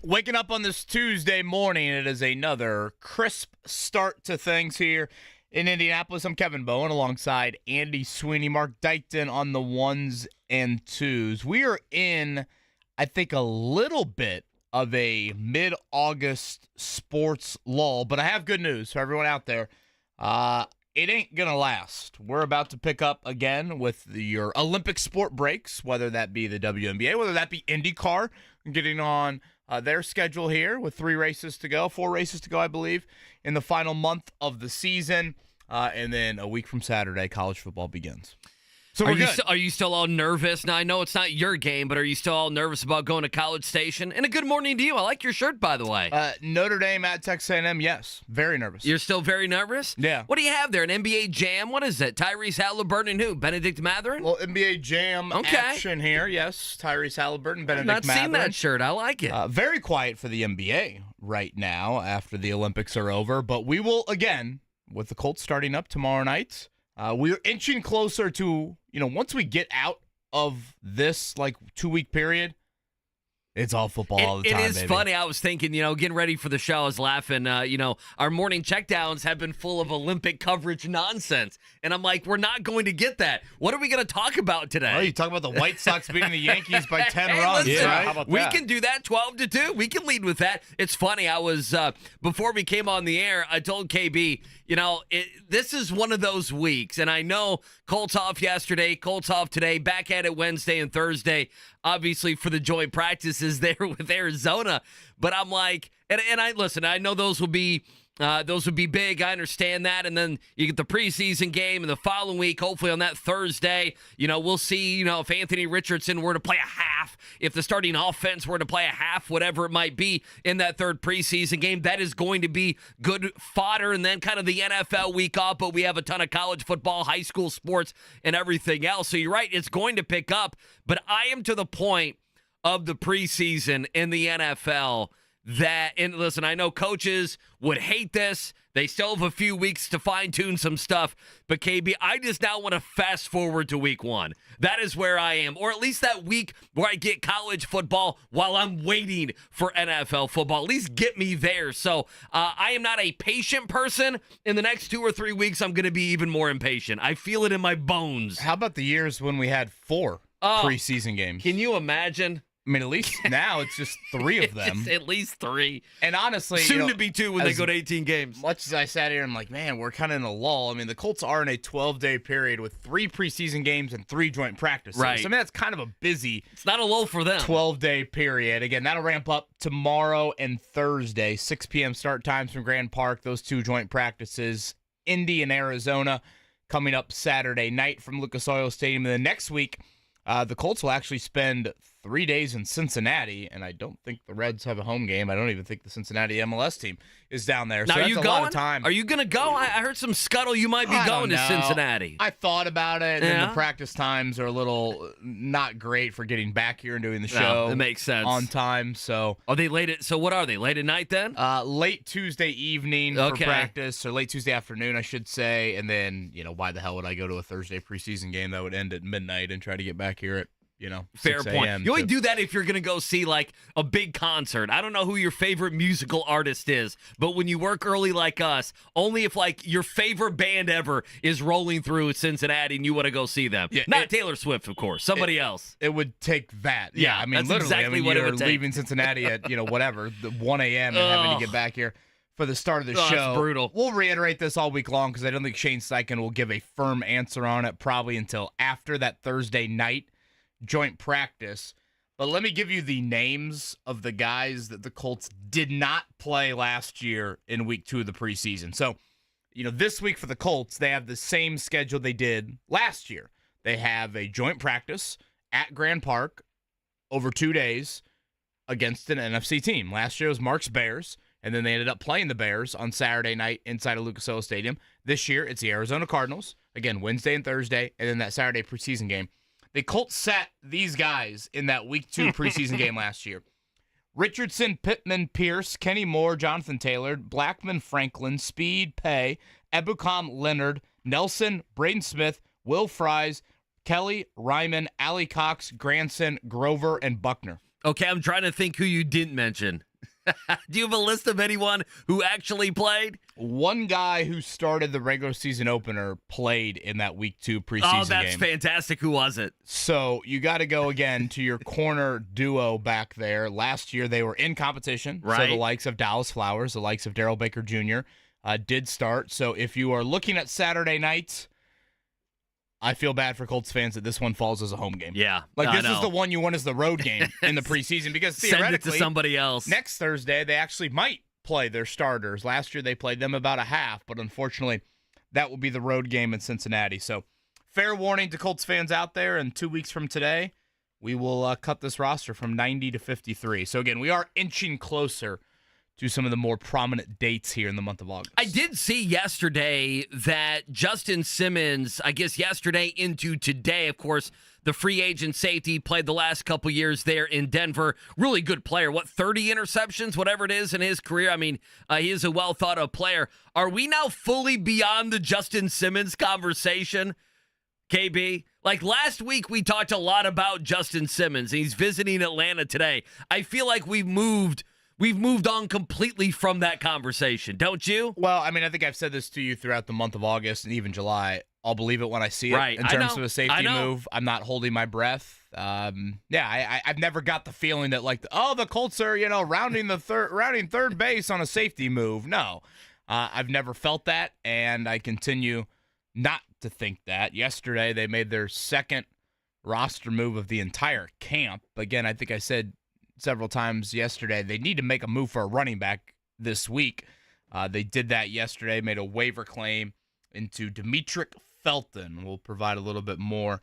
Waking up on this Tuesday morning, it is another crisp start to things here in Indianapolis. I'm Kevin Bowen alongside Andy Sweeney, Mark Dykton on the ones and twos. We are in, I think, a little bit of a mid-August sports lull, but I have good news for everyone out there. It ain't going to last. We're about to pick up again with your Olympic sport breaks, whether that be the WNBA, whether that be IndyCar, getting on their schedule here with 4 races to go, I believe, in the final month of the season. And then a week from Saturday, college football begins. So Are you still all nervous? Now, I know it's not your game, but are you still all nervous about going to College Station? And a good morning to you. I like your shirt, by the way. Notre Dame at Texas A&M, yes. Very nervous. You're still very nervous? Yeah. What do you have there? An NBA Jam? What is it? Tyrese Halliburton and who? Benedict Mathurin? Well, NBA Jam action here, yes. Tyrese Halliburton, Benedict Mathurin. I've not seen that shirt. I like it. Very quiet for the NBA right now after the Olympics are over. But we will, again, with the Colts starting up tomorrow night, we're inching closer to, once we get out of this, 2-week period, it's all football all the time, It is baby. funny. I was thinking, getting ready for the show, I was laughing. Our morning checkdowns have been full of Olympic coverage nonsense. And I'm like, we're not going to get that. What are we going to talk about today? Oh, you talk about the White Sox beating the Yankees by 10 runs, listen, right? How about we that? can do that 12-2. We can lead with that. It's funny. I was, before we came on the air, I told KB, this is one of those weeks. And I know Colts off yesterday, Colts off today, back at it Wednesday and Thursday, obviously for the joint practices there with Arizona. But I'm like, and I know those will be big. I understand that. And then you get the preseason game and the following week, hopefully on that Thursday, we'll see, if Anthony Richardson were to play a half, if the starting offense were to play a half, whatever it might be in that third preseason game, that is going to be good fodder. And then kind of the NFL week off, but we have a ton of college football, high school sports, and everything else. So you're right, it's going to pick up. But I am to the point of the preseason in the NFL and listen, I know coaches would hate this. They still have a few weeks to fine-tune some stuff. But, KB, I just now want to fast forward to week 1. That is where I am. Or at least that week where I get college football while I'm waiting for NFL football. At least get me there. So I am not a patient person. In the next 2 or 3 weeks, I'm going to be even more impatient. I feel it in my bones. How about the years when we had 4 preseason games? Can you imagine? I mean, at least now it's just 3 of them. It's at least 3. And honestly, soon to be 2 when they go to 18 games. Much as I sat here, I'm like, man, we're kind of in a lull. I mean, the Colts are in a 12-day period with 3 preseason games and 3 joint practices. Right. So, I mean, that's kind of a busy. It's not a lull for them. 12-day period. Again, that'll ramp up tomorrow and Thursday, 6 p.m. start times from Grand Park. Those 2 joint practices, Indy and Arizona, coming up Saturday night from Lucas Oil Stadium. And then next week, the Colts will actually spend 3 days in Cincinnati, and I don't think the Reds have a home game. I don't even think the Cincinnati MLS team is down there. Now, so are that's you a going? lot of time. Are you going to go? I heard some scuttle you might be going to Cincinnati. I thought about it, and then the practice times are a little not great for getting back here and doing the show. That makes sense. On time, so. Are they late? So what are they? Late at night then? Late Tuesday evening for practice, or late Tuesday afternoon, I should say. And then, why the hell would I go to a Thursday preseason game that would end at midnight and try to get back here at fair point. You only do that if you're going to go see a big concert. I don't know who your favorite musical artist is, but when you work early like us, only if your favorite band ever is rolling through Cincinnati and you want to go see them. Yeah, not Taylor Swift, of course. Somebody else. It would take that. Yeah, I mean, that's literally. Exactly what you're it would take. leaving Cincinnati at whatever, the 1 a.m. and having to get back here for the start of the show. That's brutal. We'll reiterate this all week long because I don't think Shane Steichen will give a firm answer on it probably until after that Thursday night joint practice. But let me give you the names of the guys that the Colts did not play last year in week 2 of the preseason. So, this week for the Colts, they have the same schedule they did last year. They have a joint practice at Grand Park over 2 days against an NFC team. Last year was Mark's Bears, and then they ended up playing the Bears on Saturday night inside of Lucas Oil Stadium. This year, it's the Arizona Cardinals, again, Wednesday and Thursday, and then that Saturday preseason game. The Colts sat these guys in that Week 2 preseason game last year. Richardson, Pittman, Pierce, Kenny Moore, Jonathan Taylor, Blackman, Franklin, Speed, Pay, Ebukam, Leonard, Nelson, Braden Smith, Will Fries, Kelly, Ryman, Allie Cox, Granson, Grover, and Buckner. Okay, I'm trying to think who you didn't mention. Do you have a list of anyone who actually played? One guy who started the regular season opener played in that week 2 preseason game. Oh, that's fantastic. Who was it? So you got to go again to your corner duo back there. Last year they were in competition. Right. So the likes of Dallas Flowers, the likes of Darrell Baker Jr. Did start. So if you are looking at Saturday nights, I feel bad for Colts fans that this one falls as a home game. Yeah. Like, this is the one you want as the road game in the preseason because theoretically, send it to somebody else. Next Thursday, they actually might play their starters. Last year, they played them about a half, but unfortunately, that will be the road game in Cincinnati. So, fair warning to Colts fans out there, and 2 weeks from today, we will cut this roster from 90 to 53. So, again, we are inching closer to some of the more prominent dates here in the month of August. I did see yesterday that Justin Simmons, I guess yesterday into today, of course, the free agent safety, played the last couple years there in Denver. Really good player. 30 interceptions, whatever it is in his career. I mean, he is a well-thought-of player. Are we now fully beyond the Justin Simmons conversation, KB? Like last week, we talked a lot about Justin Simmons. He's visiting Atlanta today. I feel like we've moved on completely from that conversation, don't you? Well, I mean, I think I've said this to you throughout the month of August and even July. I'll believe it when I see it. Right. In terms of a safety move, I'm not holding my breath. I've never got the feeling that the Colts are rounding third base on a safety move. No, I've never felt that, and I continue not to think that. Yesterday, they made their second roster move of the entire camp. Again, I think I said several times yesterday, they need to make a move for a running back this week. They did that yesterday, made a waiver claim into Demetric Felton. We'll provide a little bit more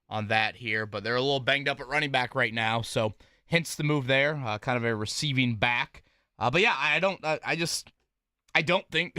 on that here, but they're a little banged up at running back right now, so hence the move there, kind of a receiving back. But yeah, I don't think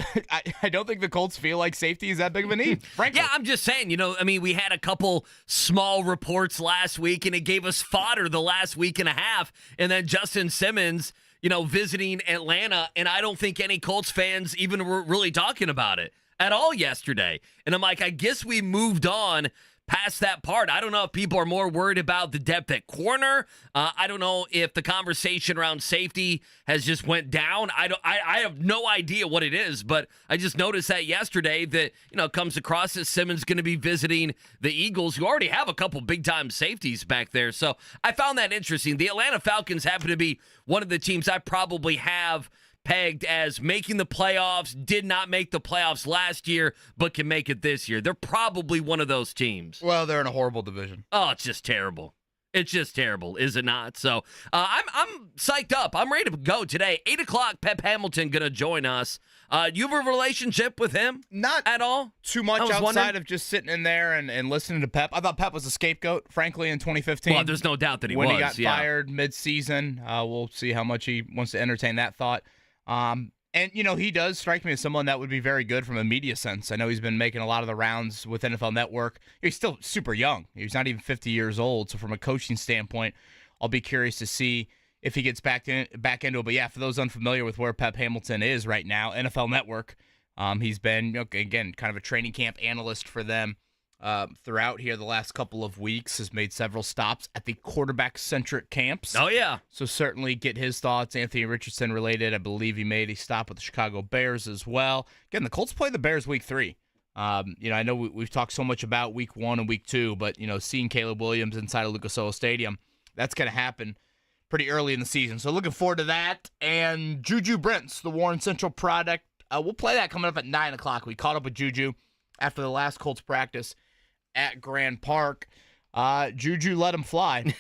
the Colts feel like safety is that big of a need, frankly. Yeah, I'm just saying, we had a couple small reports last week, and it gave us fodder the last week and a half, and then Justin Simmons, visiting Atlanta, and I don't think any Colts fans even were really talking about it at all yesterday. And I'm like, I guess we moved on past that part. I don't know if people are more worried about the depth at corner. I don't know if the conversation around safety has just went down. I have no idea what it is, but I just noticed that yesterday that, comes across as Simmons going to be visiting the Eagles, who already have a couple big-time safeties back there. So I found that interesting. The Atlanta Falcons happen to be one of the teams I probably have pegged as making the playoffs, did not make the playoffs last year, but can make it this year. They're probably one of those teams. Well, they're in a horrible division. Oh, it's just terrible. It's just terrible, is it not? So I'm psyched up. I'm ready to go today. 8 o'clock, Pep Hamilton going to join us. You have a relationship with him? Not at all? Too much outside of just sitting in there and listening to Pep. I thought Pep was a scapegoat, frankly, in 2015. Well, there's no doubt that he when was. When he got fired mid-season. We'll see how much he wants to entertain that thought. And, he does strike me as someone that would be very good from a media sense. I know he's been making a lot of the rounds with NFL Network. He's still super young. He's not even 50 years old. So from a coaching standpoint, I'll be curious to see if he gets back into it. But, yeah, for those unfamiliar with where Pep Hamilton is right now, NFL Network, he's been, again, kind of a training camp analyst for them throughout here the last couple of weeks, has made several stops at the quarterback-centric camps. Oh, yeah. So certainly get his thoughts. Anthony Richardson related. I believe he made a stop with the Chicago Bears as well. Again, the Colts play the Bears week 3. I know we've talked so much about week 1 and week 2, but, seeing Caleb Williams inside of Lucas Oil Stadium, that's going to happen pretty early in the season. So looking forward to that. And Juju Brents, the Warren Central product, we'll play that coming up at 9 o'clock. We caught up with Juju after the last Colts practice at Grand Park. Juju let him fly.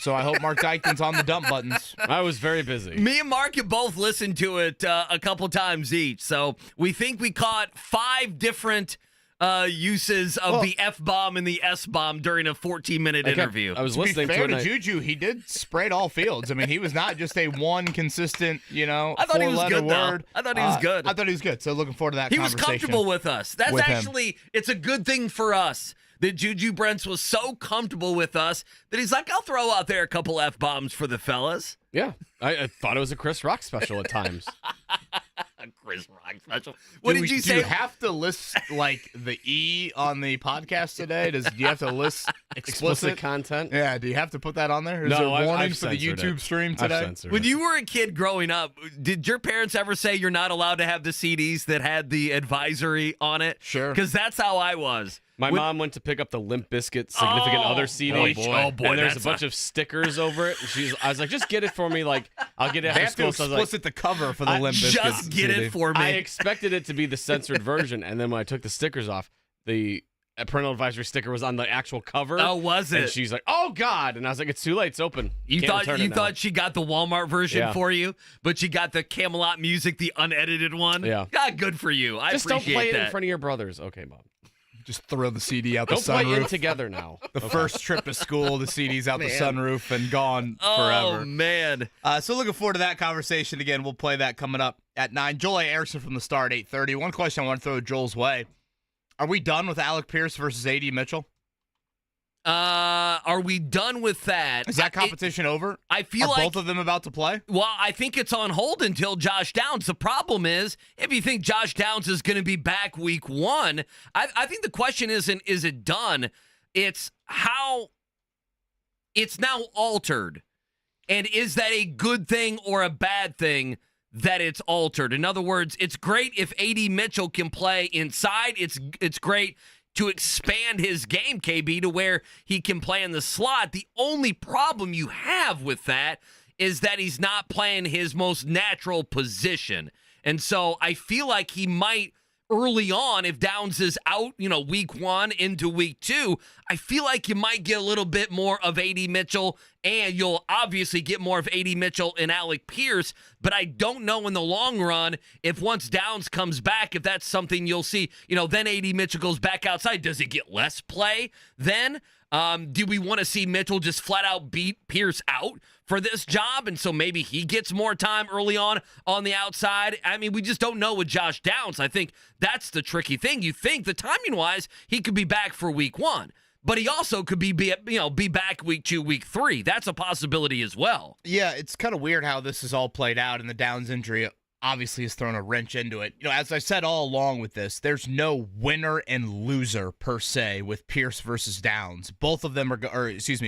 So I hope Mark Dykman's on the dump buttons. I was very busy. Me and Mark have both listened to it a couple times each. So we think we caught 5 different uses of the F-bomb and the S-bomb during a 14-minute interview. I was listening to it. To Juju, he did sprayed all fields. I mean, he was not just a one consistent, I thought he was good, word. Though. I thought he was good. I thought he was good. So looking forward to that He conversation. was comfortable with us. That's with actually, it's a good thing for us that Juju Brents was so comfortable with us that he's like, I'll throw out there a couple F-bombs for the fellas. Yeah, I thought it was a Chris Rock special at times. Chris Rock special. What did you say? Do you have to list like the E on the podcast today? Do you have to list explicit content? Yeah. Do you have to put that on there? Is No, there I've warnings for the censored YouTube it. stream I've today? censored When it. you were a kid growing up, did your parents ever say you're not allowed to have the CDs that had the advisory on it? Sure. Because that's how I was. My mom went to pick up the Limp Bizkit Significant Other CD. Oh, boy, and there's a that's bunch of stickers over it. I was like, just get it for me. Like, I'll get it They after have to school. So I was like, explicit the cover for the Limp Bizkit Just get CD. it for me. I expected it to be the censored version, and then when I took the stickers off, the parental advisory sticker was on the actual cover. Oh, was And it? she's like, "Oh God!" And I was like, "It's too late. It's open." You Can't thought return it you now." thought she got the Walmart version Yeah. for you, but she got the Camelot Music, the unedited one. Yeah. God, good for you. I Just don't appreciate play it that. in front of your brothers, okay, Mom? Just throw the CD out the Don't play in sunroof. together now. The first trip to school, the CD's out the sunroof and gone Oh forever. man. So looking forward to that conversation again. We'll play that coming up at 9. Joel A. Erickson from the Start, 8:30. One question I want to throw Joel's way. Are we done with Alec Pierce versus A.D. Mitchell? Are we done with that? Is that competition over? I feel Are like both of them about to play? Well, I think it's on hold until Josh Downs. The problem is, if you think Josh Downs is going to be back week 1, I think the question isn't, is it done? It's how it's now altered. And is that a good thing or a bad thing that it's altered? In other words, it's great if A.D. Mitchell can play inside. It's great to expand his game, KB, to where he can play in the slot. The only problem you have with that is that he's not playing his most natural position. And so I feel like he might early on, if Downs is out, week 1 into week 2, I feel like you might get a little bit more of A.D. Mitchell, and you'll obviously get more of A.D. Mitchell and Alec Pierce, but I don't know in the long run if once Downs comes back, if that's something you'll see, then A.D. Mitchell goes back outside. Does he get less play then? Do we want to see Mitchell just flat out beat Pierce out for this job? And so maybe he gets more time early on the outside. I mean, we just don't know with Josh Downs. I think that's the tricky thing. You think the timing wise, he could be back for week 1, but he also could be back week 2, week 3. That's a possibility as well. Yeah, it's kind of weird how this is all played out, and the Downs injury obviously has thrown a wrench into it. As I said all along with this, there's no winner and loser per se with Pierce versus Downs. Both of them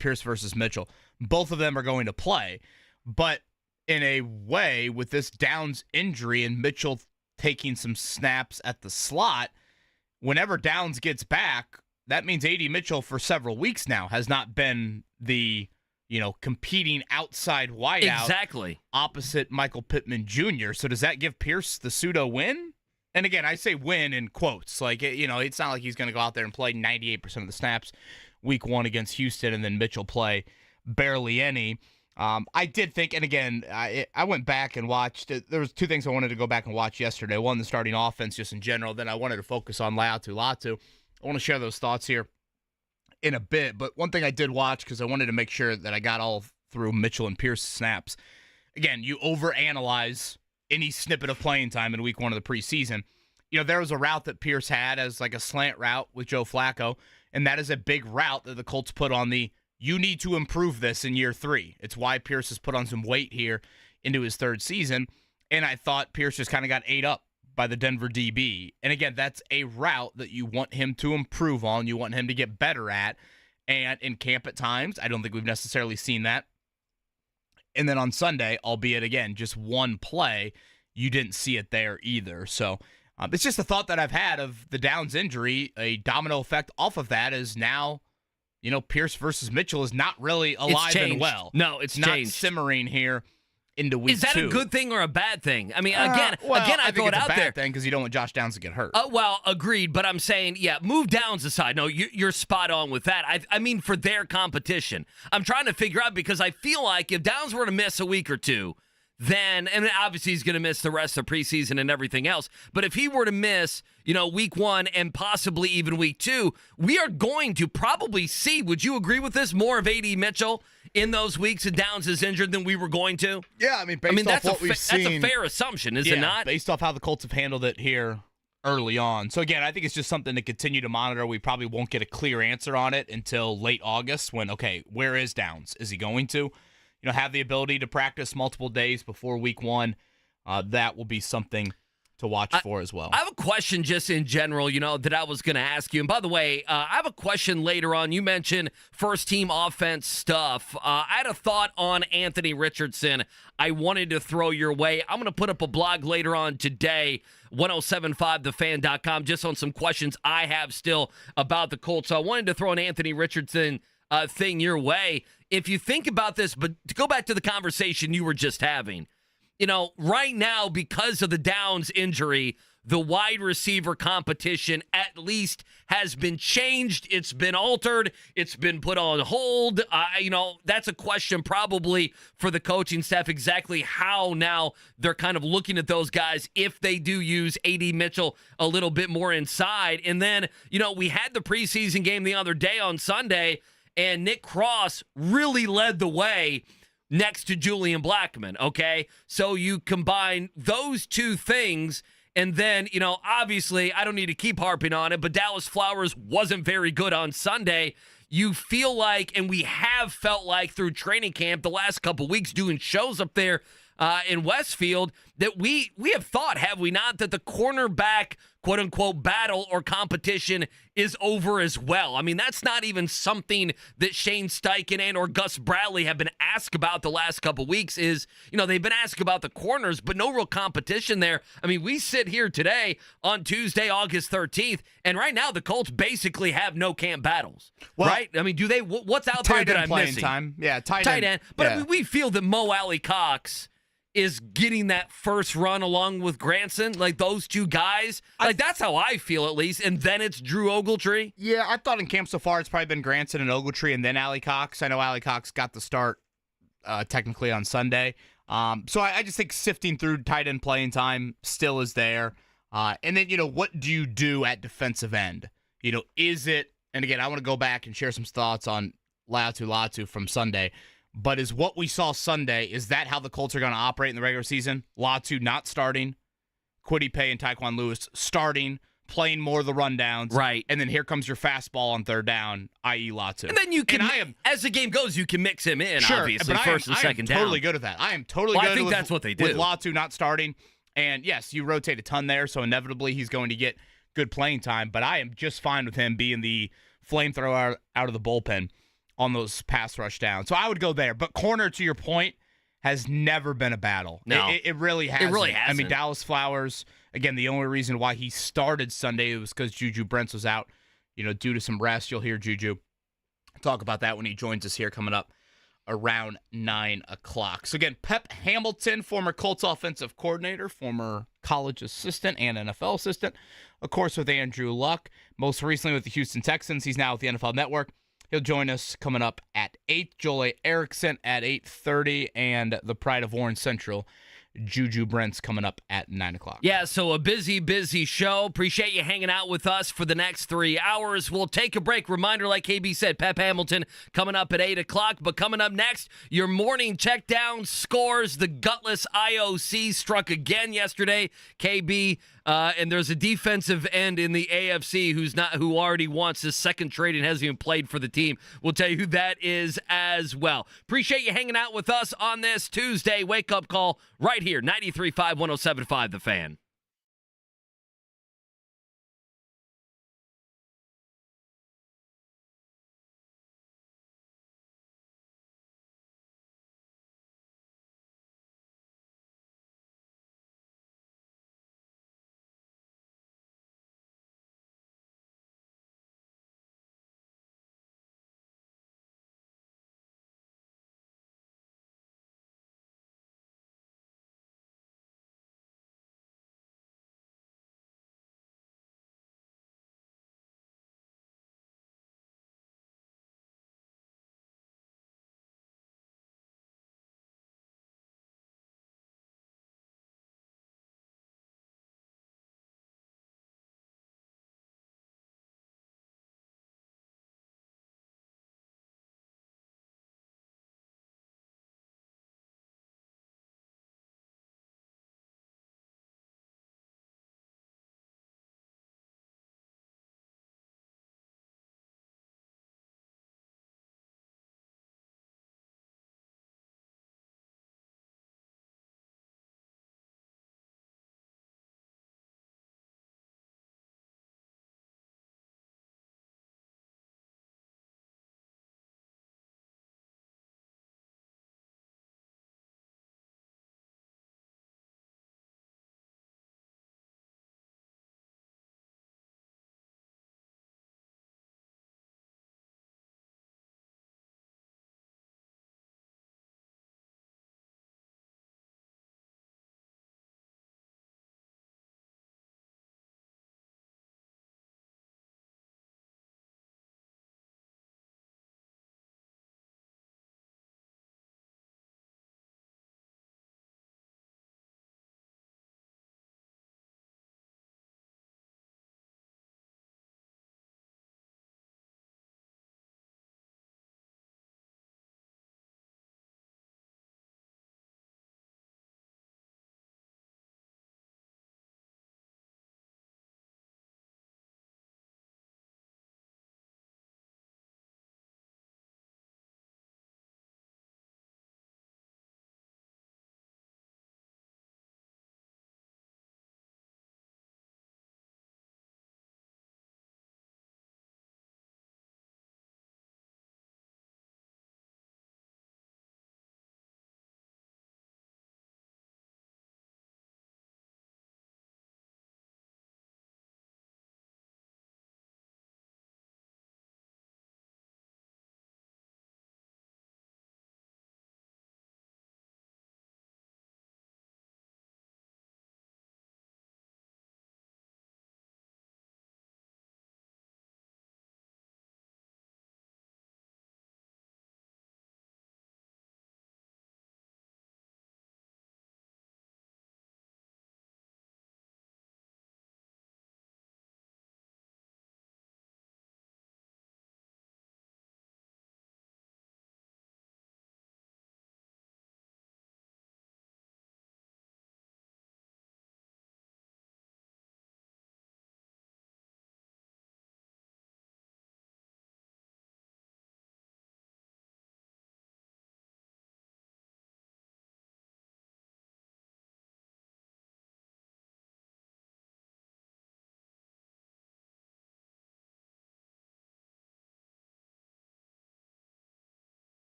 Pierce versus Mitchell. Both of them are going to play. But in a way, with this Downs injury and Mitchell taking some snaps at the slot, whenever Downs gets back, that means A.D. Mitchell for several weeks now has not been the competing outside wideout Exactly. opposite Michael Pittman Jr. So does that give Pierce the pseudo win? And again, I say win in quotes. Like, it's not like he's going to go out there and play 98% of the snaps week 1 against Houston and then Mitchell play barely any. I did think, and again, I went back and watched. There was 2 things I wanted to go back and watch yesterday. One, the starting offense just in general. Then I wanted to focus on Latu. I want to share those thoughts here in a bit, but one thing I did watch because I wanted to make sure that I got all through Mitchell and Pierce snaps. Again, you overanalyze any snippet of playing time in week 1 of the preseason. There was a route that Pierce had as like a slant route with Joe Flacco, and that is a big route that the Colts put on you need to improve this in year 3. It's why Pierce has put on some weight here into his 3rd season, and I thought Pierce just kind of got ate up by the Denver DB. And again, that's a route that you want him to improve on, you want him to get better at. And in camp at times, I don't think we've necessarily seen that. And then on Sunday, albeit again, just one play, you didn't see it there either. So it's just a thought that I've had of the Downs injury. A domino effect off of that is now, Pierce versus Mitchell is not really alive and well. No, it's not changed. Simmering here into week 2. Is that a good thing or a bad thing? I mean, I I think throw it it's out a bad there. thing because you don't want Josh Downs to get hurt. Well, agreed, but I'm saying, move Downs aside. No, you're spot on with that. I mean, for their competition. I'm trying to figure out because I feel like if Downs were to miss a week or 2, then, and obviously he's going to miss the rest of preseason and everything else, but if he were to miss, week 1 and possibly even week 2, we are going to probably see, would you agree with this, more of A.D. Mitchell in those weeks and Downs is injured than we were going to? Yeah, based off what we've seen. That's a fair assumption, is it not? Based off how the Colts have handled it here early on. So again, I think it's just something to continue to monitor. We probably won't get a clear answer on it until late August when, okay, where is Downs? Is he going to, have the ability to practice multiple days before week 1? that will be something to watch for as well. I have a question just in general, that I was going to ask you. And by the way, I have a question later on. You mentioned first-team offense stuff. I had a thought on Anthony Richardson I wanted to throw your way. I'm going to put up a blog later on today, 1075thefan.com, just on some questions I have still about the Colts. So I wanted to throw an Anthony Richardson thing your way. If you think about this, but to go back to the conversation you were just having, right now, because of the Downs injury, the wide receiver competition at least has been changed. It's been altered. It's been put on hold. That's a question probably for the coaching staff, exactly how now they're kind of looking at those guys if they do use A.D. Mitchell a little bit more inside. And then, we had the preseason game the other day on Sunday, and Nick Cross really led the way next to Julian Blackmon, okay? So you combine those two things, and then, obviously, I don't need to keep harping on it, but Dallas Flowers wasn't very good on Sunday. You feel like, and we have felt like through training camp the last couple weeks doing shows up there in Westfield, that we have thought, have we not, that the cornerback quote-unquote battle or competition is over as well. I mean, that's not even something that Shane Steichen and or Gus Bradley have been asked about the last couple weeks is, they've been asked about the corners, but no real competition there. I mean, we sit here today on Tuesday, August 13th, and right now the Colts basically have no camp battles, right? I mean, do they, what's out there that I'm missing? Time. Yeah, tight end. But I mean, we feel that Mo Alley Cox is getting that first run along with Granson, like those two guys. That's how I feel, at least. And then it's Drew Ogletree. Yeah, I thought in camp so far it's probably been Granson and Ogletree and then Alley Cox. I know Alley Cox got the start technically on Sunday. So I just think sifting through tight end playing time still is there. And then, what do you do at defensive end? Is it, and again, I want to go back and share some thoughts on Latu from Sunday. But is what we saw Sunday, is that how the Colts are going to operate in the regular season? Latu not starting, Kwity Paye and Tyquan Lewis starting, playing more of the rundowns. Right. And then here comes your fastball on third down, i.e. Latu. And then you can, as the game goes, you can mix him in, sure, obviously, but first and second down. I am totally good at that. I am totally good I think that's what they do. With Latu not starting. And yes, you rotate a ton there, so inevitably he's going to get good playing time. But I am just fine with him being the flamethrower out of the bullpen on those pass rush downs. So I would go there. But corner, to your point, has never been a battle. No. It really hasn't. It really hasn't. I mean, Dallas Flowers, again, the only reason why he started Sunday was because Juju Brents was out, due to some rest. You'll hear Juju talk about that when he joins us here coming up around 9 o'clock. So again, Pep Hamilton, former Colts offensive coordinator, former college assistant and NFL assistant, of course with Andrew Luck, most recently with the Houston Texans. He's now with the NFL Network. He'll join us coming up at 8. Joel Erickson at 8:30, and the pride of Warren Central, Juju Brents, coming up at 9 o'clock. Yeah, so a busy show. Appreciate you hanging out with us for the next 3 hours. We'll take a break. Reminder, like KB said, Pep Hamilton coming up at 8 o'clock. But coming up next, your morning check down scores. The gutless IOC struck again yesterday. KB, and there's a defensive end in the AFC who already wants his second trade and hasn't even played for the team. We'll tell you who that is as well. Appreciate you hanging out with us on this Tuesday wake-up call right here, 93.5, 107.5 The Fan.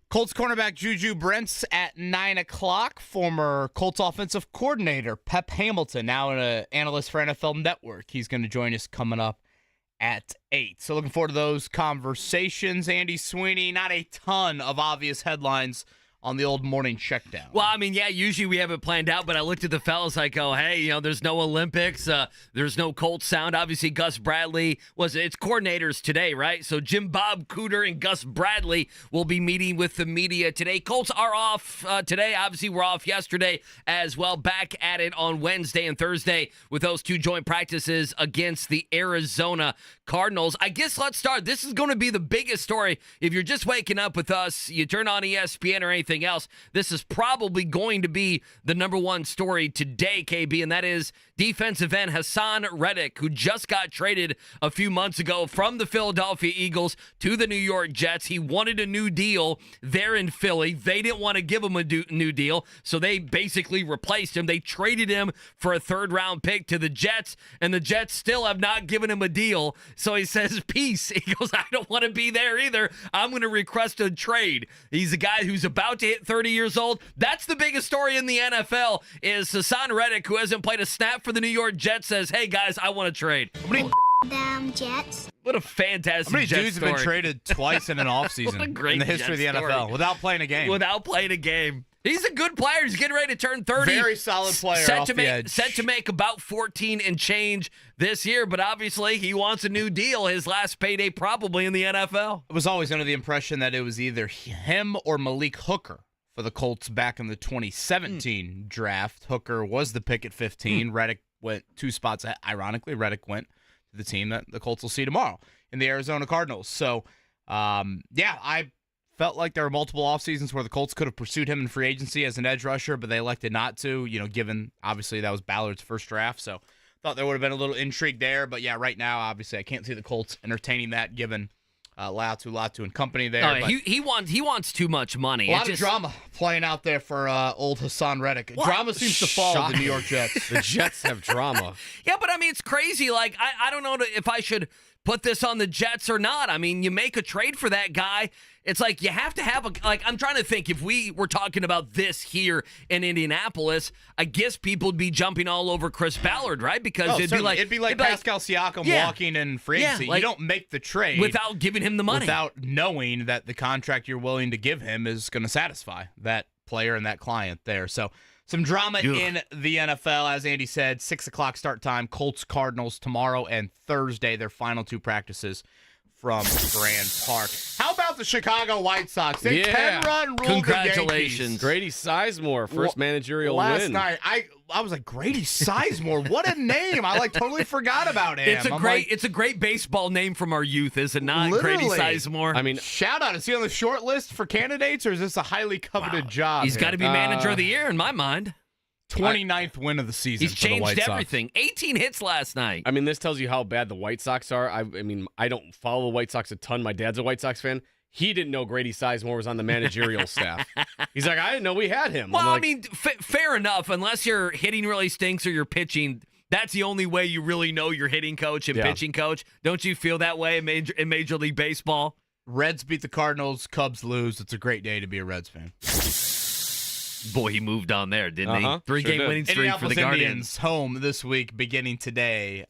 Colts cornerback Juju Brents at 9 o'clock. Former Colts offensive coordinator Pep Hamilton, now an analyst for NFL Network. He's going to join us coming up at 8. So looking forward to those conversations. Andy Sweeney, not a ton of obvious headlines on the old morning checkdown. Well, I mean, yeah, usually we have it planned out, but I looked at the fellas, I go, hey, there's no Olympics, there's no Colts sound. Obviously, Gus Bradley it's coordinators today, right? So Jim Bob Cooter and Gus Bradley will be meeting with the media today. Colts are off today. Obviously, we're off yesterday as well. Back at it on Wednesday and Thursday with those two joint practices against the Arizona Cardinals. I guess let's start. This is going to be the biggest story. If you're just waking up with us, you turn on ESPN or anything else, this is probably going to be the number one story today, KB, and that is defensive end Hassan Reddick, who just got traded a few months ago from the Philadelphia Eagles to the New York Jets. He wanted a new deal there in Philly. They didn't want to give him a new deal, so they basically replaced him. They traded him for a third-round pick to the Jets, and the Jets still have not given him a deal. So he says, peace. He goes, I don't want to be there either. I'm going to request a trade. He's a guy who's about to hit 30 years old. That's the biggest story in the NFL is Hassan Reddick, who hasn't played a snap for the New York Jets, says, hey, guys, I want to trade. Damn Jets. What a fantastic How many Jets dudes story. have been traded twice in an offseason What a great in the history Jets of the NFL story. without playing a game? Without playing a game. He's a good player. He's getting ready to turn 30. Very solid player set off to the make, edge. Set to make about 14 and change this year, but obviously he wants a new deal. His last payday probably in the NFL. I was always under the impression that it was either him or Malik Hooker for the Colts back in the 2017 draft. Hooker was the pick at 15. Reddick went 2 spots ahead. Ironically, Reddick went to the team that the Colts will see tomorrow in the Arizona Cardinals. So, I felt like there were multiple off seasons where the Colts could have pursued him in free agency as an edge rusher, but they elected not to, given obviously that was Ballard's first draft. So thought there would have been a little intrigue there. But yeah, right now, obviously, I can't see the Colts entertaining that given Latu and company there. Oh, he wants too much money. A lot of drama playing out there for old Hassan Reddick. What? Drama seems to fall with the New York Jets. The Jets have drama. Yeah, but I mean, it's crazy. Like, I don't know if I should put this on the Jets or not. I mean, you make a trade for that guy. It's like you have to have I'm trying to think if we were talking about this here in Indianapolis, I guess people would be jumping all over Chris Ballard, right? Because it'd be like Pascal Siakam walking in free agency. You don't make the trade without giving him the money. Without knowing that the contract you're willing to give him is going to satisfy that player and that client there. So some drama in the NFL, as Andy said, 6 o'clock start time. Colts, Cardinals tomorrow and Thursday, their final 2 practices from Grand Park. How about the Chicago White Sox? They 10-run ruled Congratulations. the Yankees. Grady Sizemore, first managerial Last win. night, I was like, Grady Sizemore, what a name. I totally forgot about him. It's a great baseball name from our youth, is it not? Literally. Grady Sizemore. I mean, shout out. Is he on the short list for candidates, or is this a highly coveted job? He's got to be manager of the year in my mind. 29th win of the season. He's for the White changed Sox. everything. 18 hits last night. I mean, this tells you how bad the White Sox are. I mean, I don't follow the White Sox a ton. My dad's a White Sox fan. He didn't know Grady Sizemore was on the managerial staff. He's like, I didn't know we had him. Well, I'm like, I mean, fair enough. Unless your hitting really stinks or you're pitching, that's the only way you really know your hitting coach and pitching coach. Don't you feel that way in Major League Baseball? Reds beat the Cardinals. Cubs lose. It's a great day to be a Reds fan. Boy, he moved on there, didn't he? 3-game winning streak for the Guardians. Indians home this week, beginning today.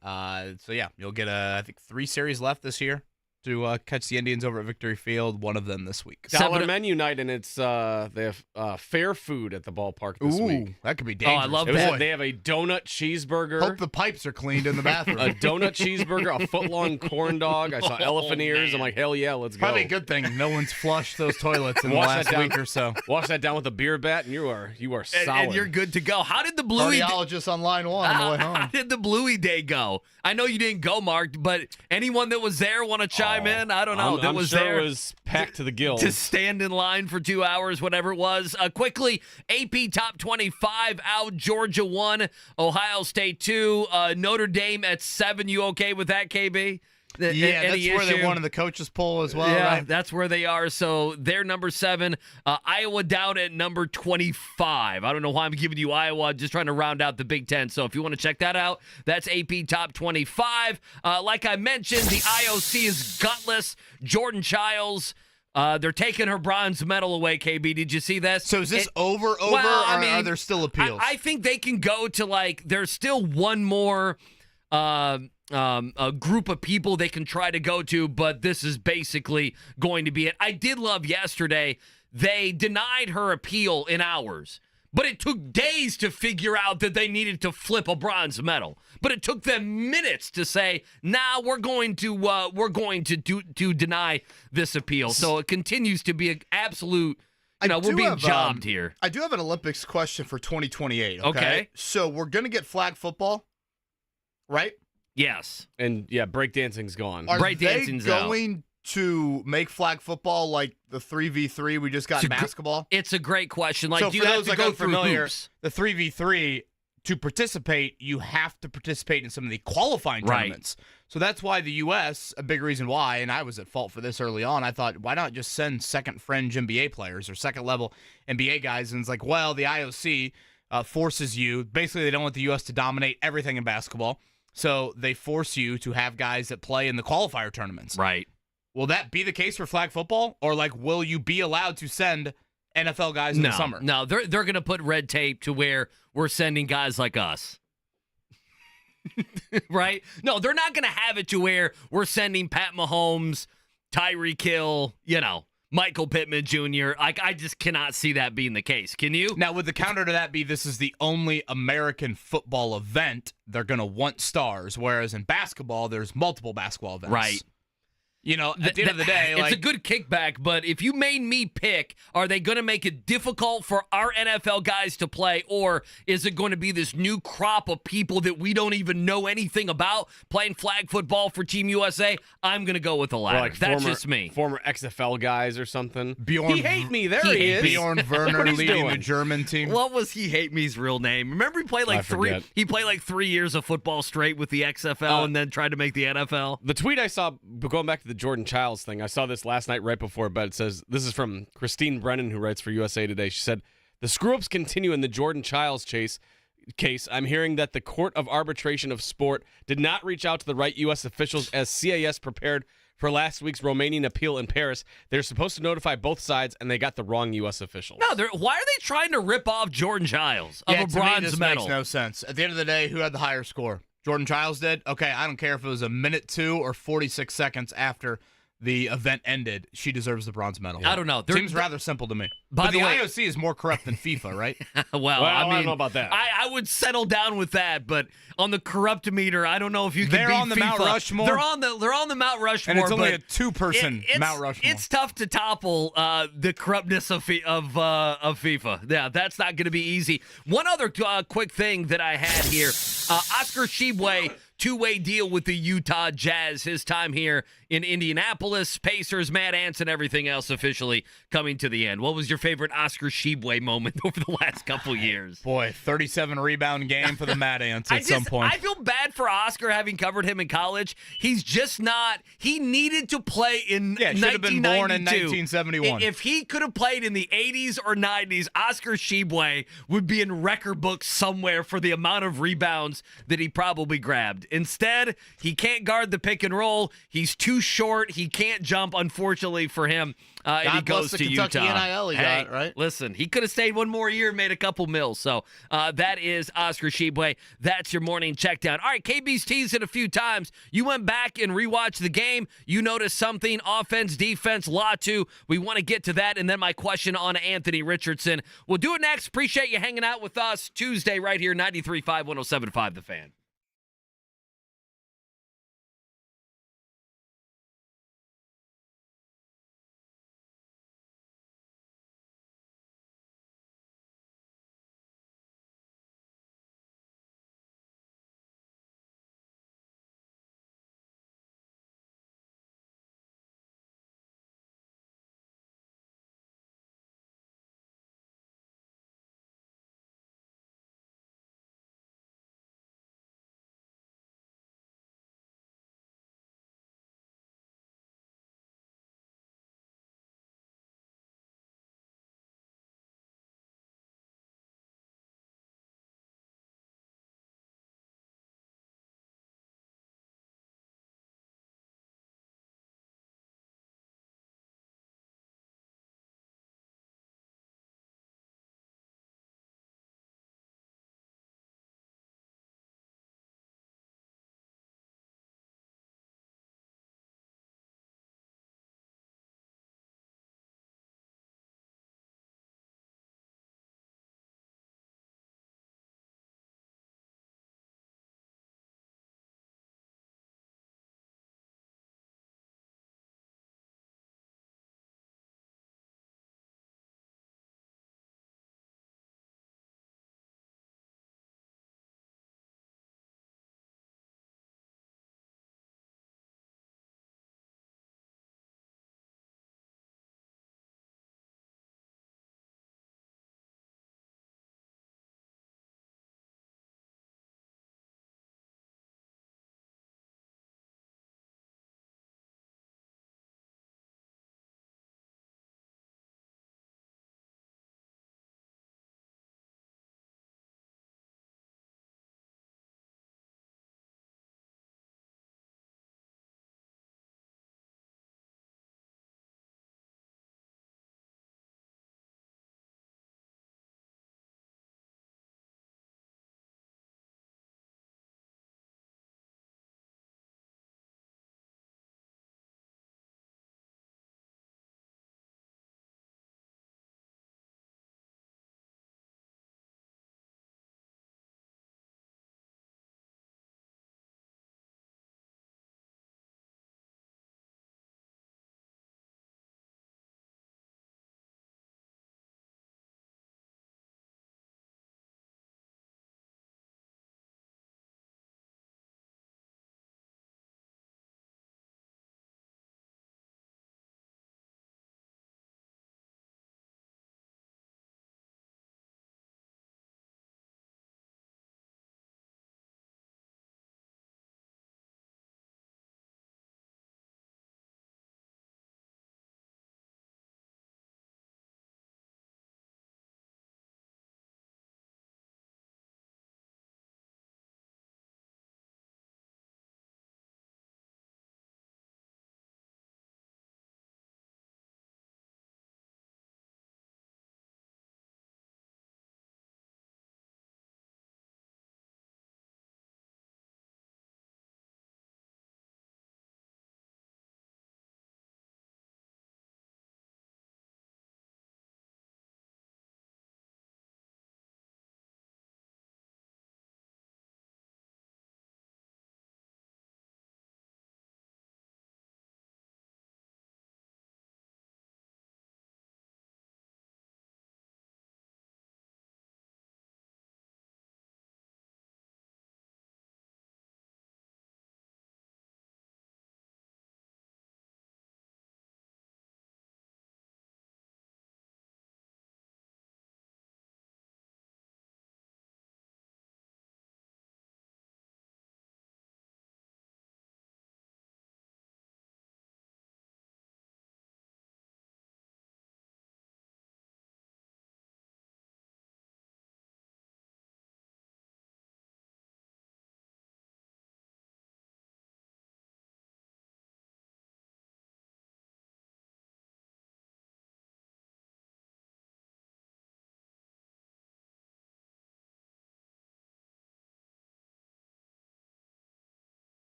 You'll get I think 3 series left this year to catch the Indians over at Victory Field. One of them this week. dollar menu night, and it's they have fair food at the ballpark this week. That could be dangerous. I love that. They have a donut cheeseburger. Hope the pipes are cleaned in the bathroom. A donut cheeseburger, a foot-long corn dog. I saw elephant ears. I'm like, hell yeah, let's go. Probably a good thing no one's flushed those toilets in the last week or so. Wash that down with a beer bat, and you are solid. And you're good to go. How did the Bluey Cardiologist on line 1 on the way home. How did the Bluey Day go? I know you didn't go, Mark, but anyone that was there want to chime in? I don't know. I'm was sure there it was packed to the gills. to stand in line for 2 hours, whatever it was. Quickly, AP Top 25 out. Georgia 1, Ohio State 2, Notre Dame at 7. You okay with that, KB? That's where they won in the coaches poll as well, yeah, right? that's where they are. So they're number 7. Iowa down at number 25. I don't know why I'm giving you Iowa, just trying to round out the Big Ten. So if you want to check that out, that's AP Top 25. Like I mentioned, the IOC is gutless. Jordan Childs They're taking her bronze medal away, KB. Did you see this? So is this over, well, I or mean, are there still appeals? I think they can go to, like, there's still one more a group of people they can try to go to, but this is basically going to be it. I did love yesterday, they denied her appeal in hours, but it took days to figure out that they needed to flip a bronze medal. But it took them minutes to say, "Nah, we're going to deny this appeal." So it continues to be an absolute. We're being jobbed here. I do have an Olympics question for 2028. Okay. So we're gonna get flag football, right? Yes. And yeah, breakdancing's gone. Are Breakdancing's they going to make flag football like the 3v3 we just got in basketball? It's a great question. Like, so do for you have those to like go through unfamiliar, hoops? the 3v3 to participate, you have to participate in some of the qualifying tournaments. So that's why the U.S., a big reason why, and I was at fault for this early on, I thought, why not just send second fringe NBA players or second level NBA guys? And it's like, well, the IOC forces you. Basically, they don't want the U.S. to dominate everything in basketball. So they force you to have guys that play in the qualifier tournaments. Right. Will that be the case for flag football? Or, like, will you be allowed to send NFL guys in the summer? No, they're going to put red tape to where we're sending guys like us. Right? No, they're not going to have it to where we're sending Pat Mahomes, Tyreek Hill, Michael Pittman Jr. I just cannot see that being the case. Can you? Now, would the counter to that be this is the only American football event they're going to want stars, whereas in basketball, there's multiple basketball events. Right. At the end of the day, it's a good kickback, but if you made me pick, are they going to make it difficult for our NFL guys to play, or is it going to be this new crop of people that we don't even know anything about playing flag football for Team USA? I'm going to go with the latter. That's just me. Former XFL guys or something. Bjorn, he hate me. There he he is. Bjorn Werner What he's leading the doing. German team. What was He Hate Me's real name? Remember he played like forget. He played like 3 years of football straight with the XFL and then tried to make the NFL. The tweet I saw, going back to the Jordan Childs thing, I saw this last night right before bed. It says, this is from Christine Brennan, who writes for USA Today. She said, the screw-ups continue in the Jordan Childs case. I'm hearing that the Court of Arbitration of Sport did not reach out to the right U.S. officials as CAS prepared for last week's Romanian appeal in Paris. They're supposed to notify both sides, and they got the wrong U.S. officials. No, why are they trying to rip off Jordan Childs of a to me, bronze this medal? makes no sense. At the end of the day, who had the higher score? Jordan Childs did? Okay, I don't care if it was a minute 2 or 46 seconds after the event ended. She deserves the bronze medal. I don't know. Seems rather simple to me. By But the the way- IOC is more corrupt than FIFA, right? Well, I I mean, don't know about that. I would settle down with that, but on the corrupt meter, I don't know if you can They're beat on the FIFA. Mount Rushmore? They're on the Mount Rushmore, And it's only but a two-person it's- Mount Rushmore. It's tough to topple the corruptness of FIFA. Yeah, that's not going to be easy. One other quick thing that I had here: Oscar Tshiebwe, two-way deal with the Utah Jazz. His time here in Indianapolis, Pacers, Matt Anson, everything else officially coming to the end. What was your favorite Oscar Tshiebwe moment over the last couple years? Boy, 37 rebound game for the Mad Ants at some point. I feel bad for Oscar having covered him in college. He's just not. He needed to play in Yeah, should have been born in 1992. 1971. If he could have played in the 80s or 90s, Oscar Tshiebwe would be in record books somewhere for the amount of rebounds that he probably grabbed. Instead, he can't guard the pick and roll. He's too short. He can't jump, unfortunately for him. And he God bless goes the to Kentucky Utah. NIL he Hey, got, right? listen, he could have stayed one more year and made a couple mils. So that is Oscar Tshiebwe. That's your morning check down. All right, KB's teased it a few times. You went back and rewatched the game. You noticed something, offense, defense, Latu. We want to get to that. And then my question on Anthony Richardson. We'll do it next. Appreciate you hanging out with us Tuesday right here, 93.5, 107.5 The Fan.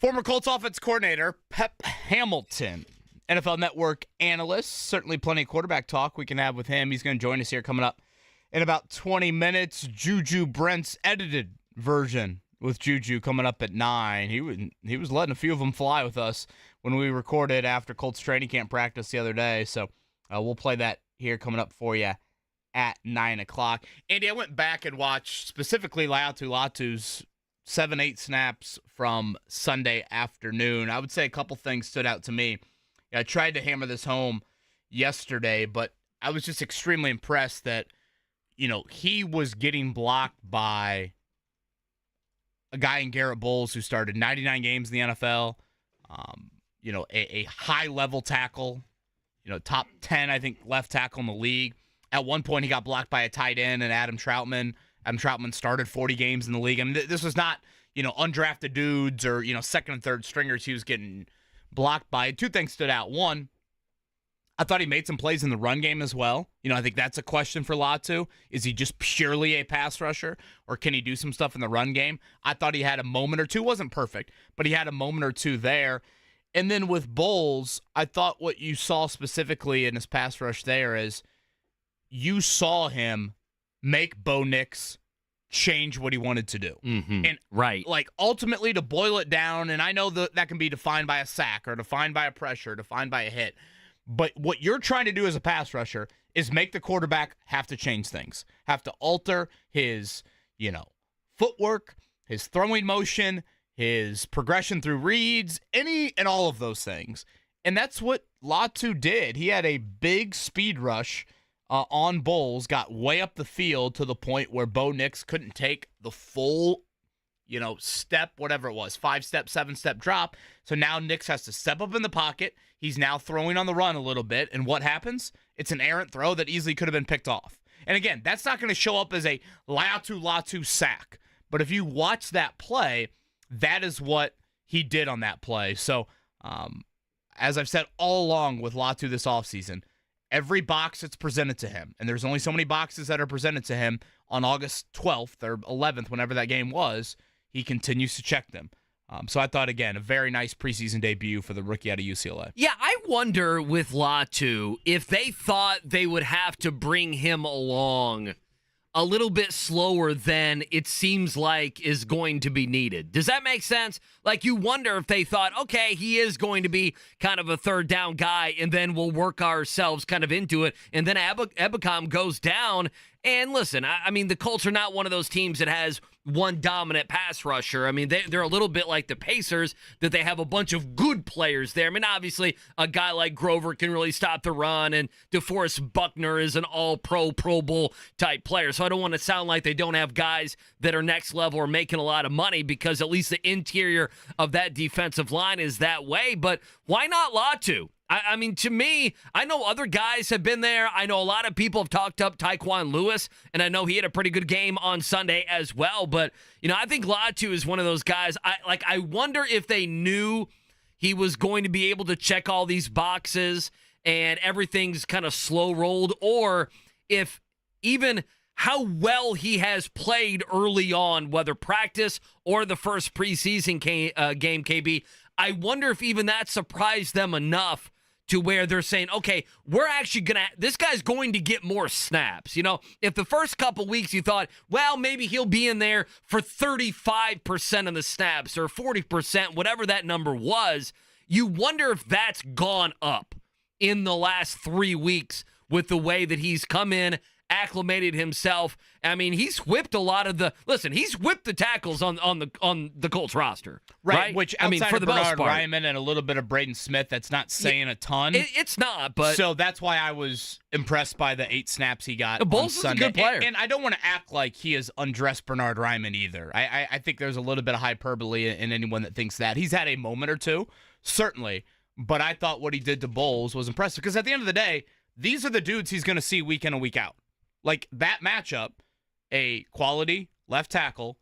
Former Colts offense coordinator Pep Hamilton, NFL Network analyst. Certainly plenty of quarterback talk we can have with him. He's going to join us here coming up in about 20 minutes. Juju Brents edited version with Juju coming up at 9. He was letting a few of them fly with us when we recorded after Colts training camp practice the other day. So we'll play that here coming up for you at 9 o'clock. Andy, I went back and watched specifically Latu's 7-8 snaps from Sunday afternoon. I would say a couple things stood out to me. I tried to hammer this home yesterday, but I was just extremely impressed that, he was getting blocked by a guy in Garrett Bowles who started 99 games in the NFL, a high-level tackle, top 10, I think, left tackle in the league. At one point, he got blocked by a tight end and Adam Troutman. Adam Troutman started 40 games in the league. I mean, this was not, undrafted dudes or, second and third stringers he was getting blocked by. Two things stood out. One, I thought he made some plays in the run game as well. I think that's a question for Latu. Is he just purely a pass rusher, or can he do some stuff in the run game? I thought he had a moment or two. Wasn't perfect, but he had a moment or two there. And then with Bowles, I thought what you saw specifically in his pass rush there is you saw him make Bo Nix change what he wanted to do. Mm-hmm. And right. Ultimately to boil it down, and I know that can be defined by a sack or defined by a pressure, defined by a hit. But what you're trying to do as a pass rusher is make the quarterback have to change things, have to alter his, footwork, his throwing motion, his progression through reads, any and all of those things. And that's what Latu did. He had a big speed rush on Bowles, got way up the field to the point where Bo Nix couldn't take the full, step, whatever it was, 5-step, 7-step drop. So now Nix has to step up in the pocket. He's now throwing on the run a little bit. And what happens? It's an errant throw that easily could have been picked off. And again, that's not going to show up as a Latu sack. But if you watch that play, that is what he did on that play. So, as I've said all along with Latu this offseason, every box that's presented to him, and there's only so many boxes that are presented to him on August 12th or 11th, whenever that game was, he continues to check them. So I thought, again, a very nice preseason debut for the rookie out of UCLA. Yeah, I wonder with Latu if they thought they would have to bring him along a little bit slower than it seems like is going to be needed. Does that make sense? Like, you wonder if they thought, okay, he is going to be kind of a third down guy, and then we'll work ourselves kind of into it, and then Ebicom goes down. And listen, I mean, the Colts are not one of those teams that has one dominant pass rusher. I mean, they're a little bit like the Pacers, that they have a bunch of good players there. I mean, obviously, a guy like Grover can really stop the run, and DeForest Buckner is an all-pro, Pro Bowl type player. So I don't want to sound like they don't have guys that are next level or making a lot of money, because at least the interior of that defensive line is that way. But why not Latu? I mean, to me, I know other guys have been there. I know a lot of people have talked up Tyquan Lewis, and I know he had a pretty good game on Sunday as well. But, I think Latu is one of those guys. I wonder if they knew he was going to be able to check all these boxes and everything's kind of slow rolled, or if even how well he has played early on, whether practice or the first preseason game, KB. I wonder if even that surprised them enough to where they're saying, okay, we're actually this guy's going to get more snaps. If the first couple weeks you thought, well, maybe he'll be in there for 35% of the snaps or 40%, whatever that number was, you wonder if that's gone up in the last 3 weeks with the way that he's come in, acclimated himself. I mean, he's whipped a lot of he's whipped the tackles on the Colts roster. Right? Which I mean, outside for of the most Bernard part, Ryman and a little bit of Braden Smith, that's not saying a ton. It's not, but so that's why I was impressed by the 8 snaps he got. Bowles is a good player, and I don't want to act like he has undressed Bernard Ryman either. I think there's a little bit of hyperbole in anyone that thinks that. He's had a moment or two, certainly, but I thought what he did to Bowles was impressive, because at the end of the day, these are the dudes he's going to see week in and week out. Like, that matchup, a quality left tackle,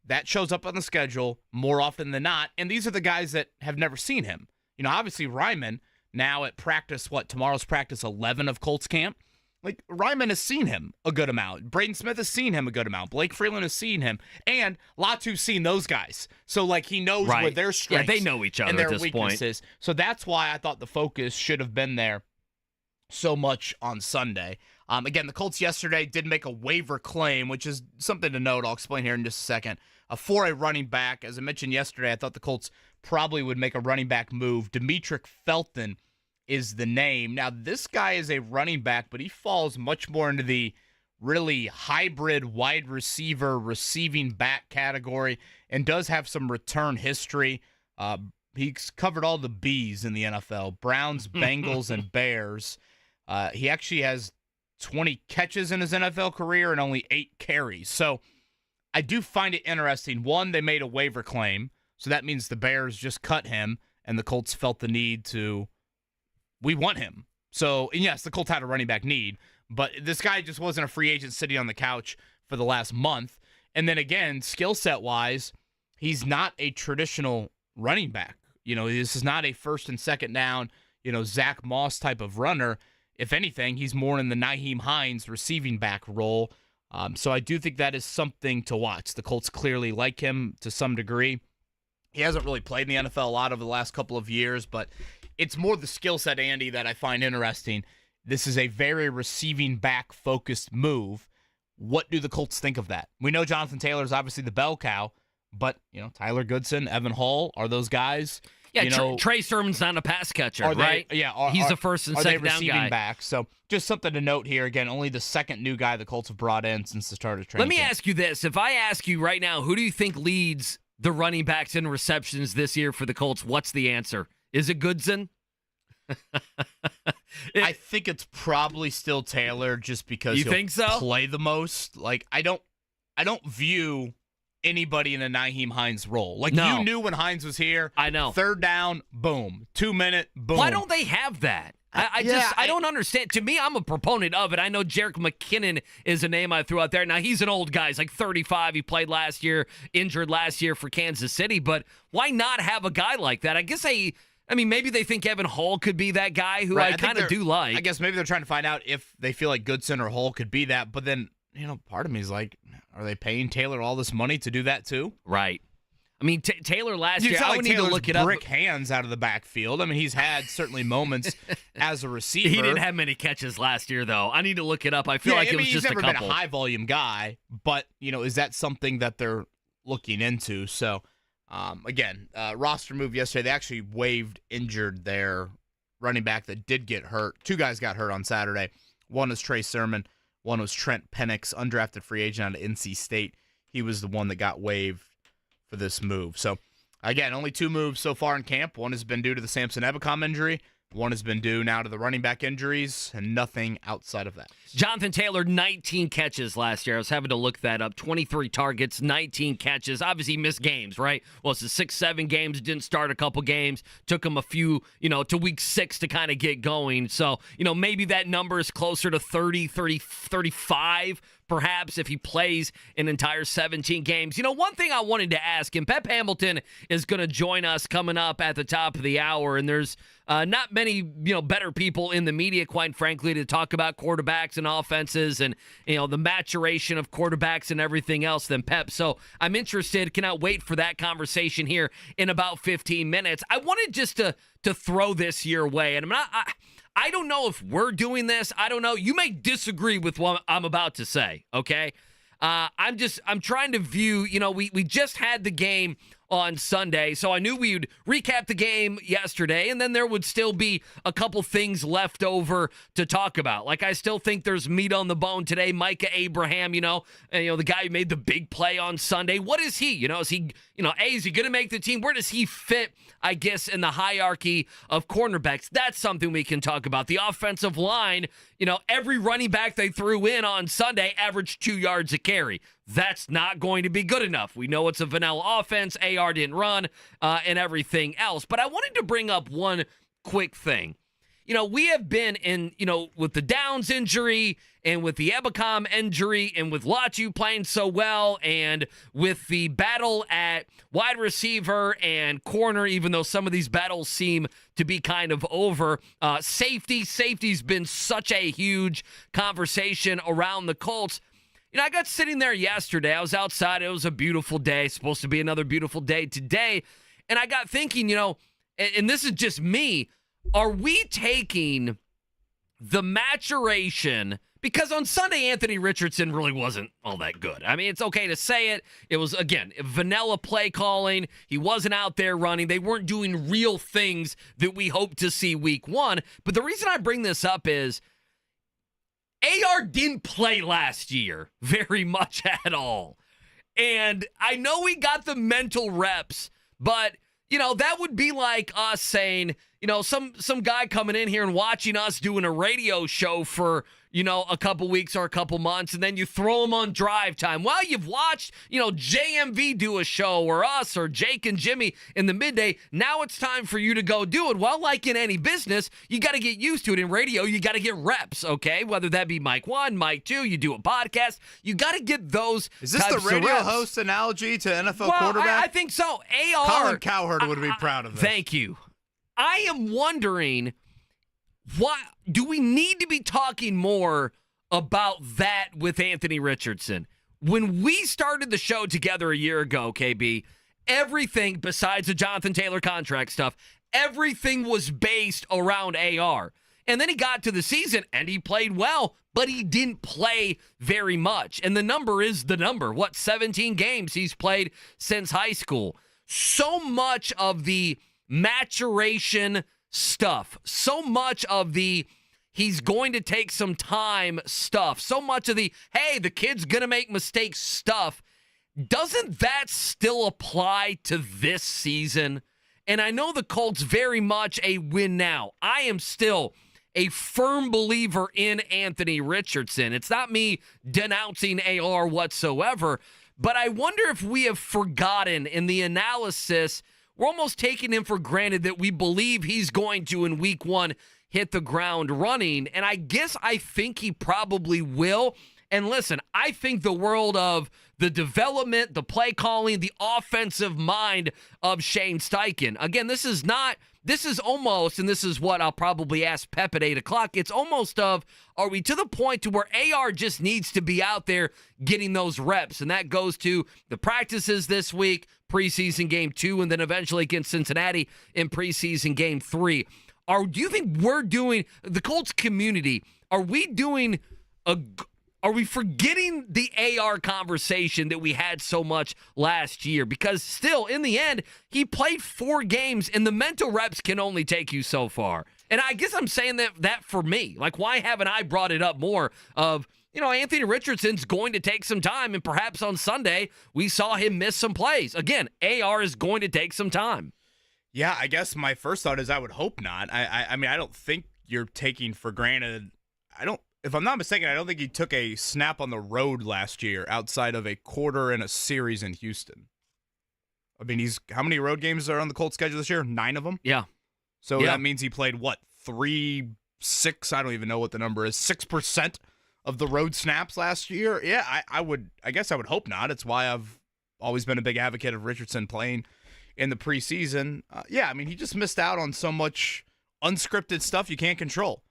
that shows up on the schedule more often than not, and these are the guys that have never seen him. Obviously Ryman, now at practice, tomorrow's practice 11 of Colts camp, Like, Ryman has seen him a good amount. Braden Smith has seen him a good amount. Blake Freeland has seen him. And Latu's seen those guys. So, like, he knows where their strengths they know each other and their at this weaknesses. point. So that's why I thought the focus should have been there so much on Sunday. Again, the Colts yesterday did make a waiver claim, which is something to note. I'll explain here in just a second. For a running back, as I mentioned yesterday, I thought the Colts probably would make a running back move. Demetric Felton is the name. Now, this guy is a running back, but he falls much more into the really hybrid wide receiver, receiving back category, and does have some return history. He's covered all the Bs in the NFL, Browns, Bengals, and Bears. He actually has 20 catches in his NFL career and only 8 carries. So I do find it interesting. One, they made a waiver claim, so that means the Bears just cut him, and the Colts felt the need to, we want him. So, and yes, the Colts had a running back need, but this guy just wasn't a free agent sitting on the couch for the last month. And then again, skill set wise, he's not a traditional running back. You know, this is not a first and second down, Zach Moss type of runner. If anything, he's more in the Nyheim Hines receiving back role. So I do think that is something to watch. The Colts clearly like him to some degree. He hasn't really played in the NFL a lot over the last couple of years, but it's more the skill set, Andy, that I find interesting. This is a very receiving back focused move. What do the Colts think of that? We know Jonathan Taylor is obviously the bell cow, but Tyler Goodson, Evan Hull, are those guys? Yeah, Trey Sermon's not a pass catcher, right? He's the first and second down guy. Back. So just something to note here. Again, only the second new guy the Colts have brought in since the start of training. Let me camp. ask you this. If I ask you right now, who do you think leads the running backs in receptions this year for the Colts? What's the answer? Is it Goodson? I think it's probably still Taylor just because you think so? Play the most. Like, I don't view anybody in a Nyheim Hines role. Like, you knew when Hines was here. I know. Third down, boom. 2 minute, boom. Why don't they have that? I don't understand. To me, I'm a proponent of it. I know Jerick McKinnon is a name I threw out there. Now, he's an old guy. He's like 35. He played last year, injured last year for Kansas City. But why not have a guy like that? I guess maybe they think Evan Hull could be that guy who I kind of do like. I guess maybe they're trying to find out if they feel like Goodson or Hull could be that. But then, part of me is like, are they paying Taylor all this money to do that too? Right. I mean, Taylor last year, I would need to look it up. Brick hands out of the backfield. I mean, he's had certainly moments as a receiver. He didn't have many catches last year, though. I need to look it up. I feel like it was just a couple. He's never been a high-volume guy, but, is that something that they're looking into? So, again, roster move yesterday. They actually waived injured their running back that did get hurt. 2 guys got hurt on Saturday. One was Trey Sermon. One was Trent Penix, undrafted free agent out of NC State. He was the one that got waived for this move. So, again, only 2 moves so far in camp. One has been due to the Samson Ebicom injury. One has been due now to the running back injuries, and nothing outside of that. Jonathan Taylor, 19 catches last year. I was having to look that up. 23 targets, 19 catches. Obviously, missed games, right? Well, it's 6-7 games. Didn't start a couple games. Took him a few, to week 6 to kind of get going. So, maybe that number is closer to 30, 35, perhaps, if he plays an entire 17 games. One thing I wanted to ask him, Pep Hamilton is going to join us coming up at the top of the hour, and there's not many, better people in the media, quite frankly, to talk about quarterbacks and offenses and, the maturation of quarterbacks and everything else than Pep. So I'm interested, cannot wait for that conversation here in about 15 minutes. I wanted just to throw this your way, and I don't know if we're doing this. I don't know. You may disagree with what I'm about to say, okay? I'm trying to view, we just had the game on Sunday, so I knew we would recap the game yesterday, and then there would still be a couple things left over to talk about. Like, I still think there's meat on the bone today. Micah Abraham, the guy who made the big play on Sunday. What is he? Is he, is he going to make the team? Where does he fit, I guess, in the hierarchy of cornerbacks? That's something we can talk about. The offensive line, every running back they threw in on Sunday averaged 2 yards a carry. That's not going to be good enough. We know it's a vanilla offense. AR didn't run and everything else. But I wanted to bring up one quick thing. we have been in, with the Downs injury and with the Ebicom injury and with Latu playing so well and with the battle at wide receiver and corner, even though some of these battles seem to be kind of over. Safety's been such a huge conversation around the Colts. I got sitting there yesterday. I was outside. It was a beautiful day. Supposed to be another beautiful day today. And I got thinking, and this is just me, are we taking the maturation? Because on Sunday, Anthony Richardson really wasn't all that good. I mean, it's okay to say it. It was, again, vanilla play calling. He wasn't out there running. They weren't doing real things that we hope to see week one. But the reason I bring this up is AR didn't play last year very much at all. And I know we got the mental reps, but, that would be like us saying, some guy coming in here and watching us doing a radio show for, a couple weeks or a couple months, and then you throw him on drive time. Well, you've watched, JMV do a show, or us, or Jake and Jimmy in the midday. Now it's time for you to go do it. Well, like in any business, you got to get used to it. In radio, you got to get reps, okay? Whether that be mic 1, mic 2, you do a podcast, you got to get those. Is this the radio host analogy to NFL quarterback? I think so. AR. Colin Cowherd would be proud of this. Thank you. I am wondering, what do we need to be talking more about that with Anthony Richardson? When we started the show together a year ago, KB, everything besides the Jonathan Taylor contract stuff, everything was based around AR. And then he got to the season and he played well, but he didn't play very much. And the number is the number. 17 games he's played since high school. So much of the maturation stuff, so much of the he's going to take some time stuff, so much of the, hey, the kid's going to make mistakes stuff, doesn't that still apply to this season? And I know the Colts very much a win now. I am still a firm believer in Anthony Richardson. It's not me denouncing AR whatsoever, but I wonder if we have forgotten in the analysis. We're almost taking him for granted that we believe he's going to, in week one, hit the ground running. And I think he probably will. And listen, I think the world of the development, the play calling, the offensive mind of Shane Steichen. Again, this is almost, and this is what I'll probably ask Pep at 8 o'clock, it's almost of, are we to the point to where AR just needs to be out there getting those reps? And that goes to the practices this week, preseason game 2, and then eventually against Cincinnati in preseason game 3. Do you think we're doing, the Colts community, are we forgetting the AR conversation that we had so much last year? Because still, in the end, he played 4 games, and the mental reps can only take you so far. And I guess I'm saying that for me. Like, why haven't I brought it up more of, Anthony Richardson's going to take some time, and perhaps on Sunday we saw him miss some plays. Again, AR is going to take some time. Yeah, I guess my first thought is I would hope not. I mean, I don't think you're taking for granted. If I'm not mistaken, I don't think he took a snap on the road last year outside of a quarter and a series in Houston. I mean, how many road games are on the Colts schedule this year? 9 of them? Yeah. So that means he played, 6, I don't even know what the number is, 6% of the road snaps last year? Yeah, I guess I would hope not. It's why I've always been a big advocate of Richardson playing in the preseason. I mean, he just missed out on so much unscripted stuff you can't control.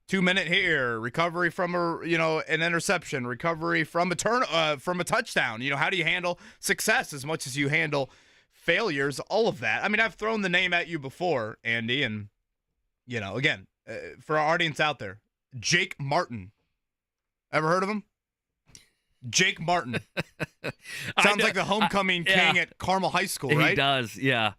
2-minute here, recovery from an interception, recovery from a touchdown. How do you handle success as much as you handle failures? All of that. I mean, I've thrown the name at you before, Andy, and again, for our audience out there, Jake Martin. Ever heard of him? Jake Martin. Sounds like the homecoming king at Carmel High School, right? He does, yeah.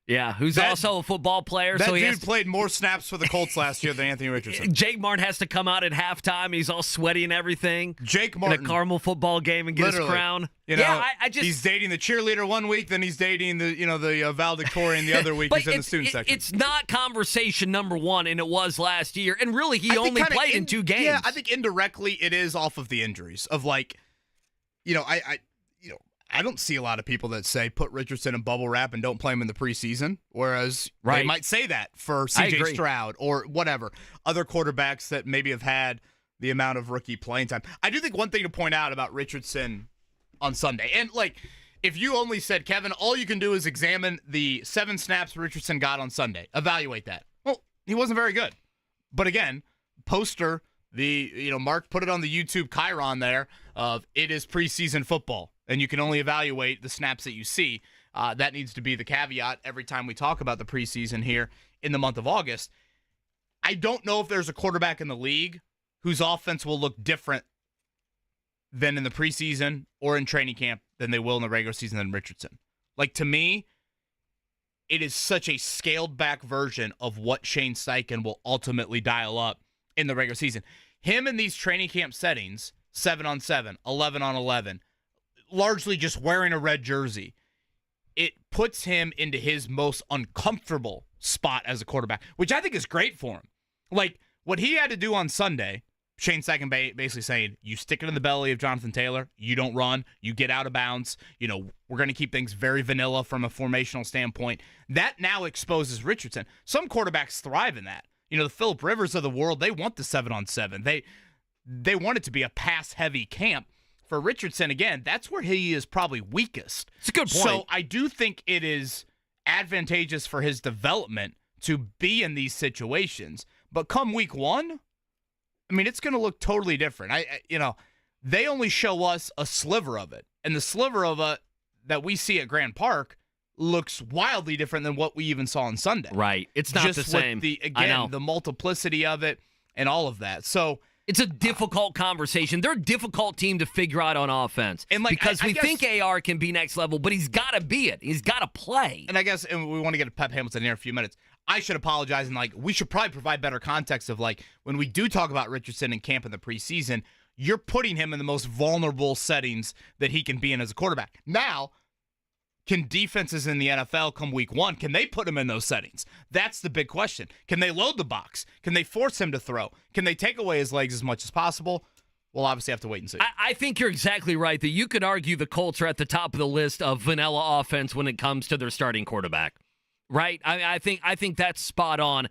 Yeah, who's also a football player. That dude played more snaps for the Colts last year than Anthony Richardson. Jake Martin has to come out at halftime. He's all sweaty and everything. Jake Martin. In a Carmel football game and get his crown. He's dating the cheerleader one week, then he's dating the valedictorian the other week. He's in the student section. It's not conversation number one, and it was last year. And really, he only played in 2 games. Yeah, I think indirectly it is off of the injuries of I don't see a lot of people that say put Richardson in bubble wrap and don't play him in the preseason, whereas they Right. might say that for I C.J. agree. Stroud or whatever. Other quarterbacks that maybe have had the amount of rookie playing time. I do think one thing to point out about Richardson on Sunday, and like if you only said, Kevin, all you can do is examine the 7 snaps Richardson got on Sunday. Evaluate that. Well, he wasn't very good. But again, poster, Mark put it on the YouTube Chiron there of it is preseason football, and you can only evaluate the snaps that you see. That needs to be the caveat every time we talk about the preseason here in the month of August. I don't know if there's a quarterback in the league whose offense will look different than in the preseason or in training camp than they will in the regular season than Richardson. Like, to me, it is such a scaled back version of what Shane Steichen will ultimately dial up in the regular season. Him in these training camp settings, 7-on-7, 11-on-11, largely just wearing a red jersey, it puts him into his most uncomfortable spot as a quarterback, which I think is great for him. Like, what he had to do on Sunday, Shane Steichen basically saying, you stick it in the belly of Jonathan Taylor, you don't run, you get out of bounds, we're going to keep things very vanilla from a formational standpoint. That now exposes Richardson. Some quarterbacks thrive in that. The Phillip Rivers of the world, they want the 7-on-7. They want it to be a pass-heavy camp. For Richardson, again, that's where he is probably weakest. It's a good point. So I do think it is advantageous for his development to be in these situations. But come week 1, it's going to look totally different. They only show us a sliver of it. And the sliver of it that we see at Grand Park looks wildly different than what we even saw on Sunday. Right. It's not Just the same. With the multiplicity of it and all of that. So it's a difficult conversation. They're a difficult team to figure out on offense. And because I we guess, think AR can be next level, but he's got to be it. He's got to play. And I guess we want to get to Pep Hamilton here in a few minutes. I should apologize, and we should probably provide better context of when we do talk about Richardson in camp in the preseason, you're putting him in the most vulnerable settings that he can be in as a quarterback. Now, can defenses in the NFL come week 1, can they put him in those settings? That's the big question. Can they load the box? Can they force him to throw? Can they take away his legs as much as possible? We'll obviously have to wait and see. I think you're exactly right that you could argue the Colts are at the top of the list of vanilla offense when it comes to their starting quarterback. Right? I think that's spot on.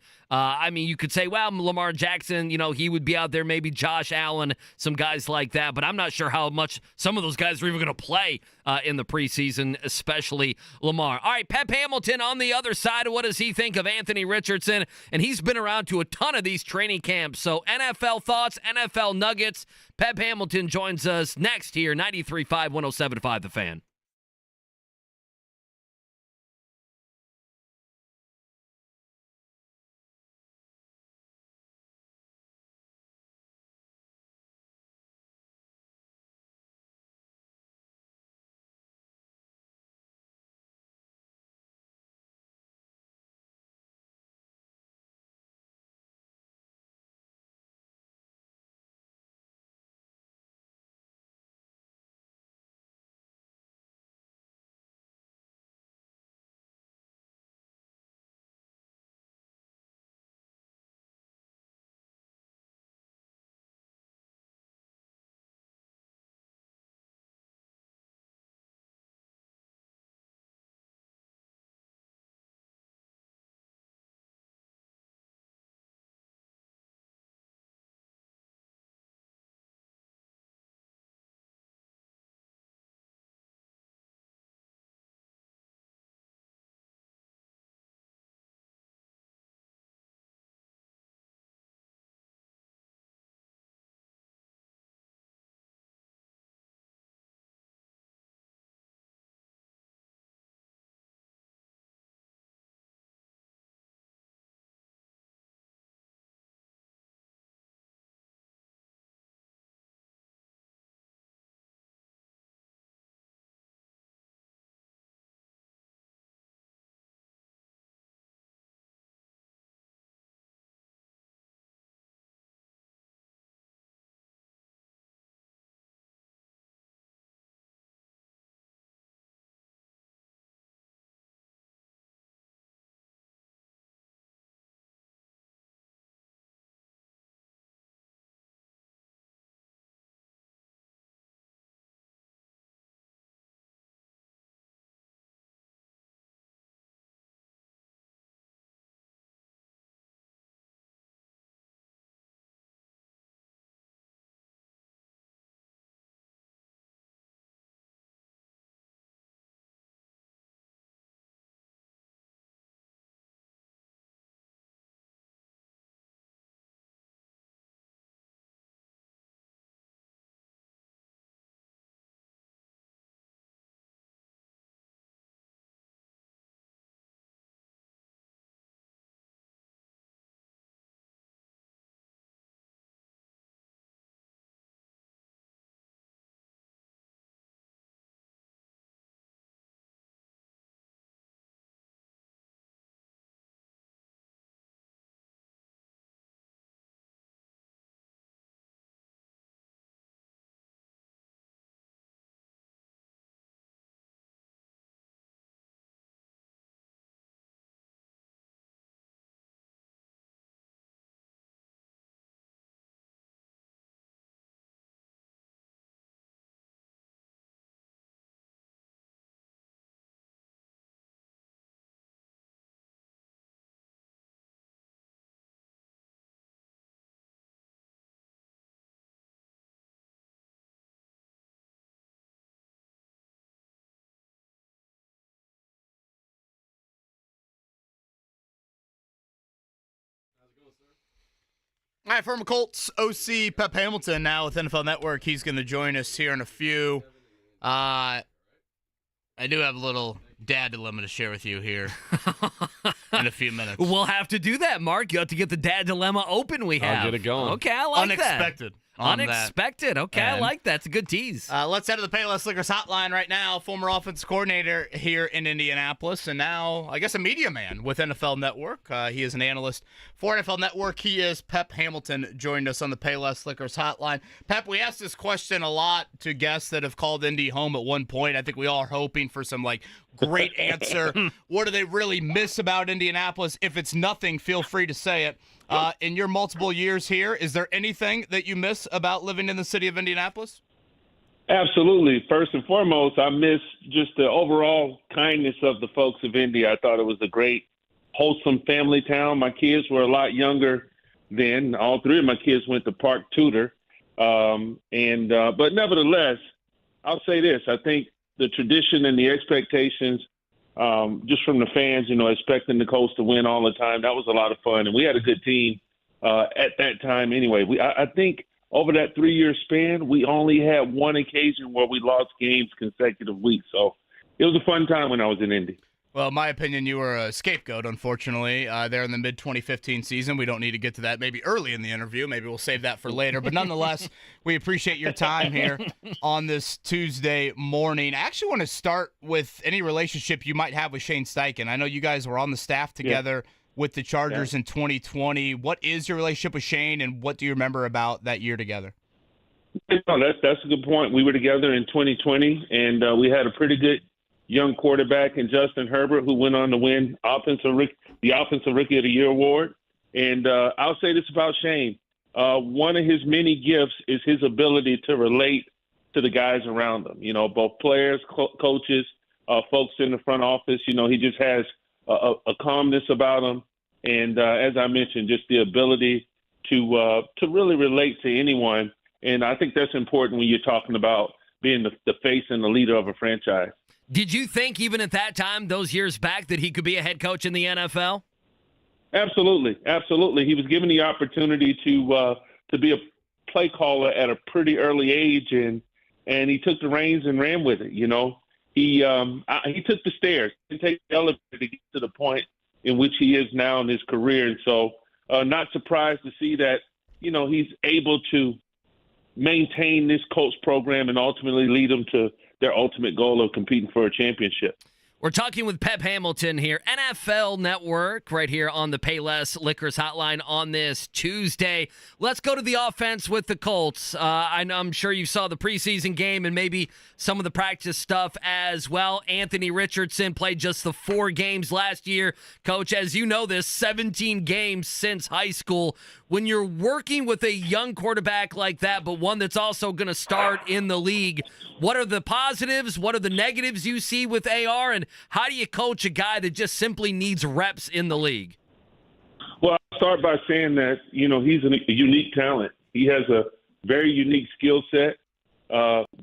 You could say, well, Lamar Jackson, he would be out there, maybe Josh Allen, some guys like that, but I'm not sure how much some of those guys are even going to play in the preseason, especially Lamar. All right, Pep Hamilton on the other side. What does he think of Anthony Richardson? And he's been around to a ton of these training camps. So NFL thoughts, NFL nuggets. Pep Hamilton joins us next here, 93.5, 107.5 The Fan. All right, former Colts OC Pep Hamilton now with NFL Network. He's going to join us here in a few. I do have a little dad dilemma to share with you here in a few minutes. We'll have to do that, Mark. You have to get the dad dilemma open we have. I'll get it going. Okay, I like Unexpected. that. Unexpected. Okay, I like that. It's a good tease. Let's head to the Payless Liquors hotline right now. Former offensive coordinator here in Indianapolis, and now, I guess, a media man with NFL Network. He is an analyst for NFL Network. He is Pep Hamilton, joined us on the Payless Liquors hotline. Pep, we asked this question a lot to guests that have called Indy home at one point. I think we all are hoping for some, great answer. What do they really miss about Indianapolis? If it's nothing, feel free to say it. In your multiple years here, is there anything that you miss about living in the city of Indianapolis? Absolutely. First and foremost, I miss just the overall kindness of the folks of Indy. I thought it was a great, wholesome family town. My kids were a lot younger then. All three of my kids went to Park Tudor. But nevertheless, I'll say this. I think the tradition and the expectations just from the fans, expecting the Colts to win all the time. That was a lot of fun. And we had a good team at that time anyway. I think over that 3-year span, we only had one occasion where we lost games consecutive weeks. So it was a fun time when I was in Indy. Well, in my opinion, you were a scapegoat, unfortunately, there in the mid-2015 season. We don't need to get to that maybe early in the interview. Maybe we'll save that for later. But nonetheless, we appreciate your time here on this Tuesday morning. I actually want to start with any relationship you might have with Shane Steichen. I know you guys were on the staff together with the Chargers in 2020. What is your relationship with Shane, and what do you remember about that year together? No, that's a good point. We were together in 2020, and we had a pretty good young quarterback in Justin Herbert, who went on to win the Offensive Rookie of the Year award. And I'll say this about Shane. One of his many gifts is his ability to relate to the guys around him, both players, coaches, folks in the front office. He just has a calmness about him. And as I mentioned, just the ability to really relate to anyone. And I think that's important when you're talking about being the face and the leader of a franchise. Did you think even at that time, those years back, that he could be a head coach in the NFL? Absolutely. Absolutely. He was given the opportunity to be a play caller at a pretty early age, and he took the reins and ran with it. He took the stairs. He didn't take the elevator to get to the point in which he is now in his career. And so not surprised to see that, he's able to maintain this Colts program and ultimately lead them to their ultimate goal of competing for a championship. We're talking with Pep Hamilton here, NFL Network, right here on the Payless Liquors hotline on this Tuesday. Let's go to the offense with the Colts. I'm sure you saw the preseason game and maybe some of the practice stuff as well. Anthony Richardson played just the 4 games last year. Coach, as you know this, 17 games since high school. When you're working with a young quarterback like that, but one that's also going to start in the league, what are the positives? What are the negatives you see with AR? And how do you coach a guy that just simply needs reps in the league? Well, I'll start by saying that, he's a unique talent. He has a very unique skill set,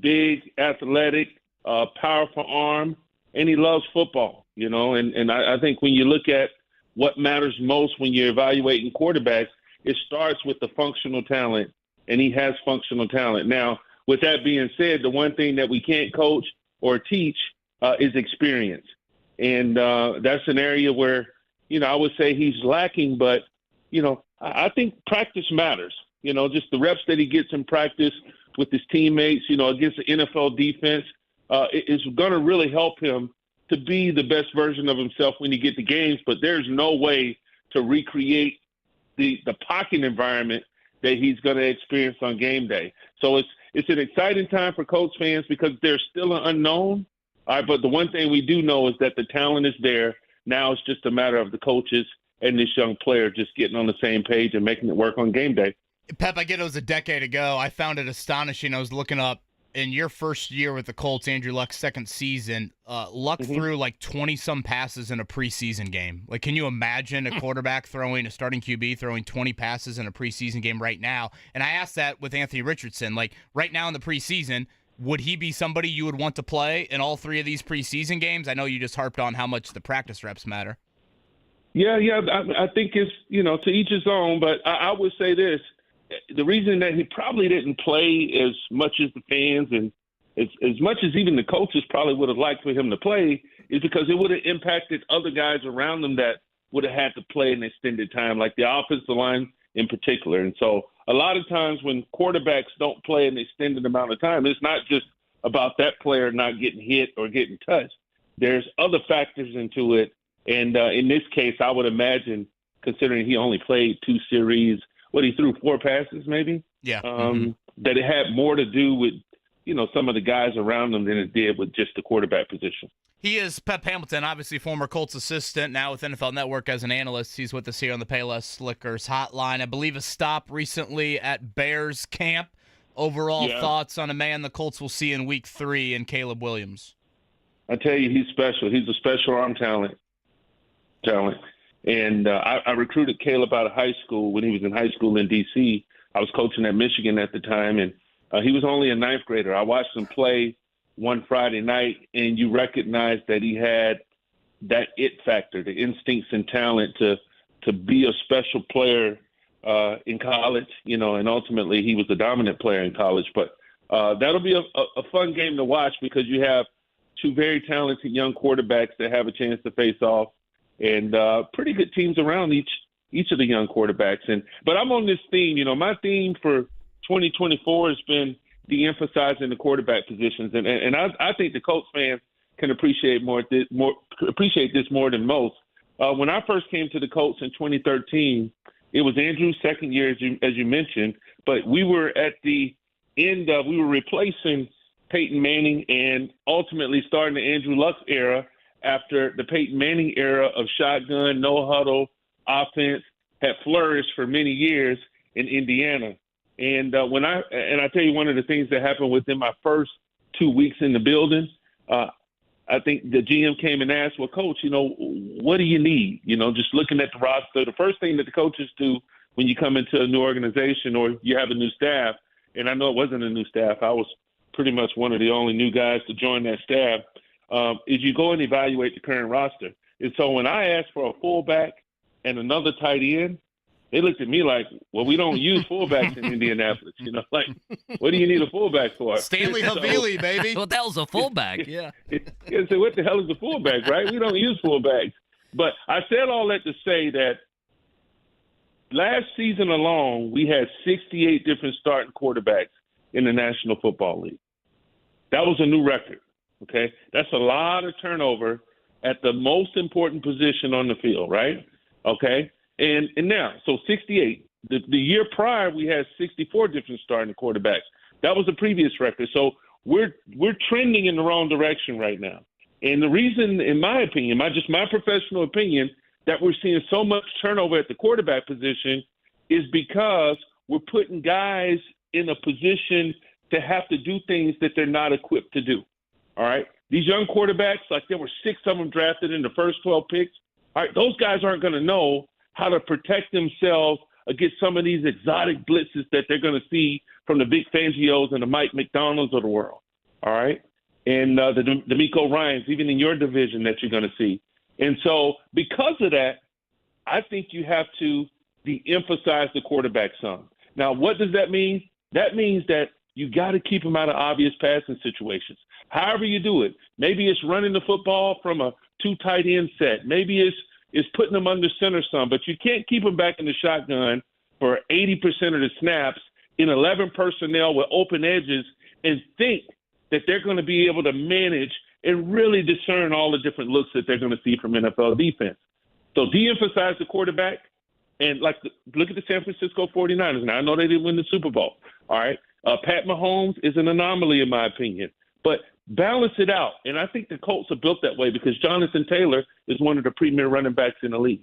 big, athletic, powerful arm, and he loves football, And I think when you look at what matters most when you're evaluating quarterbacks, it starts with the functional talent, and he has functional talent. Now, with that being said, the one thing that we can't coach or teach is experience. And that's an area where, I would say he's lacking, but, I think practice matters. Just the reps that he gets in practice with his teammates, against the NFL defense, is going to really help him to be the best version of himself when he gets to games. But there's no way to recreate the pocket environment that he's going to experience on game day. So it's an exciting time for Colts fans because there's still an unknown. All right, but the one thing we do know is that the talent is there. Now it's just a matter of the coaches and this young player just getting on the same page and making it work on game day. Pep, I get it was a decade ago. I found it astonishing. I was looking up in your first year with the Colts, Andrew Luck's second season, Luck threw 20-some passes in a preseason game. Can you imagine a quarterback a starting QB throwing 20 passes in a preseason game right now? And I asked that with Anthony Richardson. Right now in the preseason, would he be somebody you would want to play in all 3 of these preseason games? I know you just harped on how much the practice reps matter. Yeah, I think it's, to each his own, but I would say this. The reason that he probably didn't play as much as the fans and as much as even the coaches probably would have liked for him to play is because it would have impacted other guys around him that would have had to play an extended time, like the offensive line in particular. And so a lot of times when quarterbacks don't play an extended amount of time, it's not just about that player not getting hit or getting touched. There's other factors into it. And in this case, I would imagine, considering he only played 2 series, he threw 4 passes maybe? Yeah. That it had more to do with, some of the guys around him than it did with just the quarterback position. He is Pep Hamilton, obviously former Colts assistant, now with NFL Network as an analyst. He's with us here on the Payless Slickers hotline. I believe a stop recently at Bears camp. Overall thoughts on a man the Colts will see in Week 3 in Caleb Williams? I tell you, he's special. He's a special arm talent. And I recruited Caleb out of high school when he was in high school in D.C. I was coaching at Michigan at the time, and he was only a 9th grader. I watched him play one Friday night, and you recognize that he had that it factor, the instincts and talent to be a special player in college, and ultimately he was a dominant player in college. But that'll be a fun game to watch because you have 2 very talented young quarterbacks that have a chance to face off, and pretty good teams around each of the young quarterbacks. But I'm on this theme. My theme for 2024 has been de-emphasizing the quarterback positions, and I think the Colts fans can appreciate this more than most. When I first came to the Colts in 2013, it was Andrew's second year, as you mentioned, but we were at the end of we were replacing Peyton Manning and ultimately starting the Andrew Luck era after the Peyton Manning era of shotgun, no huddle offense had flourished for many years in Indiana. And I tell you, one of the things that happened within my first 2 weeks in the building, I think the GM came and asked, well, Coach, what do you need? Just looking at the roster, the first thing that the coaches do when you come into a new organization or you have a new staff, and I know it wasn't a new staff, I was pretty much one of the only new guys to join that staff, is you go and evaluate the current roster. And so when I asked for a fullback and another tight end, they looked at me like, well, we don't use fullbacks in Indianapolis. What do you need a fullback for? Stanley Havili, baby. What the hell's a fullback? Yeah. So what the hell is a fullback, right? We don't use fullbacks. But I said all that to say that last season alone, we had 68 different starting quarterbacks in the National Football League. That was a new record, okay? That's a lot of turnover at the most important position on the field, right? Okay? And now, so 68. The year prior, we had 64 different starting quarterbacks. That was the previous record. So we're trending in the wrong direction right now. And the reason, in my opinion, my professional opinion, that we're seeing so much turnover at the quarterback position is because we're putting guys in a position to have to do things that they're not equipped to do. All right? These young quarterbacks, like there were 6 of them drafted in the first 12 picks. All right, those guys aren't going to know how to protect themselves against some of these exotic blitzes that they're going to see from the Vic Fangios and the Mike McDonalds of the world, all right? And the D'Amico Ryans, even in your division that you're going to see. And so because of that, I think you have to de-emphasize the quarterback some. Now, what does that mean? That means that you got to keep them out of obvious passing situations. However you do it. Maybe it's running the football from a 2 tight end set. Maybe it's putting them under center some, but you can't keep them back in the shotgun for 80% of the snaps in 11 personnel with open edges and think that they're going to be able to manage and really discern all the different looks that they're going to see from NFL defense. So de-emphasize the quarterback and look at the San Francisco 49ers. Now, I know they didn't win the Super Bowl, all right? Pat Mahomes is an anomaly in my opinion, but balance it out. And I think the Colts are built that way because Jonathan Taylor is one of the premier running backs in the league.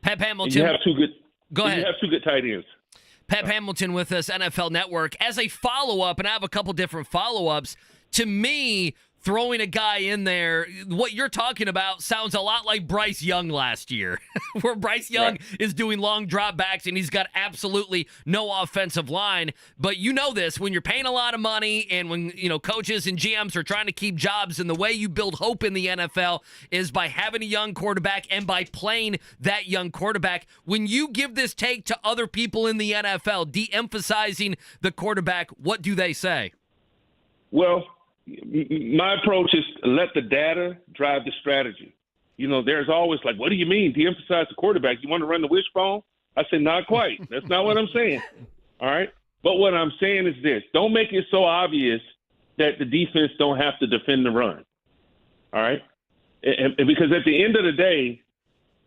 Pep Hamilton. You have 2 good. Go ahead. You have 2 good tight ends. Pep Hamilton with us, NFL Network. As a follow-up, and I have a couple different follow-ups, to me, throwing a guy in there, what you're talking about sounds a lot like Bryce Young last year, where Bryce Young is doing long drop backs and he's got absolutely no offensive line. But you know this, when you're paying a lot of money and when, coaches and GMs are trying to keep jobs, and the way you build hope in the NFL is by having a young quarterback and by playing that young quarterback. When you give this take to other people in the NFL, de-emphasizing the quarterback, what do they say? Well, my approach is let the data drive the strategy. There's always like, what do you mean? De-emphasize the quarterback? You want to run the wishbone? I said, not quite. That's not what I'm saying. All right. But what I'm saying is this: don't make it so obvious that the defense don't have to defend the run. All right. And because at the end of the day,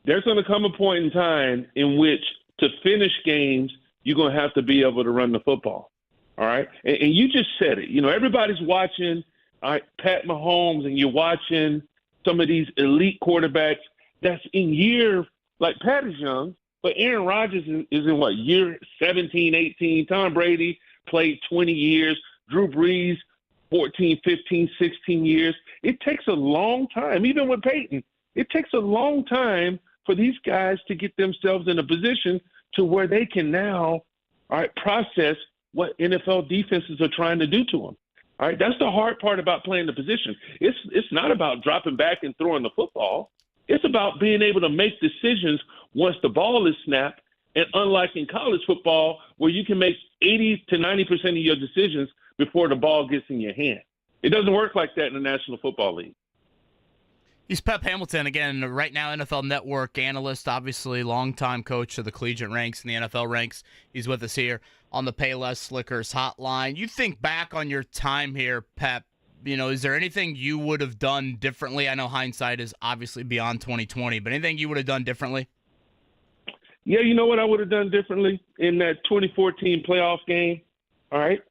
there's going to come a point in time in which to finish games, you're going to have to be able to run the football. All right. And you just said it. Everybody's watching Pat Mahomes, and you're watching some of these elite quarterbacks that's in year, like Pat is young, but Aaron Rodgers is in what, year 17, 18. Tom Brady played 20 years. Drew Brees, 14, 15, 16 years. It takes a long time, even with Peyton. It takes a long time for these guys to get themselves in a position to where they can now process what NFL defenses are trying to do to them. All right, that's the hard part about playing the position. It's not about dropping back and throwing the football. It's about being able to make decisions once the ball is snapped, and unlike in college football, where you can make 80 to 90% of your decisions before the ball gets in your hand. It doesn't work like that in the National Football League. He's Pep Hamilton, again, right now NFL Network analyst, obviously longtime coach of the collegiate ranks and the NFL ranks. He's with us here on the Payless Slickers hotline. You think back on your time here, Pep, is there anything you would have done differently? I know hindsight is obviously beyond 2020, but anything you would have done differently? Yeah, you know what I would have done differently in that 2014 playoff game? All right.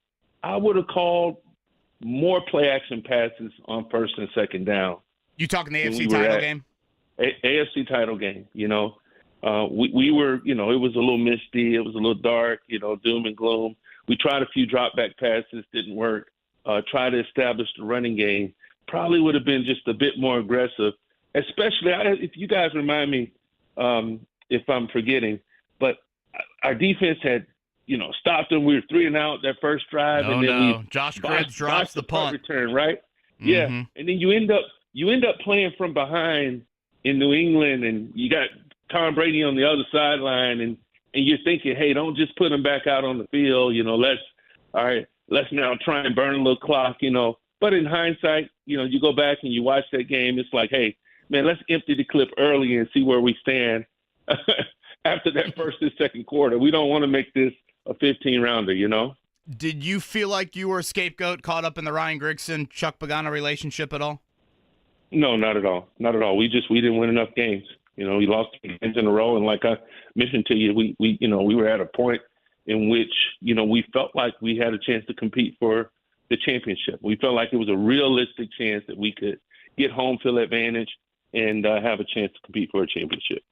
I would have called more play action passes on first and second down. You talking the AFC title game? AFC title game, we were, it was a little misty. It was a little dark, doom and gloom. We tried a few drop back passes, didn't work. Try to establish the running game. Probably would have been just a bit more aggressive, especially if you guys remind me if I'm forgetting, but our defense had, stopped them. We were 3 and out that first drive. And then Josh Cribbs drops the punt return, right? Mm-hmm. Yeah. And then you end up playing from behind in New England, and you got Tom Brady on the other sideline, and you're thinking, hey, don't just put him back out on the field. Let's now try and burn a little clock, But in hindsight, you go back and you watch that game, it's like, hey, man, let's empty the clip early and see where we stand after that first and second quarter. We don't want to make this a 15-rounder, Did you feel like you were a scapegoat caught up in the Ryan Grigson, Chuck Pagano relationship at all? No, not at all. Not at all. We didn't win enough games. We lost games in a row, and like I mentioned to you, we were at a point in which, we felt like we had a chance to compete for the championship. We felt like it was a realistic chance that we could get home field advantage and have a chance to compete for a championship.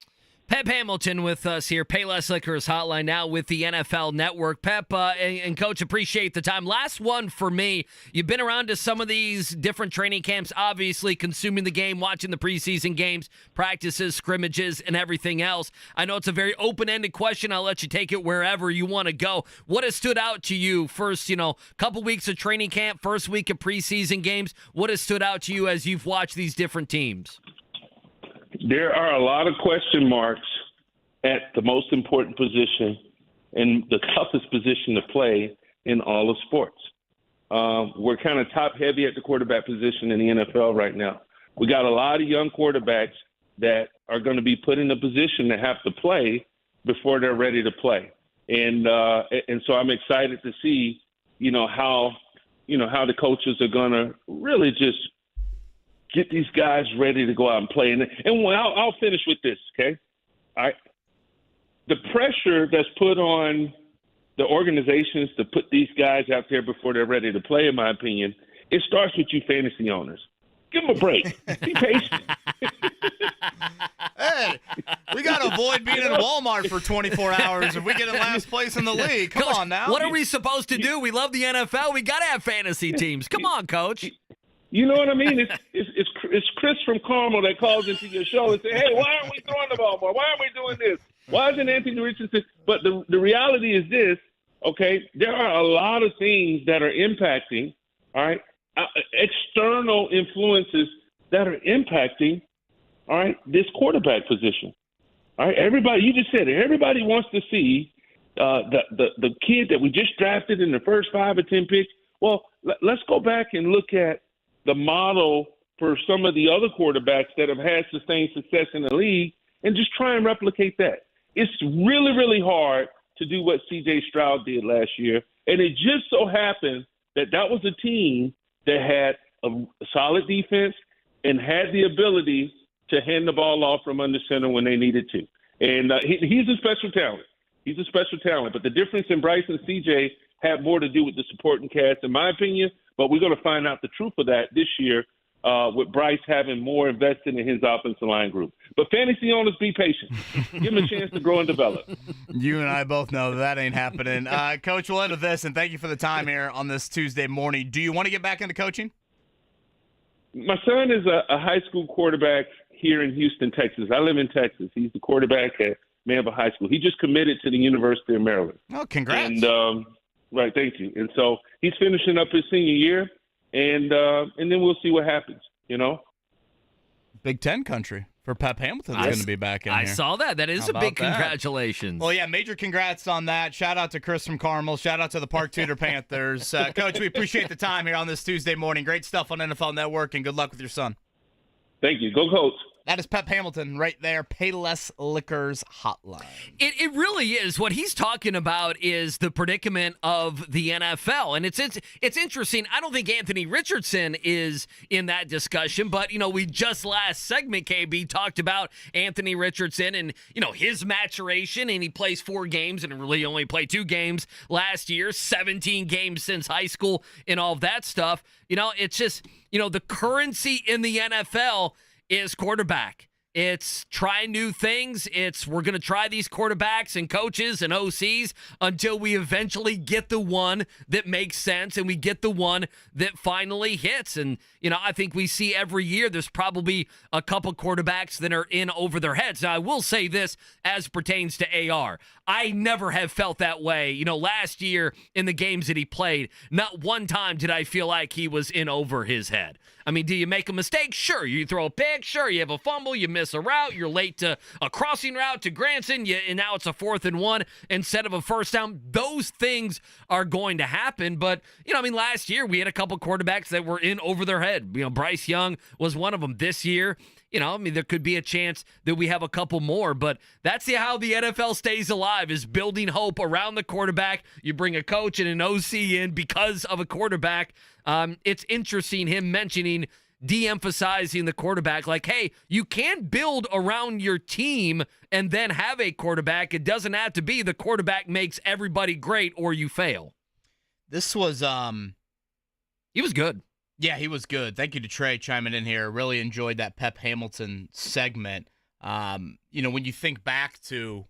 Pep Hamilton with us here, Payless Liquors Hotline, now with the NFL Network. Pep and Coach, appreciate the time. Last one for me. You've been around to some of these different training camps, obviously consuming the game, watching the preseason games, practices, scrimmages, and everything else. I know it's a very open-ended question. I'll let you take it wherever you want to go. What has stood out to you first, couple weeks of training camp, first week of preseason games? What has stood out to you as you've watched these different teams? There are a lot of question marks at the most important position and the toughest position to play in all of sports. We're kind of top-heavy at the quarterback position in the NFL right now. We got a lot of young quarterbacks that are going to be put in a position to have to play before they're ready to play. And so I'm excited to see, how the coaches are going to really just get these guys ready to go out and play. And I'll finish with this, okay? All right. The pressure that's put on the organizations to put these guys out there before they're ready to play, in my opinion, it starts with you fantasy owners. Give them a break. Be patient. Hey, we got to avoid being in Walmart for 24 hours if we get in last place in the league. Come Coach, on now. What are we supposed to do? We love the NFL. We got to have fantasy teams. Come on, Coach. You know what I mean? It's Chris from Carmel that calls into your show and say, hey, why aren't we throwing the ball more? Why aren't we doing this? Why isn't Anthony Richardson? But the reality is this, okay, there are a lot of things that are impacting, all right, external influences that are impacting, all right, this quarterback position. All right, everybody, you just said it. Everybody wants to see the kid that we just drafted in the first 5 or 10 picks. Well, let's go back and look at the model for some of the other quarterbacks that have had sustained success in the league and just try and replicate that. It's really, really hard to do what C.J. Stroud did last year, and it just so happened that was a team that had a solid defense and had the ability to hand the ball off from under center when they needed to. And he's a special talent. He's a special talent. But the difference in Bryce and C.J. had more to do with the supporting cast, in my opinion. But we're going to find out the truth of that this year with Bryce having more invested in his offensive line group. But fantasy owners, be patient. Give them a chance to grow and develop. You and I both know that ain't happening. Coach, we'll end with this, and thank you for the time here on this Tuesday morning. Do you want to get back into coaching? My son is a high school quarterback here in Houston, Texas. I live in Texas. He's the quarterback at Manville High School. He just committed to the University of Maryland. Oh, congrats. And right, thank you. And so he's finishing up his senior year, and then we'll see what happens, you know? Big Ten country for Pep Hamilton is going to be back in here. I saw that. That is a big congratulations. Well, yeah, major congrats on that. Shout out to Chris from Carmel. Shout out to the Park Tudor Panthers. Coach, we appreciate the time here on this Tuesday morning. Great stuff on NFL Network, and good luck with your son. Thank you. Go Colts. That is Pep Hamilton right there, Payless Liquors Hotline. It really is. What he's talking about is the predicament of the NFL. And it's interesting. I don't think Anthony Richardson is in that discussion, but, we just last segment, KB, talked about Anthony Richardson and, his maturation, and he plays 4 games and really only played 2 games last year, 17 games since high school and all of that stuff. It's just, the currency in the NFL is quarterback. It's try new things. We're going to try these quarterbacks and coaches and OCs until we eventually get the one that makes sense and we get the one that finally hits. And, I think we see every year there's probably a couple quarterbacks that are in over their heads. Now, I will say this as pertains to AR. I never have felt that way. Last year in the games that he played, not one time did I feel like he was in over his head. I mean, do you make a mistake? Sure. You throw a pick? Sure. You have a fumble. You miss a route. You're late to a crossing route to Granson. And now it's a 4th and 1 instead of a first down. Those things are going to happen. But, last year we had a couple quarterbacks that were in over their head. Bryce Young was one of them. This year, there could be a chance that we have a couple more, but that's how the NFL stays alive, is building hope around the quarterback. You bring a coach and an OC in because of a quarterback. It's interesting him mentioning de-emphasizing the quarterback, like, hey, you can build around your team and then have a quarterback. It doesn't have to be the quarterback makes everybody great or you fail. This was he was good. Yeah, he was good. Thank you to Trey chiming in here. Really enjoyed that Pep Hamilton segment. When you think back to,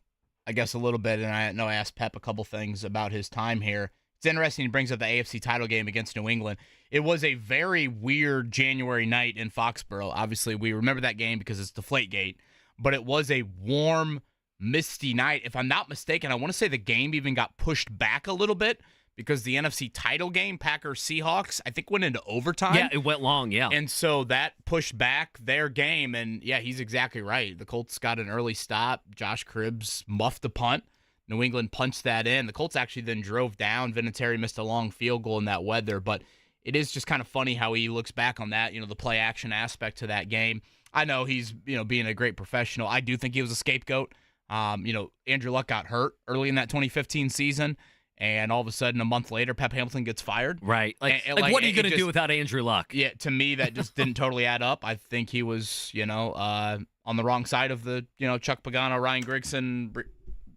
I guess, a little bit, and I know I asked Pep a couple things about his time here. It's interesting he brings up the AFC title game against New England. It was a very weird January night in Foxborough. Obviously, we remember that game because it's Deflategate, but it was a warm, misty night. If I'm not mistaken, I want to say the game even got pushed back a little bit because the NFC title game, Packers-Seahawks, I think went into overtime. Yeah, it went long, yeah. And so that pushed back their game, and yeah, he's exactly right. The Colts got an early stop. Josh Cribbs muffed the punt. New England punched that in. The Colts actually then drove down. Vinatieri missed a long field goal in that weather, but it is just kind of funny how he looks back on that, the play-action aspect to that game. I know he's, being a great professional. I do think he was a scapegoat. Andrew Luck got hurt early in that 2015 season, and all of a sudden, a month later, Pep Hamilton gets fired. Right. Like what are you going to do without Andrew Luck? Yeah, to me, that just didn't totally add up. I think he was, on the wrong side of the, Chuck Pagano, Ryan Grigson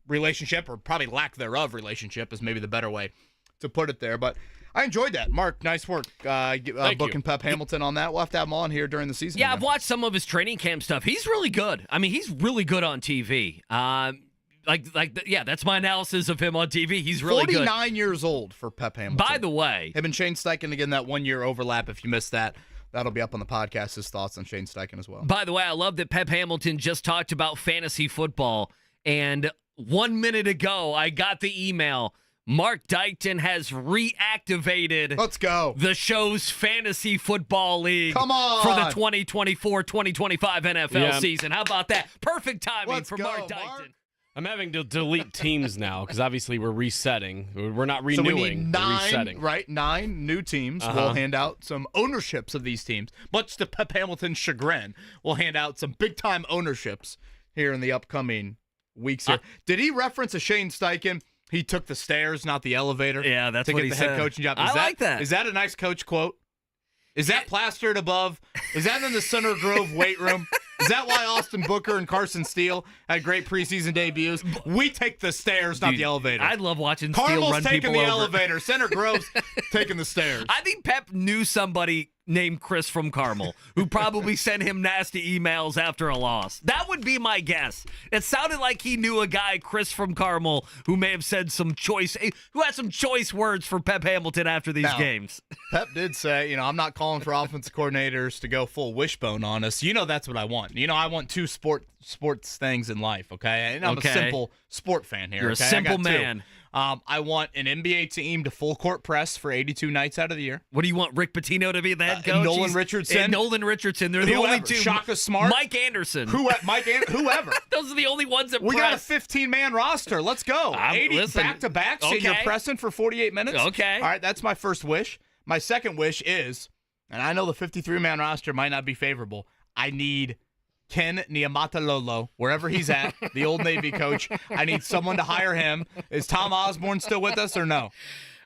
relationship, or probably lack thereof relationship is maybe the better way to put it there. But I enjoyed that. Mark, nice work booking Pep Hamilton on that. We'll have to have him on here during the season. Yeah, again. I've watched some of his training camp stuff. He's really good. I mean, he's really good on TV. That's my analysis of him on TV. He's really 49 good. 49 years old for Pep Hamilton. By the way. Him and Shane Steichen, again, that 1 year overlap, if you missed that That'll be up on the podcast, his thoughts on Shane Steichen as well. By the way, I love that Pep Hamilton just talked about fantasy football. And 1 minute ago, I got the email. Mark Dykton has reactivated Let's go. the show's fantasy football league. Come on. For the 2024-2025 NFL Yeah. season. How about that? Perfect timing Let's for go, Mark Dykton. Mark. I'm having to delete teams now because obviously we're resetting. We're not So renewing. we need we're resetting. 9 new teams. Uh-huh. We'll hand out some ownerships of these teams. Much to Pep Hamilton's chagrin, we'll hand out some big-time ownerships here in the upcoming weeks here. Did he reference a Shane Steichen? He took the stairs, not the elevator. Yeah, that's to what get he the said. head coaching job. I like that. Is that a nice coach quote? Is that plastered above? Is that in the Center Grove weight room? Is that why Austin Booker and Carson Steele had great preseason debuts? We take the stairs, not Dude, the elevator. I love watching Steele Carmel's run taking people the over. elevator. Center Grove's taking the stairs. I think Pep knew somebody named Chris from Carmel who probably sent him nasty emails after a loss. That would be my guess. It sounded like he knew a guy, Chris from Carmel, who may have said who had some choice words for Pep Hamilton after these Now, games. Pep did say, I'm not calling for offensive coordinators to go full wishbone on us. That's what I want. I want two sports things in life, okay? And I'm Okay. a simple sport fan here. You're a okay? I simple got two. man. I want an NBA team to full court press for 82 nights out of the year. What do you want, Rick Pitino to be the head coach? Nolan Richardson. And Nolan Richardson. They're the Whoever. only two. Shaka Smart. Mike Anderson. Whoever. Those are the only ones that We got a press. 15-man roster. Let's go. 80 listen, back-to-backs, and you're okay. pressing for 48 minutes? Okay. All right, that's my first wish. My second wish is, and I know the 53-man roster might not be favorable, I need Ken Niamatalolo, wherever he's at, the Old Navy coach. I need someone to hire him. Is Tom Osborne still with us or no?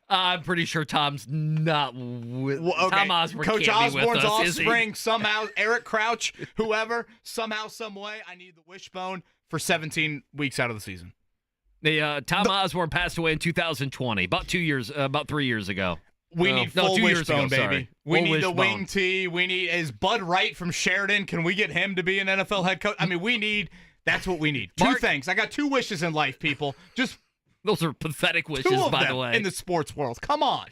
I'm pretty sure Tom's not with Well, okay. Tom Osborne Coach can't be with Osborne's us, is he? offspring, somehow, Eric Crouch, whoever, somehow, some way, I need the wishbone for 17 weeks out of the season. Tom Osborne passed away in 2020, about 3 years ago. We need full 2 years wishbone, ago, baby. sorry. We Full need the wishbone. wing tee. We need is Bud Wright from Sheridan. Can we get him to be an NFL head coach? I mean, that's what we need. Mark- Two things. I got 2 wishes in life, people. Just Those are pathetic 2 wishes, of by them the way. in the sports world. Come on.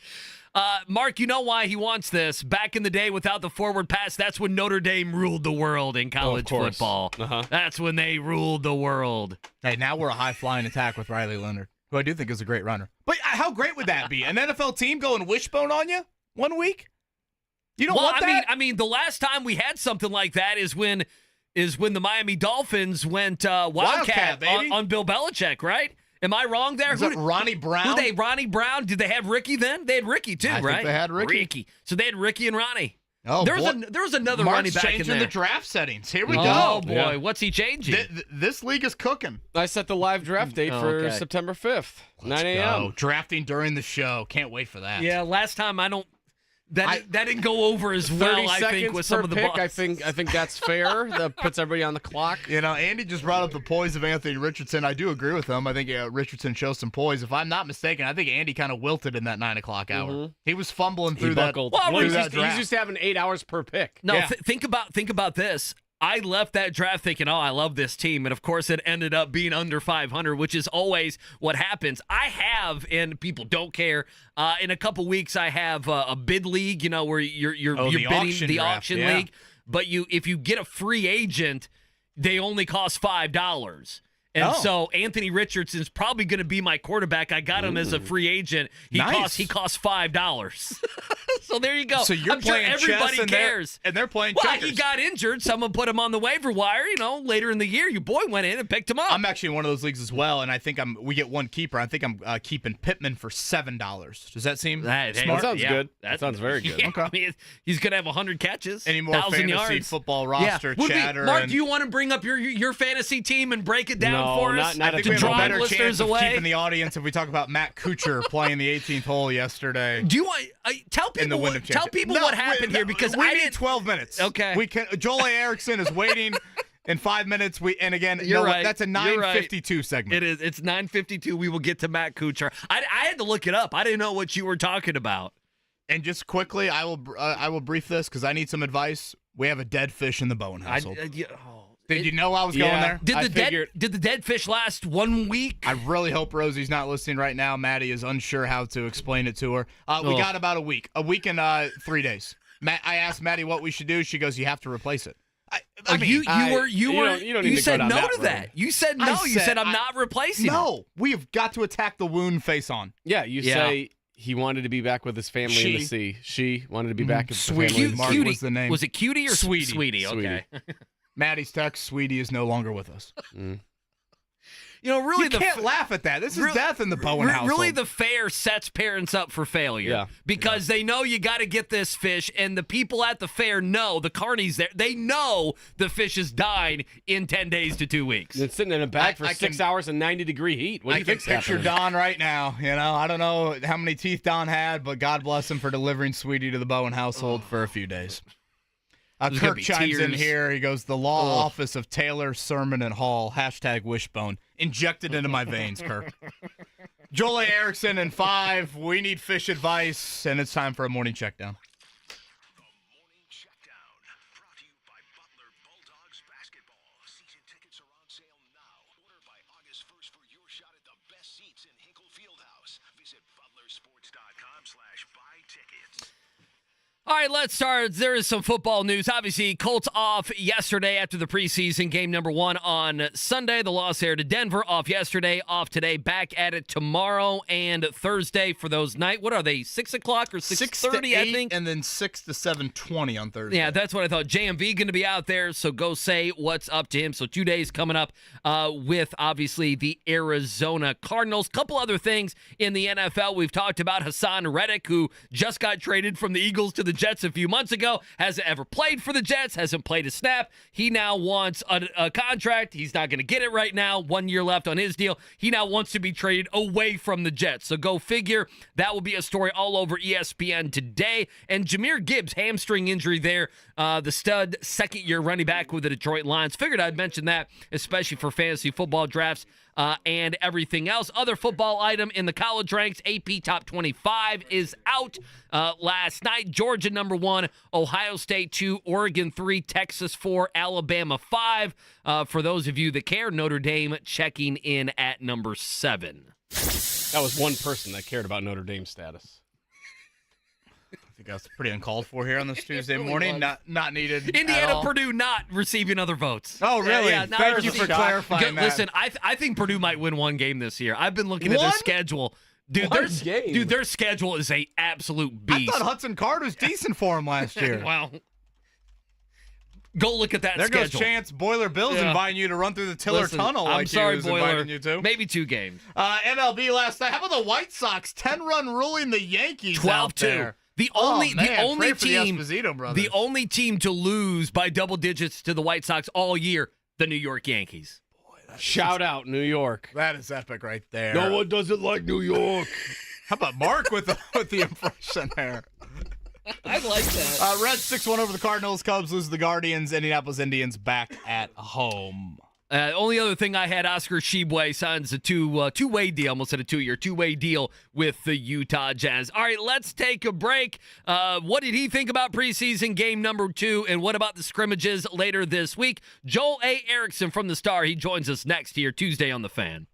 Mark, you know why he wants this? Back in the day, without the forward pass, that's when Notre Dame ruled the world in college course. football. Uh-huh. That's when they ruled the world. Hey, now we're a high-flying attack with Riley Leonard, who I do think is a great runner. But how great would that be? An NFL team going wishbone on you 1 week? You don't want that? I mean, the last time we had something like that is when the Miami Dolphins went Wildcat baby. on Bill Belichick, right? Am I wrong there? Is it Ronnie Brown? Ronnie Brown? Did they have Ricky then? They had Ricky too, I think right? they had Ricky. So they had Ricky and Ronnie. Oh, there boy. was another Mark's running back in changing there. the draft settings. Here we Oh go. boy, Yeah. what's he changing? This league is cooking. I set the live draft date Oh, for okay. September 5th, 9 a.m. Go. Drafting during the show. Can't wait for that. Yeah, last time that didn't go over as well. 30 I seconds think with per some of the pick. Bucks. I think that's fair. That puts everybody on the clock. Andy just brought up the poise of Anthony Richardson. I do agree with him. I think Richardson shows some poise. If I'm not mistaken, I think Andy kind of wilted in that 9 o'clock hour. Mhm. He was fumbling He through that. buckled. Well, Well, he's he's, that he's used to having 8 hours per pick. No, Yeah. think about this. I left that draft thinking, I love this team. And, of course, it ended up being under 500, which is always what happens. I have, and people don't care, in a couple weeks I have a bid league, where you're the bidding auction the draft, auction yeah. league. But if you get a free agent, they only cost $5. And Oh. so Anthony Richardson's probably going to be my quarterback. I got him as a free agent. He Nice. costs $5. So there you go. So you're I'm sure playing everybody chess and cares. they're playing Well, checkers. he got injured. Someone put him on the waiver wire. Later in the year, your boy went in and picked him up. I'm actually in one of those leagues as well, and I think we get one keeper. I think I'm keeping Pittman for $7. Does that seem Hey, smart? That sounds good. That sounds very good. Yeah, Okay. I mean, he's going to have 100 catches, Any more 1,000 fantasy yards. football roster Would we- chatter? Mark, and do you want to bring up your fantasy team and break it down No, for us? not I think to we have a drive better listeners chance of away? keeping the audience if we talk about Matt Kuchar playing the 18th hole yesterday. Do you want tell In the people Wyndham tell Championship. people No, what happened here because we I need didn't. 12 minutes. Okay. We can. Joel A. Erickson is waiting in 5 minutes. And again, You're right. that's a You're right. 9:52 segment. It is. It's 9:52. We will get to Matt Kuchar. I had to look it up. I didn't know what you were talking about. And just quickly, I will brief this because I need some advice. We have a dead fish in the Bowen household. Did you know I was going there? Did I the figured- dead fish last 1 week? I really hope Rosie's not listening right now. Maddie is unsure how to explain it to her. We got about a week and 3 days. I asked Maddie what we should do. She goes, "You have to replace it." I mean, you don't need to go said down no that to that. road. You said no. You said I'm not replacing it. No, we have got to attack the wound face on. Yeah, you say he wanted to be back with his family in the sea. She wanted to be back with the family in the Mark sea. was the name. Was it Cutie or Sweetie? Sweetie, okay. Maddie's text, Sweetie is no longer with us. You know, really, You can't laugh at that. This is death in the Bowen household. Really, the fair sets parents up for failure. Yeah. Because they know you got to get this fish, and the people at the fair know, the carnies there, they know the fish is dying in 10 days to 2 weeks. It's sitting in a bag for 6 hours in 90-degree heat. What do you I can think's picture happening? Don right now. You know, I don't know how many teeth Don had, but God bless him for delivering Sweetie to the Bowen household for a few days. There's gonna Kirk be chimes in tears. here. He goes, "The law office of Taylor, Sermon, and Hall. #wishbone. Injected into my veins, Kirk." Joel A. Erickson in 5. We need fish advice, and it's time for a morning check down. Morning Checkdown, brought to you by Butler Bulldogs Basketball. Season tickets are on sale now. Order by August 1st for your shot at the best seats in Hinkle Fieldhouse. Visit butlersports.com/buy tickets. All right, let's start. There is some football news. Obviously, Colts off yesterday after the preseason game number 1 on Sunday. The loss there to Denver. Off yesterday, off today. Back at it tomorrow and Thursday for those night. What are they, 6 o'clock or 6:30, I think? And then 6 to 7:20 on Thursday. Yeah, that's what I thought. JMV going to be out there, so go say what's up to him. So 2 days coming up with, obviously, the Arizona Cardinals. Couple other things in the NFL. We've talked about Hassan Reddick, who just got traded from the Eagles to the Jets a few months ago. Hasn't ever played for the Jets, hasn't played a snap. He now wants a contract. He's not going to get it right now. 1 year left on his deal. He now wants to be traded away from the Jets. So go figure. That will be a story all over ESPN today. And Jahmyr Gibbs, hamstring injury there. The stud second-year running back with the Detroit Lions. Figured I'd mention that, especially for fantasy football drafts and everything else. Other football item in the college ranks, AP Top 25 is out last night. Georgia number 1, Ohio State 2, Oregon 3, Texas 4, Alabama 5. For those of you that care, Notre Dame checking in at number 7. That was one person that cared about Notre Dame's status. I think that's pretty uncalled for here on this Tuesday morning. Not needed. at Indiana, all. Purdue not receiving other votes. Oh, really? Yeah, not Thank you receiving- for clarifying that. Listen, I think Purdue might win one game this year. I've been looking at their One? schedule. Dude, their schedule is a absolute I beast. thought Hudson Card was decent for him last year. Well, go look at that There schedule. goes Chance Boiler Bills inviting you to run through the Tiller Listen, Tunnel I'm like sorry, he was Boiler. inviting you to. Maybe 2 games. MLB last night. How about the White Sox? 10-run ruling the Yankees 12-2. out there. The only Pray for the team Esposito brothers. the only team to lose by double digits to the White Sox all year, the New York Yankees. Shout out, New York. That is epic right there. No one doesn't like New York. How about Mark with the impression there? I like that. Reds 6-1 over the Cardinals. Cubs lose to the Guardians. Indianapolis Indians back at home. Only other thing I had, Oscar Shibwe signs a two-way deal, almost said a 2-year, two-way deal with the Utah Jazz. All right, let's take a break. What did he think about preseason game number 2, and what about the scrimmages later this week? Joel A. Erickson from the Star, he joins us next here Tuesday on The Fan.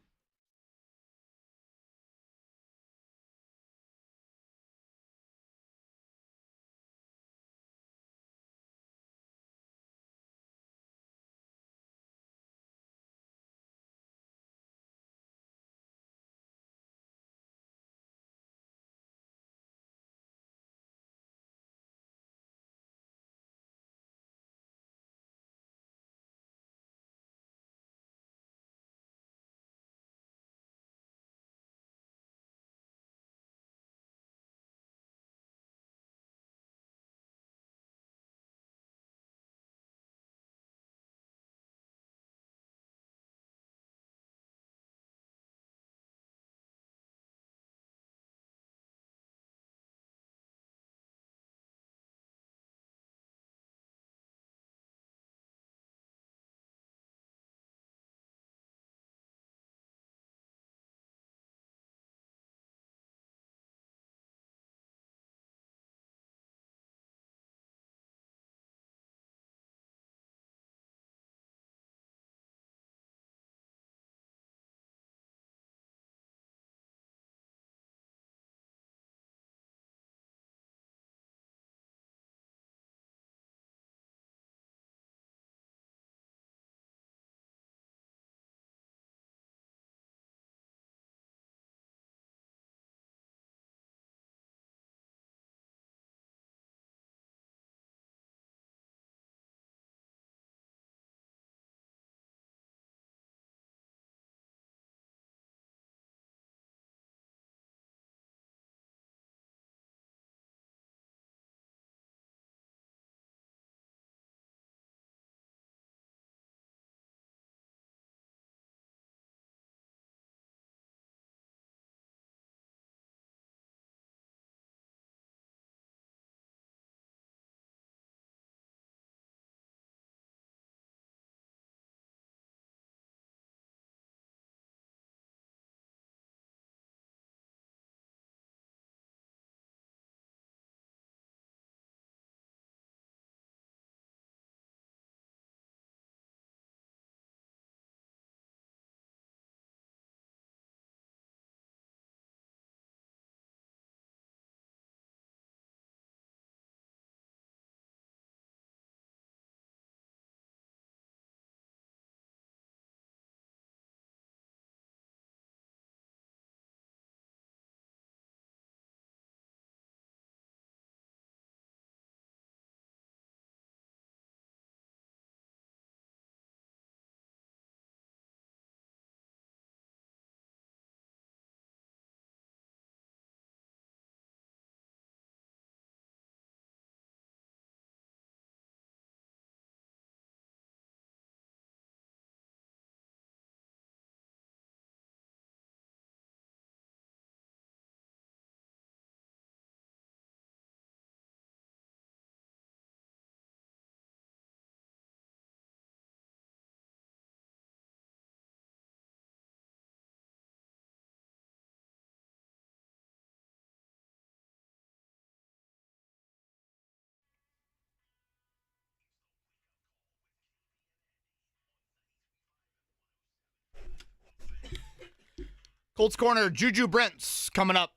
Colts Corner, Juju Brents coming up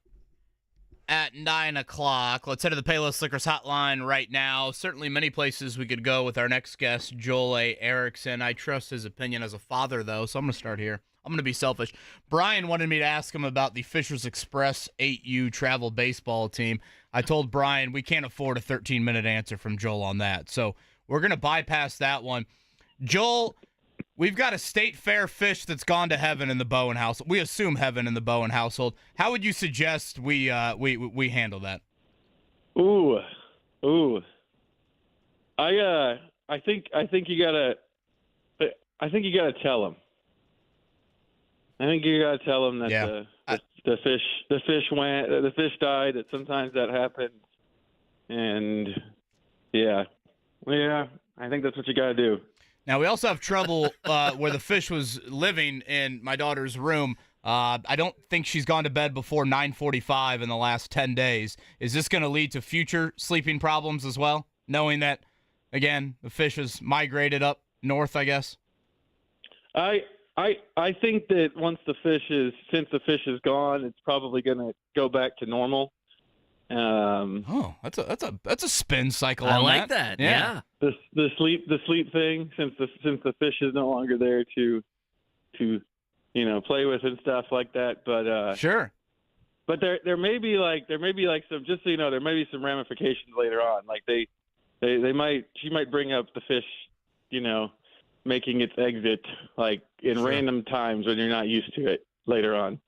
at 9 o'clock. Let's head to the Payless Liquors hotline right now. Certainly many places we could go with our next guest, Joel A. Erickson. I trust his opinion as a father, though, so I'm going to start here. I'm going to be selfish. Brian wanted me to ask him about the Fishers Express 8U travel baseball team. I told Brian we can't afford a 13-minute answer from Joel on that, so we're going to bypass that one. Joel, we've got a state fair fish that's gone to heaven in the Bowen household. We assume heaven in the Bowen household. How would you suggest we handle that? Ooh. I think you gotta tell him. I think you gotta tell him that the fish died. That sometimes that happens, and I think that's what you gotta do. Now, we also have trouble where the fish was living in my daughter's room. I don't think she's gone to bed before 9:45 in the last 10 days. Is this going to lead to future sleeping problems as well, knowing that, again, the fish has migrated up north, I guess? I think that since the fish is gone, it's probably going to go back to normal. That's a spin cycle. I on like that. Yeah. The sleep thing, since the fish is no longer there to play with and stuff like that. But sure. But there may be some, just so you know, there may be some ramifications later on. Like she might bring up the fish, making its exit like in random times when you're not used to it later on.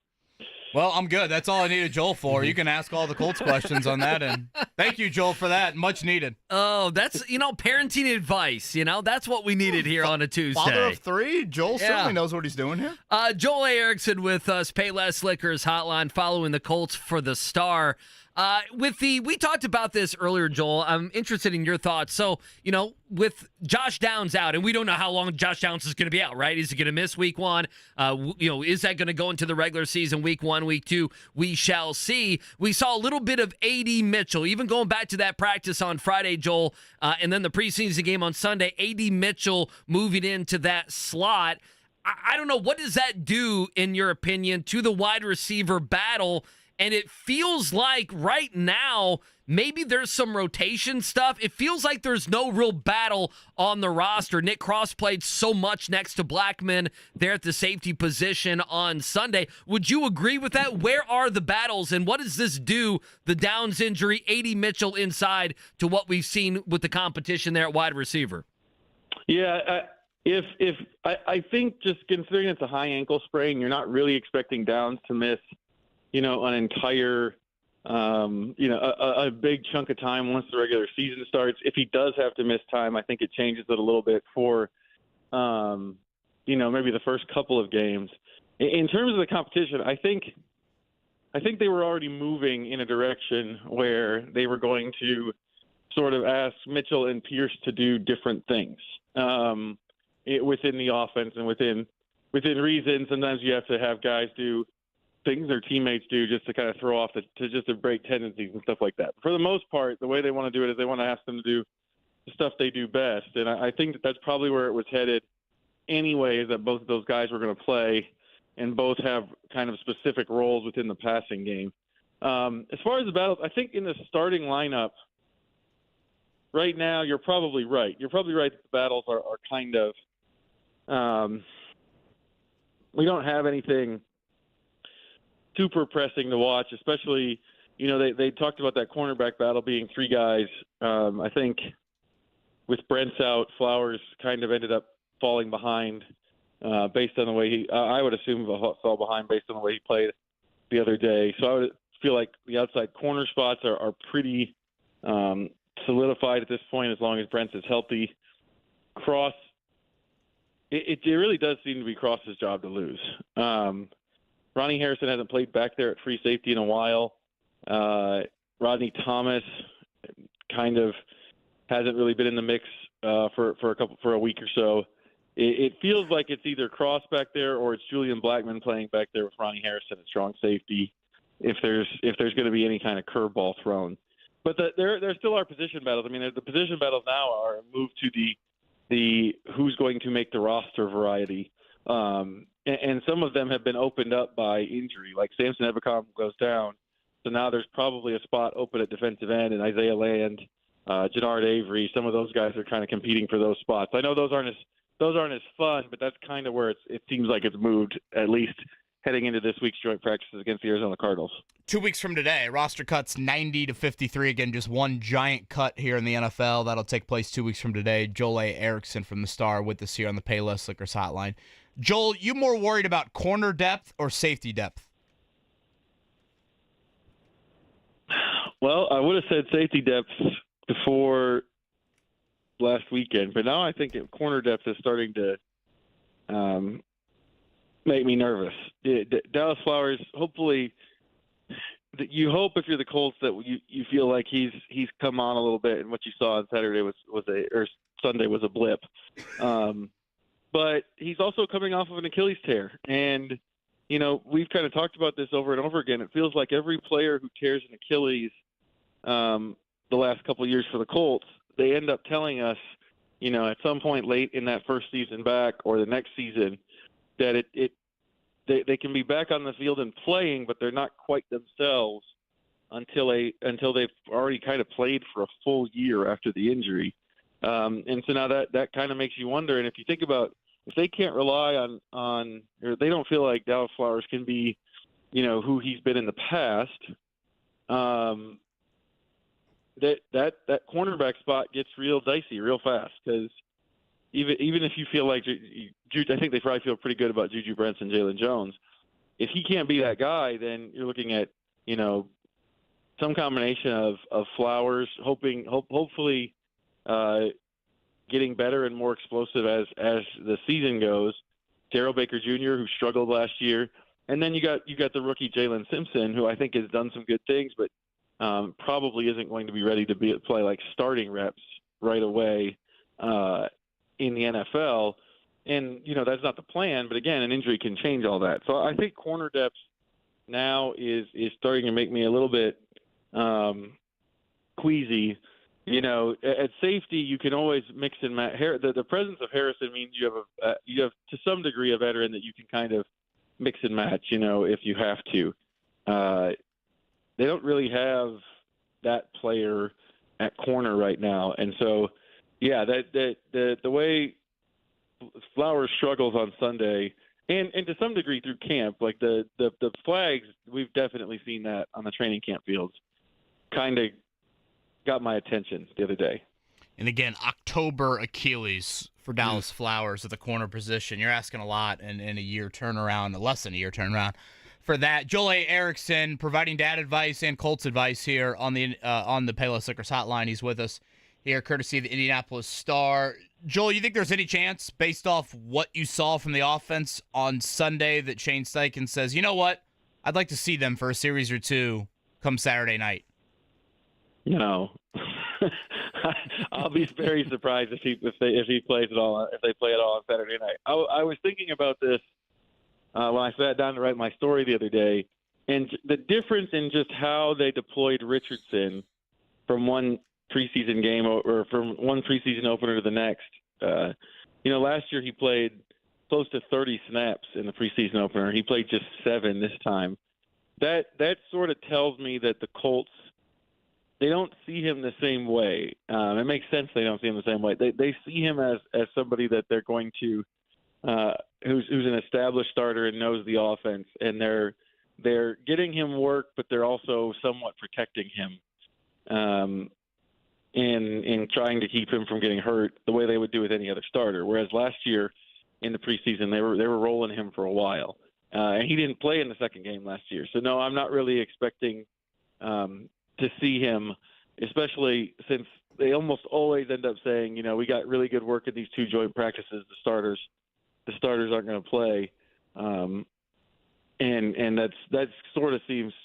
Well, I'm good. That's all I needed Joel for. You can ask all the Colts questions on that. And thank you, Joel, for that. Much needed. Oh, that's, parenting advice. That's what we needed here on a Tuesday. Father of three. Joel certainly knows what he's doing here. Joel A. Erickson with us, Payless Liquors hotline, following the Colts for the Star. We talked about this earlier, Joel. I'm interested in your thoughts. So, with Josh Downs out, and we don't know how long Josh Downs is going to be out, right? Is he going to miss week one? Is that going to go into the regular season, week 1, week 2? We shall see. We saw a little bit of A.D. Mitchell, even going back to that practice on Friday, Joel, and then the preseason game on Sunday, A.D. Mitchell moving into that slot. I don't know. What does that do, in your opinion, to the wide receiver battle? And it feels like right now, maybe there's some rotation stuff. It feels like there's no real battle on the roster. Nick Cross played so much next to Blackman there at the safety position on Sunday. Would you agree with that? Where are the battles, and what does this do, the Downs injury, A.D. Mitchell inside, to what we've seen with the competition there at wide receiver? Yeah, I think just considering it's a high ankle sprain, you're not really expecting Downs to miss an entire, a big chunk of time once the regular season starts. If he does have to miss time, I think it changes it a little bit for, maybe the first couple of games. In terms of the competition, I think they were already moving in a direction where they were going to sort of ask Mitchell and Pierce to do different things within the offense and within reason. Sometimes you have to have guys do things their teammates do just to kind of throw off to break tendencies and stuff like that. For the most part, the way they want to do it is they want to ask them to do the stuff they do best. And I think that's probably where it was headed anyway, is that both of those guys were going to play and both have kind of specific roles within the passing game. As far as the battles, I think in the starting lineup right now, you're probably right. You're probably right that the battles are kind of we don't have anything super pressing to watch, especially, they talked about that cornerback battle being 3 guys. I think with Brents out, Flowers kind of ended up falling behind based on the way I would assume fell behind based on the way he played the other day. So I would feel like the outside corner spots are pretty solidified at this point as long as Brents is healthy. Cross, it really does seem to be Cross's job to lose. Ronnie Harrison hasn't played back there at free safety in a while. Rodney Thomas kind of hasn't really been in the mix for a week or so. It feels like it's either Cross back there or it's Julian Blackman playing back there with Ronnie Harrison at strong safety. If there's going to be any kind of curveball thrown, but there still are position battles. I mean, the position battles now are moved to the who's going to make the roster variety. and some of them have been opened up by injury. Like Samson Ebukam goes down, so now there's probably a spot open at defensive end, and Isaiah Land, Jannard Avery, some of those guys are kind of competing for those spots. I know those aren't as fun, but that's kind of where it seems like it's moved, at least heading into this week's joint practices against the Arizona Cardinals. 2 weeks from today, roster cuts 90 to 53. Again, just one giant cut here in the NFL. That'll take place 2 weeks from today. Joel A. Erickson from the Star with us here on the Payless Liquors Hotline. Joel, you more worried about corner depth or safety depth? Well, I would have said safety depth before last weekend, but now I think corner depth is starting to make me nervous. Dallas Flowers, hopefully, you hope if you're the Colts that you feel like he's come on a little bit, and what you saw on Saturday or Sunday was a blip. But he's also coming off of an Achilles tear, and we've kind of talked about this over and over again. It feels like every player who tears an Achilles the last couple of years for the Colts, they end up telling us, at some point late in that first season back or the next season, that they can be back on the field and playing, but they're not quite themselves until they've already kind of played for a full year after the injury. And so now that kind of makes you wonder. And if you think about, if they can't rely on or they don't feel like Dallas Flowers can be, who he's been in the past, that cornerback spot gets real dicey real fast, because even if you feel like I think they probably feel pretty good about Juju Brents and Jalen Jones. If he can't be that guy, then you're looking at some combination of Flowers hopefully getting better and more explosive as the season goes. Darrell Baker Jr., who struggled last year, and then you got the rookie Jalen Simpson, who I think has done some good things, but probably isn't going to be ready to play like starting reps right away in the NFL. And that's not the plan, but again, an injury can change all that. So I think corner depth now is starting to make me a little bit queasy. At safety, you can always mix and match. The presence of Harrison means you have to some degree a veteran that you can kind of mix and match, if you have to. They don't really have that player at corner right now, and so the way Flowers struggles on Sunday, and to some degree through camp, like the flags, we've definitely seen that on the training camp fields, kind of got my attention the other day. And again, October Achilles for Dallas Flowers at the corner position. You're asking a lot in a year turnaround, less than a year turnaround for that. Joel A. Erickson providing dad advice and Colts advice here on the Payless Liquors Hotline. He's with us here, courtesy of the Indianapolis Star. Joel, you think there's any chance, based off what you saw from the offense on Sunday, that Shane Steichen says, you know what, I'd like to see them for a series or two come Saturday night? No. I'll be very surprised if he plays at all, if they play at all on Saturday night. I was thinking about this when I sat down to write my story the other day, and the difference in just how they deployed Richardson from one preseason game or from one preseason opener to the next. Last year he played close to 30 snaps in the preseason opener. He played just 7 this time. That sort of tells me that the Colts, they don't see him the same way. It makes sense they don't see him the same way. They see him as somebody that they're going to who's an established starter and knows the offense, and they're getting him work, but they're also somewhat protecting him. In trying to keep him from getting hurt the way they would do with any other starter. Whereas last year in the preseason, they were rolling him for a while. And he didn't play in the second game last year. So, no, I'm not really expecting to see him, especially since they almost always end up saying, we got really good work at these 2 joint practices. The starters aren't going to play. And that sort of seems –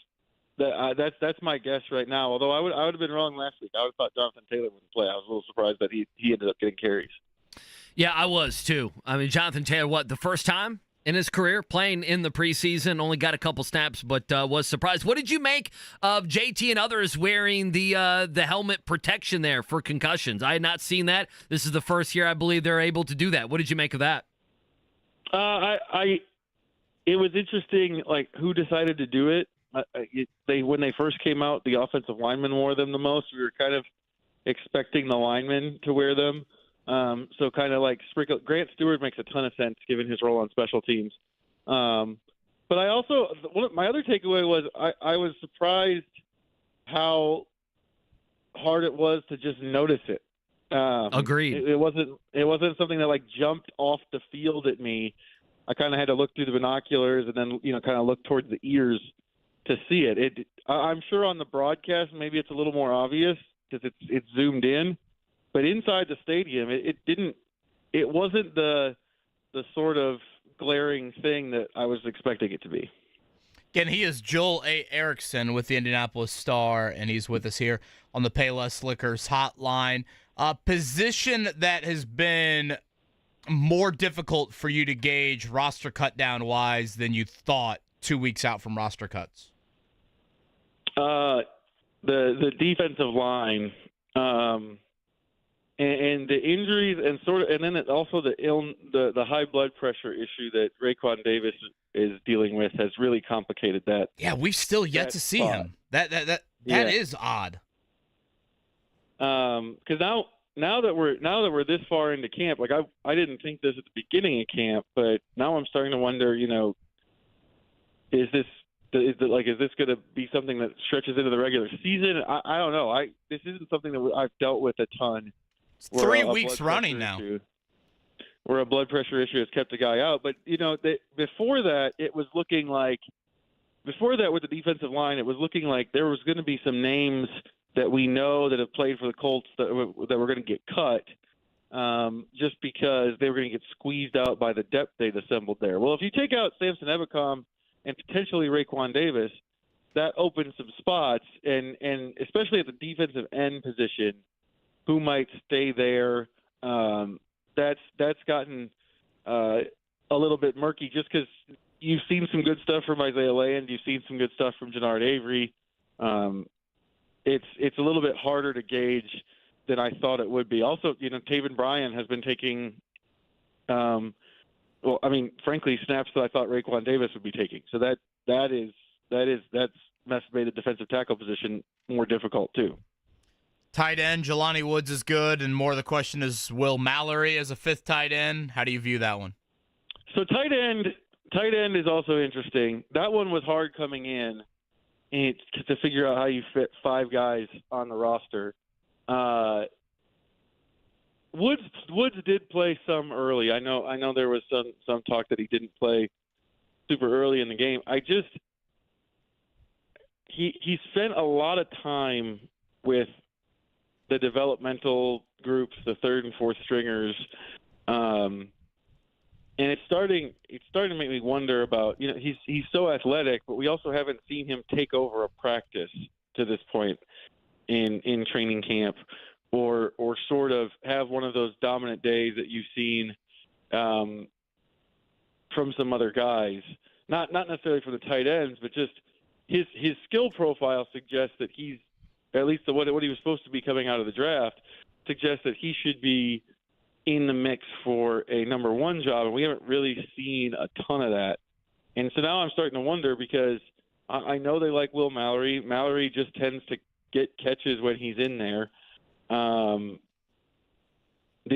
that's my guess right now. Although I would have been wrong last week. I would have thought Jonathan Taylor wouldn't play. I was a little surprised that he ended up getting carries. Yeah, I was too. I mean, Jonathan Taylor, the first time in his career playing in the preseason, only got a couple snaps, but was surprised. What did you make of JT and others wearing the helmet protection there for concussions? I had not seen that. This is the first year I believe they're able to do that. What did you make of that? it was interesting, like who decided to do it. When they first came out, the offensive linemen wore them the most. We were kind of expecting the linemen to wear them. So kind of like sprinkle. Grant Stewart makes a ton of sense given his role on special teams. But I also, my other takeaway was I was surprised how hard it was to just notice it. Agreed. It wasn't something that like jumped off the field at me. I kind of had to look through the binoculars and then kind of look towards the ears to see it. I'm sure on the broadcast maybe it's a little more obvious because it's zoomed in, but inside the stadium it wasn't the sort of glaring thing that I was expecting it to be. Again, he is Joel A. Erickson with the Indianapolis Star, and he's with us here on the Payless Liquors hotline. A position that has been more difficult for you to gauge roster cut down wise than you thought 2 weeks out from roster cuts. The defensive line, and the injuries, and then also the high blood pressure issue that Raekwon Davis is dealing with has really complicated that. Yeah, we've still yet to see him. That is odd. Because now that we're this far into camp, like I didn't think this at the beginning of camp, but now I'm starting to wonder, is this going to be something that stretches into the regular season? I don't know. This isn't something that I've dealt with a ton. It's 3 weeks running now. Where a blood pressure issue has kept the guy out. But, before that, it was looking like – before that with the defensive line, it was looking like there was going to be some names that we know that have played for the Colts that were going to get cut just because they were going to get squeezed out by the depth they'd assembled there. Well, if you take out Samson Ebicom and potentially Raekwon Davis, that opens some spots, and especially at the defensive end position, who might stay there. That's gotten a little bit murky just because you've seen some good stuff from Isaiah Land, you've seen some good stuff from Jannard Avery. It's a little bit harder to gauge than I thought it would be. Also, Taven Bryan has been taking frankly, snaps that I thought Raekwon Davis would be taking. So that's made the defensive tackle position more difficult too. Tight end, Jelani Woods is good, and more the question is Will Mallory as a fifth tight end. How do you view that one? So tight end is also interesting. That one was hard coming in to figure out how you fit 5 guys on the roster. Woods did play some early. I know there was some talk that he didn't play super early in the game. He spent a lot of time with the developmental groups, the third and fourth stringers, and it's starting to make me wonder about he's so athletic, but we also haven't seen him take over a practice to this point in training camp. Or sort of have one of those dominant days that you've seen from some other guys. Not necessarily for the tight ends, but just his skill profile suggests that he's, at least what he was supposed to be coming out of the draft, suggests that he should be in the mix for a number 1 job, and we haven't really seen a ton of that. And so now I'm starting to wonder because I know they like Will Mallory. Mallory just tends to get catches when he's in there. The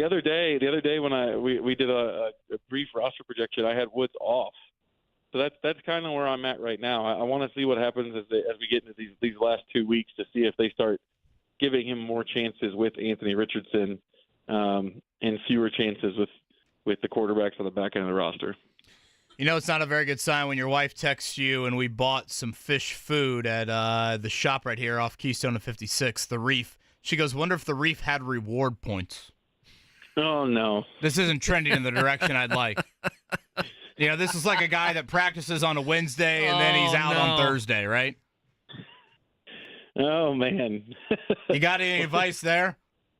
other day when we did a brief roster projection, I had Woods off. So that's kind of where I'm at right now. I want to see what happens as we get into these last 2 weeks to see if they start giving him more chances with Anthony Richardson and fewer chances with the quarterbacks on the back end of the roster. It's not a very good sign when your wife texts you, and we bought some fish food at the shop right here off Keystone and 56, the Reef. She goes, wonder if the Reef had reward points. Oh, no. This isn't trending in the direction I'd like. This is like a guy that practices on a Wednesday and then he's out on Thursday, right? Oh, man. You got any advice there?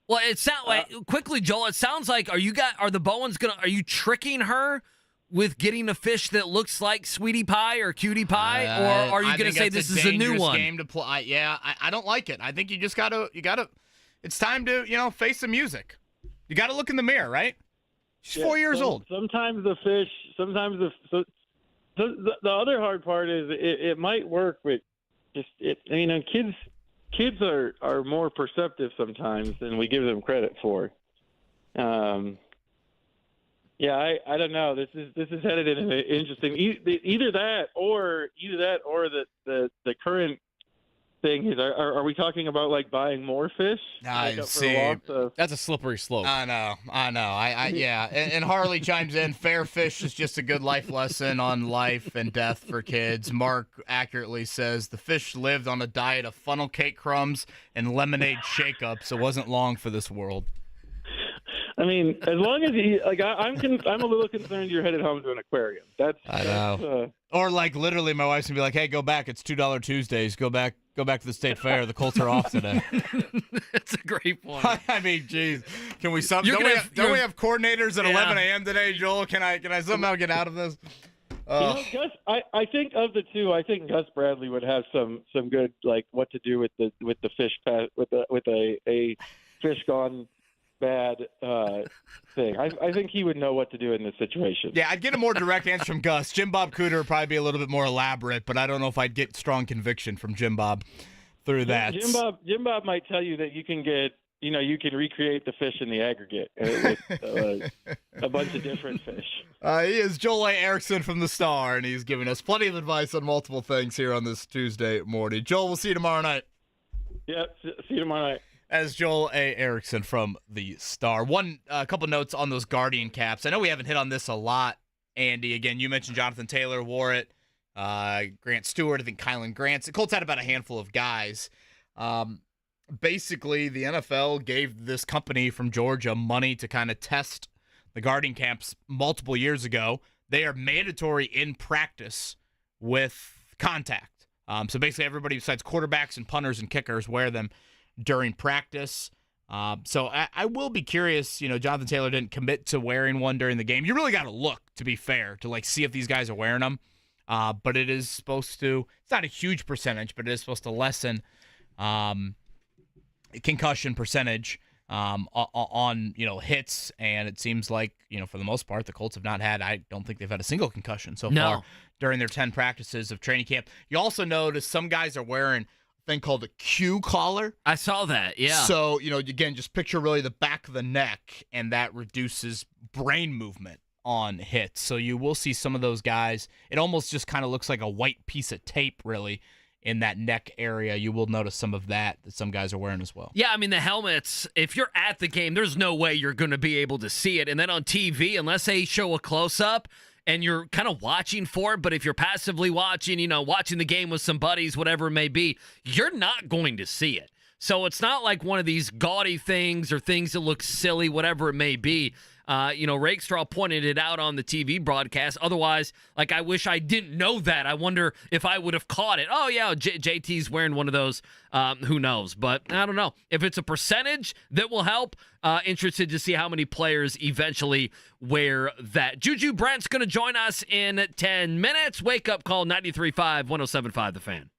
Well, it sounds like quickly, Joel. It sounds like are the Bowens are you tricking her with getting a fish that looks like Sweetie Pie or Cutie Pie, or are you going to say this is a new one? Game to play. I don't like it. I think you just gotta. It's time to face the music. You got to look in the mirror, right? She's 4 years old. Sometimes the fish. The other hard part is it might work, but kids are more perceptive sometimes than we give them credit for. I don't know. This is headed in an interesting either that or the current thing is are we talking about like buying more fish? I Like up for see. a loss of- That's a slippery slope. I know. Yeah. And Harley chimes in, fair fish is just a good life lesson on life and death for kids. Mark accurately says the fish lived on a diet of funnel cake crumbs and lemonade shake-ups. It wasn't long for this world. I mean, as long as you like, I'm a little concerned you're headed home to an aquarium. I know. Or like literally, my wife's gonna be like, "Hey, go back. It's $2 Tuesdays. Go back to the state fair. The Colts are off today." That's a great point. I mean, geez, can we don't we have coordinators at 11 a.m. today, Joel? Can I somehow get out of this? Gus, I think of the two, I think Gus Bradley would have some good like what to do with the fish with a fish gone bad thing. I think he would know what to do in this situation. Yeah, I'd get a more direct answer from Gus. Jim Bob Cooter would probably be a little bit more elaborate, but I don't know if I'd get strong conviction from Jim Bob through that. Jim Bob might tell you that you can get, you can recreate the fish in the aggregate with a bunch of different fish. He is Joel A. Erickson from The Star, and he's giving us plenty of advice on multiple things here on this Tuesday morning. Joel, we'll see you tomorrow night. Yep, see you tomorrow night. As Joel A. Erickson from The Star. A couple notes on those Guardian caps. I know we haven't hit on this a lot, Andy. Again, you mentioned Jonathan Taylor wore it. Grant Stewart, I think Kylan Grant. The Colts had about a handful of guys. Basically, the NFL gave this company from Georgia money to kind of test the Guardian caps multiple years ago. They are mandatory in practice with contact. So basically, everybody besides quarterbacks and punters and kickers wear them during practice. So I will be curious. Jonathan Taylor didn't commit to wearing one during the game. You really got to look, to be fair, to see if these guys are wearing them. But it is supposed to, it's not a huge percentage, but it is supposed to lessen concussion percentage on hits. And it seems like, for the most part, the Colts have not had, I don't think they've had a single concussion so far during their 10 practices of training camp. You also notice some guys are wearing thing called a Q collar. I saw that, yeah. So, again, just picture really the back of the neck, and that reduces brain movement on hits. So you will see some of those guys. It almost just kind of looks like a white piece of tape, really, in that neck area. You will notice some of that some guys are wearing as well. Yeah, I mean, the helmets, if you're at the game, there's no way you're going to be able to see it. And then on TV, unless they show a close-up, and you're kind of watching for it, but if you're passively watching, watching the game with some buddies, whatever it may be, you're not going to see it. So it's not like one of these gaudy things or things that look silly, whatever it may be. Rakestraw pointed it out on the TV broadcast. Otherwise, I wish I didn't know that. I wonder if I would have caught it. Oh, yeah, JT's wearing one of those. Who knows? But I don't know. If it's a percentage that will help, interested to see how many players eventually wear that. Juju Brent's going to join us in 10 minutes. Wake up call 93.5, 107.5 The Fan.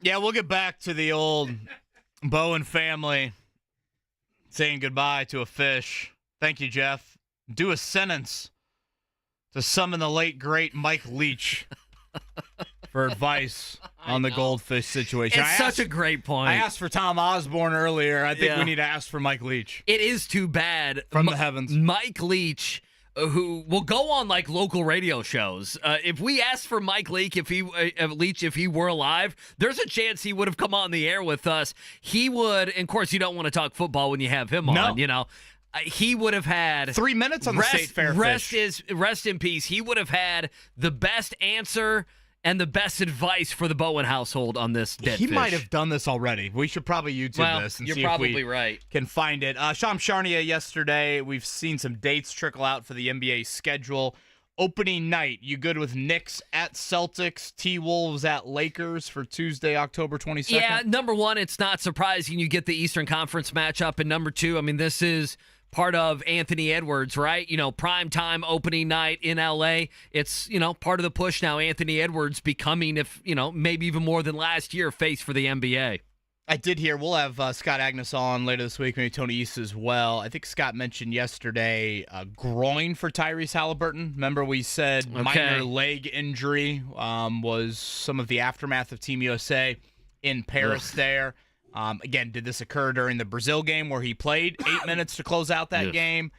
Yeah, we'll get back to the old Bowen family saying goodbye to a fish. Thank you, Jeff. Do a sentence to summon the late, great Mike Leach for advice on the goldfish situation. It's such a great point. I asked for Tom Osborne earlier. I think we need to ask for Mike Leach. It is too bad. From the heavens. Mike Leach, who will go on like local radio shows. If we asked for Mike Leach, if he were alive, there's a chance he would have come on the air with us. He would, and of course, you don't want to talk football when you have him on, you know. He would have had 3 minutes on the State Fair fish. Rest in peace. He would have had the best answer and the best advice for the Bowen household on this dead He fish. might have done this already. We should probably YouTube this and you're see probably if we right. can find it. Sham Charania yesterday, we've seen some dates trickle out for the NBA schedule. Opening night, you good with Knicks at Celtics, T-Wolves at Lakers for Tuesday, October 22nd? Yeah, number one, it's not surprising you get the Eastern Conference matchup. And number two, I mean, this is part of Anthony Edwards, right? You know, prime time opening night in LA. It's, you know, part of the push now. Anthony Edwards becoming, if, you know, maybe even more than last year, face for the NBA. I did hear we'll have Scott Agnes on later this week, maybe Tony East as well. I think Scott mentioned yesterday groin for Tyrese Halliburton. Remember we said minor leg injury was some of the aftermath of Team USA in Paris there. Again, did this occur during the Brazil game where he played 8 minutes to close out that game?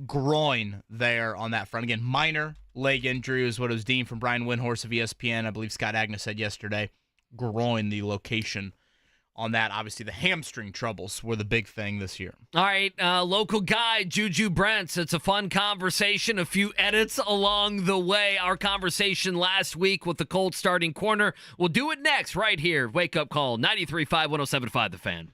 Groin there on that front. Again, minor leg injury is what it was deemed from Brian Windhorst of ESPN. I believe Scott Agnes said yesterday. Groin, the location on that. Obviously, the hamstring troubles were the big thing this year. All right, local guy, Juju Brents. It's a fun conversation, a few edits along the way. Our conversation last week with the Colts starting corner. We'll do it next right here. Wake Up Call, 93.5, 107.5 The Fan.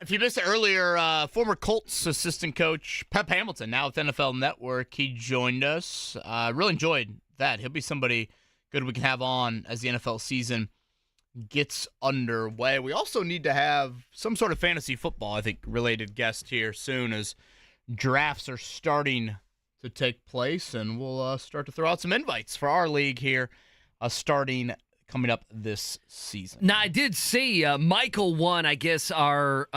If you missed it earlier, former Colts assistant coach Pep Hamilton, now with NFL Network, he joined us. Really enjoyed that. He'll be somebody good we can have on as the NFL season gets underway. We also need to have some sort of fantasy football, I think, related guest here soon as drafts are starting to take place, and we'll start to throw out some invites for our league here starting coming up this season. Now, I did see Michael won, I guess, our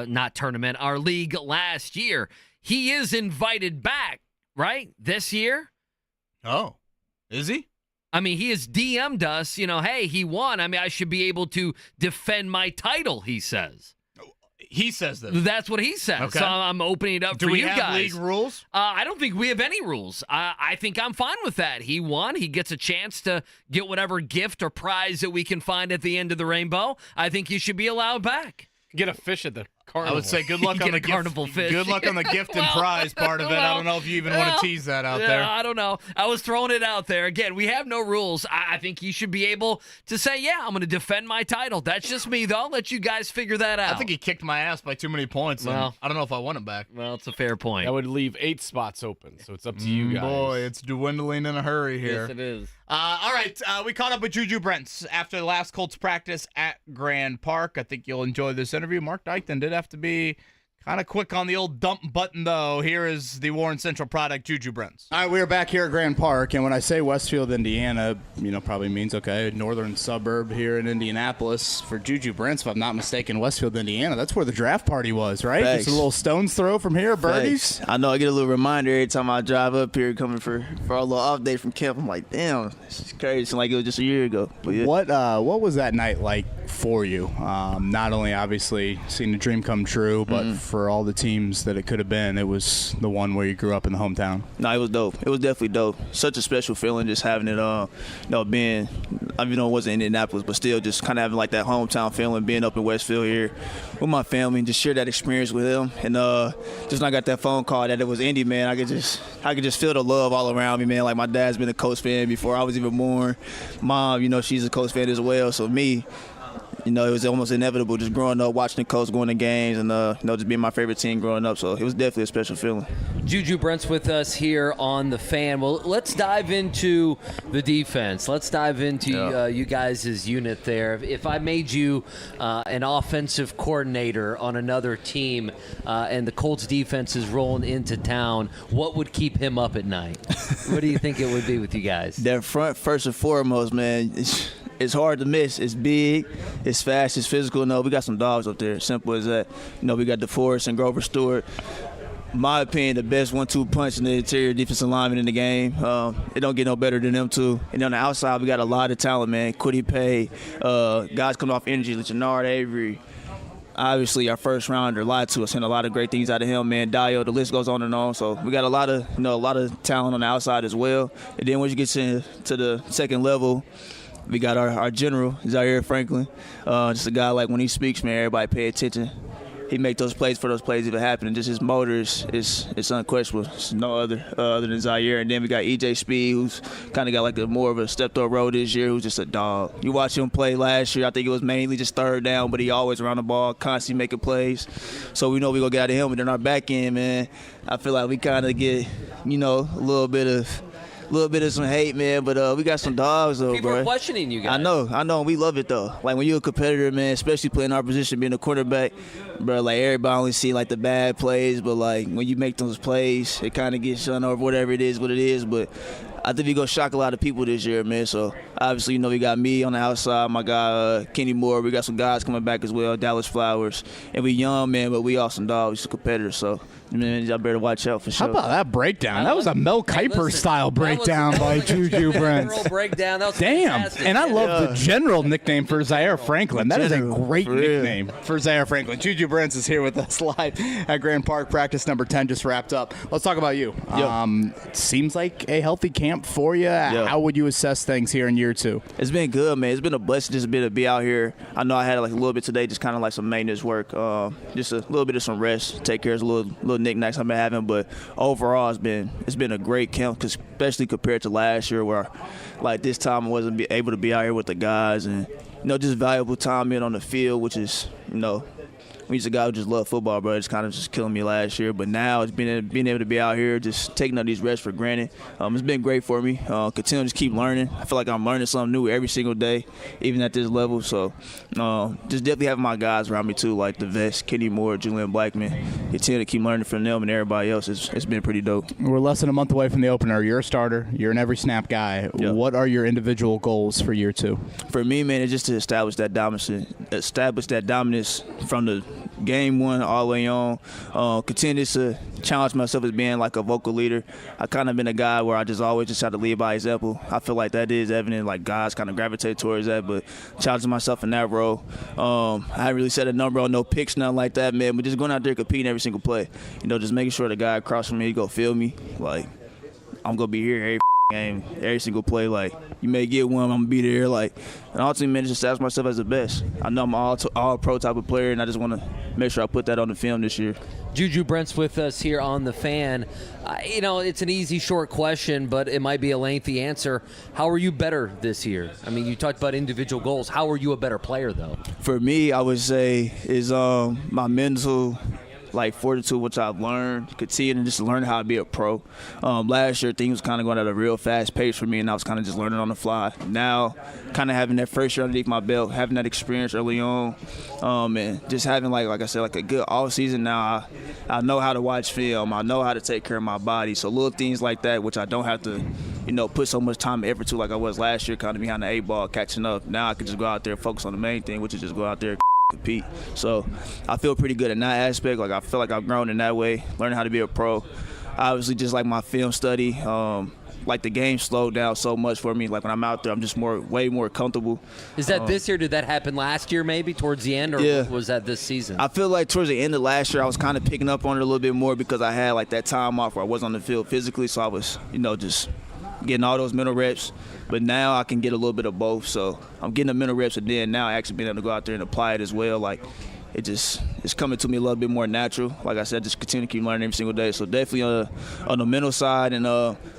not tournament, our league last year. He is invited back, right, this year? Oh, is he? I mean, he has DM'd us, hey, he won. I mean, I should be able to defend my title, he says. He says that. That's what he says. Okay. So I'm opening it up Do for we you have guys. league rules? I don't think we have any rules. I think I'm fine with that. He won. He gets a chance to get whatever gift or prize that we can find at the end of the rainbow. I think he should be allowed back. Get a fish at the carnival. I would say good luck You on get the a carnival gift. fish. Good luck on the gift and prize part of it. I don't know if you even want to tease that out there. I don't know. I was throwing it out there. Again, we have no rules. I think he should be able to say, yeah, I'm going to defend my title. That's just me, though. I'll let you guys figure that out. I think he kicked my ass by too many points. And Well- I don't know if I want it back. Well, it's a fair point. That would leave 8 spots open, so it's up to you guys. Boy, it's dwindling in a hurry here. Yes, it is. All right, we caught up with Juju Brents after the last Colts practice at Grand Park. I think you'll enjoy this interview. Mark Dykton did have to be kind of quick on the old dump button, though. Here is the Warren Central product, Juju Brents. All right, we are back here at Grand Park, and when I say Westfield, Indiana, probably means, okay, northern suburb here in Indianapolis. For Juju Brents, if I'm not mistaken, Westfield, Indiana, that's where the draft party was, right? Facts. Just a little stone's throw from here, birdies. Thanks. I know I get a little reminder every time I drive up here coming for a little off day from camp. I'm like, damn, this is crazy. It's like it was just a year ago. But yeah. What was that night like for you? Not only, obviously, seeing the dream come true, but for all the teams that it could have been, it was the one where you grew up in the hometown. No, it was dope. It was definitely dope. Such a special feeling just having it, being, it wasn't in Indianapolis, but still just kind of having like that hometown feeling, being up in Westfield here with my family and just share that experience with them. And just when I got that phone call that it was Indy, man, I could just feel the love all around me, man. Like my dad's been a Colts fan before I was even born. Mom, she's a Colts fan as well. So me, it was almost inevitable just growing up, watching the Colts, going to games, and, just being my favorite team growing up. So it was definitely a special feeling. Juju Brents with us here on the Fan. Well, let's dive into the defense. Let's dive into you guys' unit there. If I made you an offensive coordinator on another team and the Colts defense is rolling into town, what would keep him up at night? What do you think it would be with you guys? That front, first and foremost, man, it's hard to miss. It's big, it's fast, it's physical. No, we got some dogs up there. Simple as that. We got DeForest and Grover Stewart. In my opinion, the best 1-2 punch in the interior defensive lineman in the game. It don't get no better than them two. And on the outside, we got a lot of talent, man. Quiddy Pay, guys coming off injury, Jannard Avery. Obviously, our first rounder, Latu, I've seen a lot of great things out of him, man. Dio, the list goes on and on. So we got a lot of talent on the outside as well. And then once you get to the second level, we got our general, Zaire Franklin. Just a guy like when he speaks, man, everybody pay attention. He make those plays for those plays even happen. And just his motor is unquestionable. It's no other than Zaire. And then we got EJ Speed, who's kind of got like more of a stepped up role this year, who's just a dog. You watch him play last year, I think it was mainly just third down, but he always around the ball, constantly making plays. So we know we gonna get out of him. And then our back end, man, I feel like we kind of get, a little bit of some hate, man, but we got some dogs, though, People bro. are questioning you guys. I know, and we love it, though. Like, when you're a competitor, man, especially playing our position, being a quarterback, bro, like, everybody only see, like, the bad plays, but, like, when you make those plays, it kind of gets shut over, whatever it is, what it is, but I think we're going to shock a lot of people this year, man, so obviously, we got me on the outside, my guy, Kenny Moore, we got some guys coming back as well, Dallas Flowers, and we young, man, but we awesome dogs, just competitors, so, man, y'all better watch out for sure. How about that breakdown? That was a Mel Kiper-style breakdown by Juju Brents. General breakdown. That was Damn, fantastic. and I love the general nickname for Zaire Franklin. That is a great for real. nickname for Zaire Franklin. Juju Brents is here with us live at Grand Park. Practice number 10 just wrapped up. Let's talk about you. Seems like a healthy camp for you. How would you assess things here in year 2? It's been good, man. It's been a blessing just to be out here. I know I had like a little bit today, just kind of like some maintenance work, just a little bit of some rest, take care of some little knickknacks I've been having. But overall, it's been a great camp, especially compared to last year, where like this time I wasn't able to be out here with the guys, and just valuable time in on the field, which is when he's a guy who just loved football, bro. It's kind of just killing me last year. But now it's being able to be out here, just taking up these reps for granted. It's been great for me. Continue to just keep learning. I feel like I'm learning something new every single day, even at this level. So just definitely having my guys around me too, like the vets, Kenny Moore, Julian Blackman. Continue to keep learning from them and everybody else. It's been pretty dope. We're less than a month away from the opener. You're a starter. You're an every snap guy. Yep. What are your individual goals for year 2? For me, man, it's just to establish that dominance from the game 1 all the way on. Continue to challenge myself as being like a vocal leader. I kind of been a guy where I just always just try to lead by example. I feel like that is evident, like guys kind of gravitate towards that, but challenging myself in that role. I haven't really set a number on no picks, nothing like that, man, but just going out there competing every single play. Just making sure the guy across from me go feel me. Like, I'm going to be here every game, every single play. Like, you may get one, I'm going to be there. Like, and ultimately, just establish myself as the best. I know I'm all pro type of player, and I just want to make sure I put that on the film this year. Juju Brents with us here on The Fan. It's an easy, short question, but it might be a lengthy answer. How are you better this year? I mean, you talked about individual goals. How are you a better player, though? For me, I would say is my mental fortitude, which I've learned, continuing to just learn how to be a pro. Last year, things was kind of going at a real fast pace for me, and I was kind of just learning on the fly. Now, kind of having that first year underneath my belt, having that experience early on, and just having, like I said, like a good off season now, I know how to watch film. I know how to take care of my body. So little things like that, which I don't have to, put so much time and effort to like I was last year, kind of behind the 8-ball, catching up. Now I can just go out there and focus on the main thing, which is just go out there compete. So I feel pretty good in that aspect. Like, I feel like I've grown in that way, learning how to be a pro. Obviously, just like my film study, like the game slowed down so much for me. Like, when I'm out there, I'm just way more comfortable. Is that this year? Did that happen last year maybe towards the end, or was that this season? I feel like towards the end of last year, I was kind of picking up on it a little bit more because I had like that time off where I wasn't on the field physically. So I was, just getting all those mental reps. But now I can get a little bit of both. So I'm getting the mental reps, and then now actually being able to go out there and apply it as well. Like, it's coming to me a little bit more natural. Like I said, just continue to keep learning every single day. So definitely on the mental side, and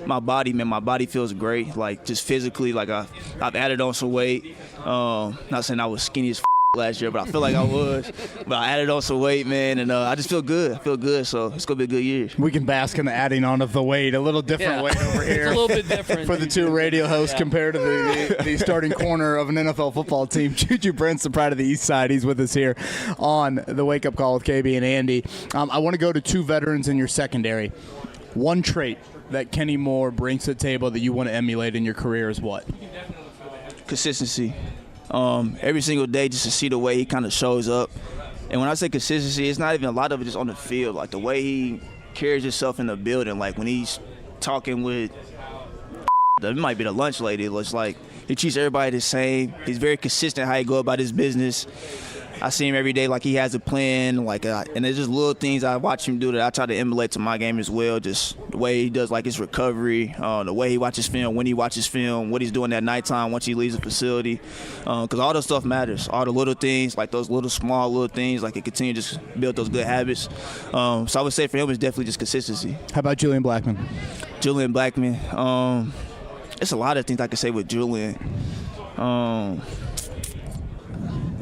my body, man, my body feels great. Like, just physically, like I've added on some weight. Not saying I was skinny as last year, but I feel like I was. But I added on some weight, man, and I just feel good. I feel good, so it's going to be a good year. We can bask in the adding on of the weight. A little different weight over here. It's a little bit different. For the two radio hosts compared to the starting corner of an NFL football team. Juju Brents, the pride of the East Side. He's with us here on the Wake Up Call with KB and Andy. I want to go to two veterans in your secondary. One trait that Kenny Moore brings to the table that you want to emulate in your career is what? Consistency. Every single day, just to see the way he kind of shows up. And when I say consistency, it's not even a lot of it just on the field. Like, the way he carries himself in the building, like when he's talking with it might be the lunch lady, it's like he treats everybody the same. He's very consistent how he go about his business. I see him every day like he has a plan, and there's just little things I watch him do that I try to emulate to my game as well. Just the way he does like his recovery, the way he watches film, when he watches film, what he's doing at nighttime once he leaves the facility, because all that stuff matters. All the little things, like those small little things, like it continue to just build those good habits. So I would say for him it's definitely just consistency. How about Julian Blackman? Julian Blackman, it's a lot of things I could say with Julian.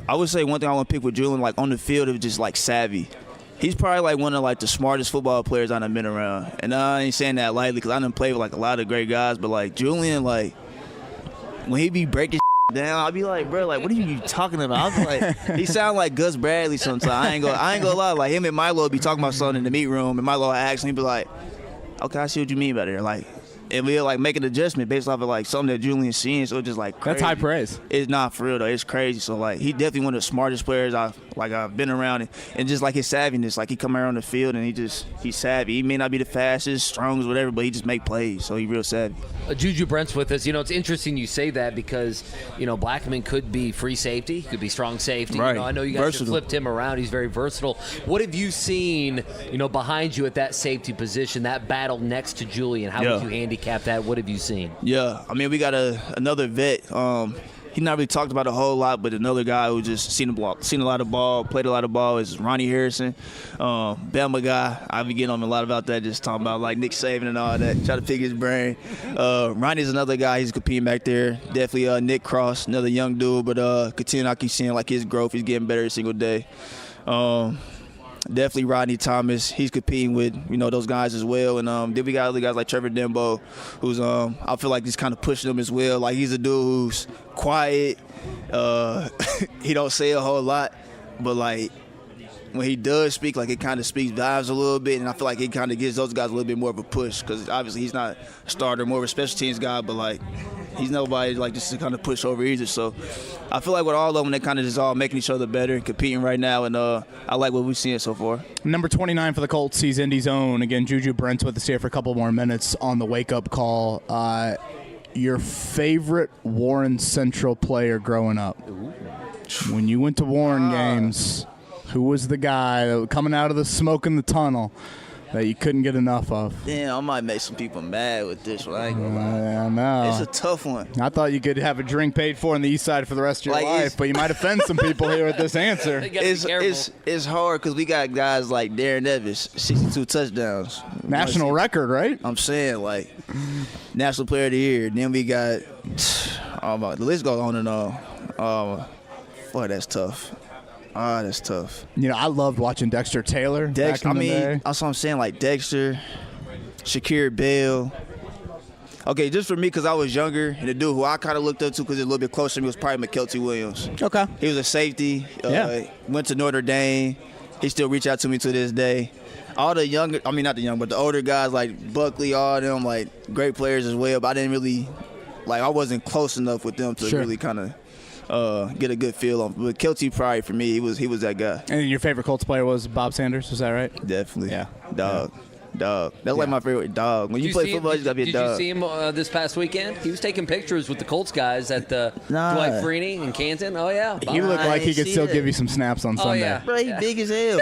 I would say one thing I want to pick with Julian, like on the field, is just like savvy. He's probably like one of like the smartest football players I've been around, and I ain't saying that lightly because I done played with like a lot of great guys. But like Julian, like when he be breaking down, I'll be like, bro, like what are you talking about? I was like, he sound like Gus Bradley sometimes. I ain't gonna lie. Like him and Milo be talking about something in the meet room, and Milo asks him, he be like, okay, I see what you mean by there, like. And we'll like make an adjustment based off of like something that Julian's seeing, so it's just like crazy. That's high praise. It's not for real though. It's crazy. So like he definitely one of the smartest players I've been around, and just like his savviness, like he come around the field and he's savvy. He may not be the fastest, strongest, whatever, but he just make plays. So he real savvy. Juju Brents with us. It's interesting you say that because Blackman could be free safety, could be strong safety. Right. I know you guys have flipped him around. He's very versatile. What have you seen? Behind you at that safety position, that battle next to Julian. How would you handicap that? What have you seen? Yeah, I mean we got another vet. He not really talked about a whole lot, but another guy who just seen a lot of ball, played a lot of ball is Ronnie Harrison. Bama guy. I've been getting on him a lot about that, just talking about like Nick Saban and all that, try to pick his brain. Ronnie's another guy, he's competing back there. Definitely Nick Cross, another young dude, but I keep seeing like his growth, he's getting better every single day. Definitely Rodney Thomas. He's competing with, those guys as well. And then we got other guys like Trevor Dembo, who's I feel like he's kind of pushing them as well. Like, he's a dude who's quiet. He don't say a whole lot, but like when he does speak, like, it kind of speaks vibes a little bit, and I feel like it kind of gives those guys a little bit more of a push, because obviously he's not a starter, more of a special teams guy, but like he's nobody like just to kind of push over either. So I feel like with all of them, they kind of just all making each other better and competing right now, and I like what we've seen so far. Number 29 for the Colts, he's Indy's own. Again, Juju Brents with us here for a couple more minutes on the wake-up call. Your favorite Warren Central player growing up? When you went to Warren games, who was the guy that was coming out of the smoke in the tunnel that you couldn't get enough of? Damn, I might make some people mad with this one. I ain't gonna lie. I know. It's a tough one. I thought you could have a drink paid for on the east side for the rest of your life, but you might offend some people here with this answer. It's hard because we got guys like Darren Evans, 62 touchdowns. National record, right? I'm saying, like, National Player of the Year. Then we got, the list goes on and on. Boy, that's tough. That's tough. I loved watching Dexter Taylor. Back in the day. That's what I'm saying, like Dexter, Shakir Bell. Okay, just for me, because I was younger, and the dude who I kind of looked up to because he's a little bit closer to me was probably McKelty Williams. Okay. He was a safety. Went to Notre Dame. He still reach out to me to this day. All the younger, not the young, but the older guys like Buckley, all of them, like, great players as well, but I didn't really, I wasn't close enough with them to really kind of get a good feel on. But Kelty probably for me, he was that guy. And your favorite Colts player was Bob Sanders, is that right? Definitely. Yeah. Dog. That's like my favorite dog. When you play football, you gotta be a dog. Did you see him this past weekend? He was taking pictures with the Colts guys at the Dwight Freeney in Canton. Oh yeah. He looked like he could still give you some snaps on Sunday. Yeah. Bro, he big as hell.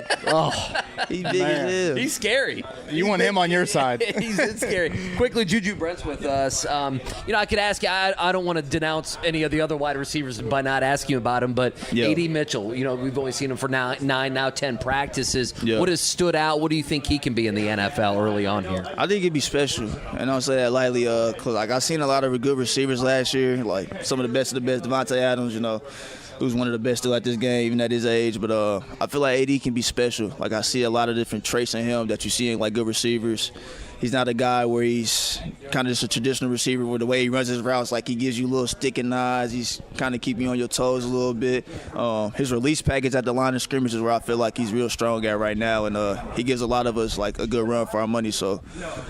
He big as hell. He's scary. You want him on your side. He's scary. Quickly, Juju Brents with us. I could ask you. I don't want to denounce any of the other wide receivers by not asking you about him, but A.D. Mitchell. We've only seen him for 9, now 10 practices. Yeah. What has stood out? What do you think he can be in the NFL early on here? I think it'd be special, and I don't say that lightly. Cause I seen a lot of good receivers last year, like some of the best. Devontae Adams, who's one of the best still at this game, even at his age. But I feel like AD can be special. Like, I see a lot of different traits in him that you see in like good receivers. He's not a guy where he's kind of just a traditional receiver where the way he runs his routes, like, he gives you little sticking eyes. He's kind of keeping you on your toes a little bit. His release package at the line of scrimmage is where I feel like he's real strong at right now, and he gives a lot of us like a good run for our money. So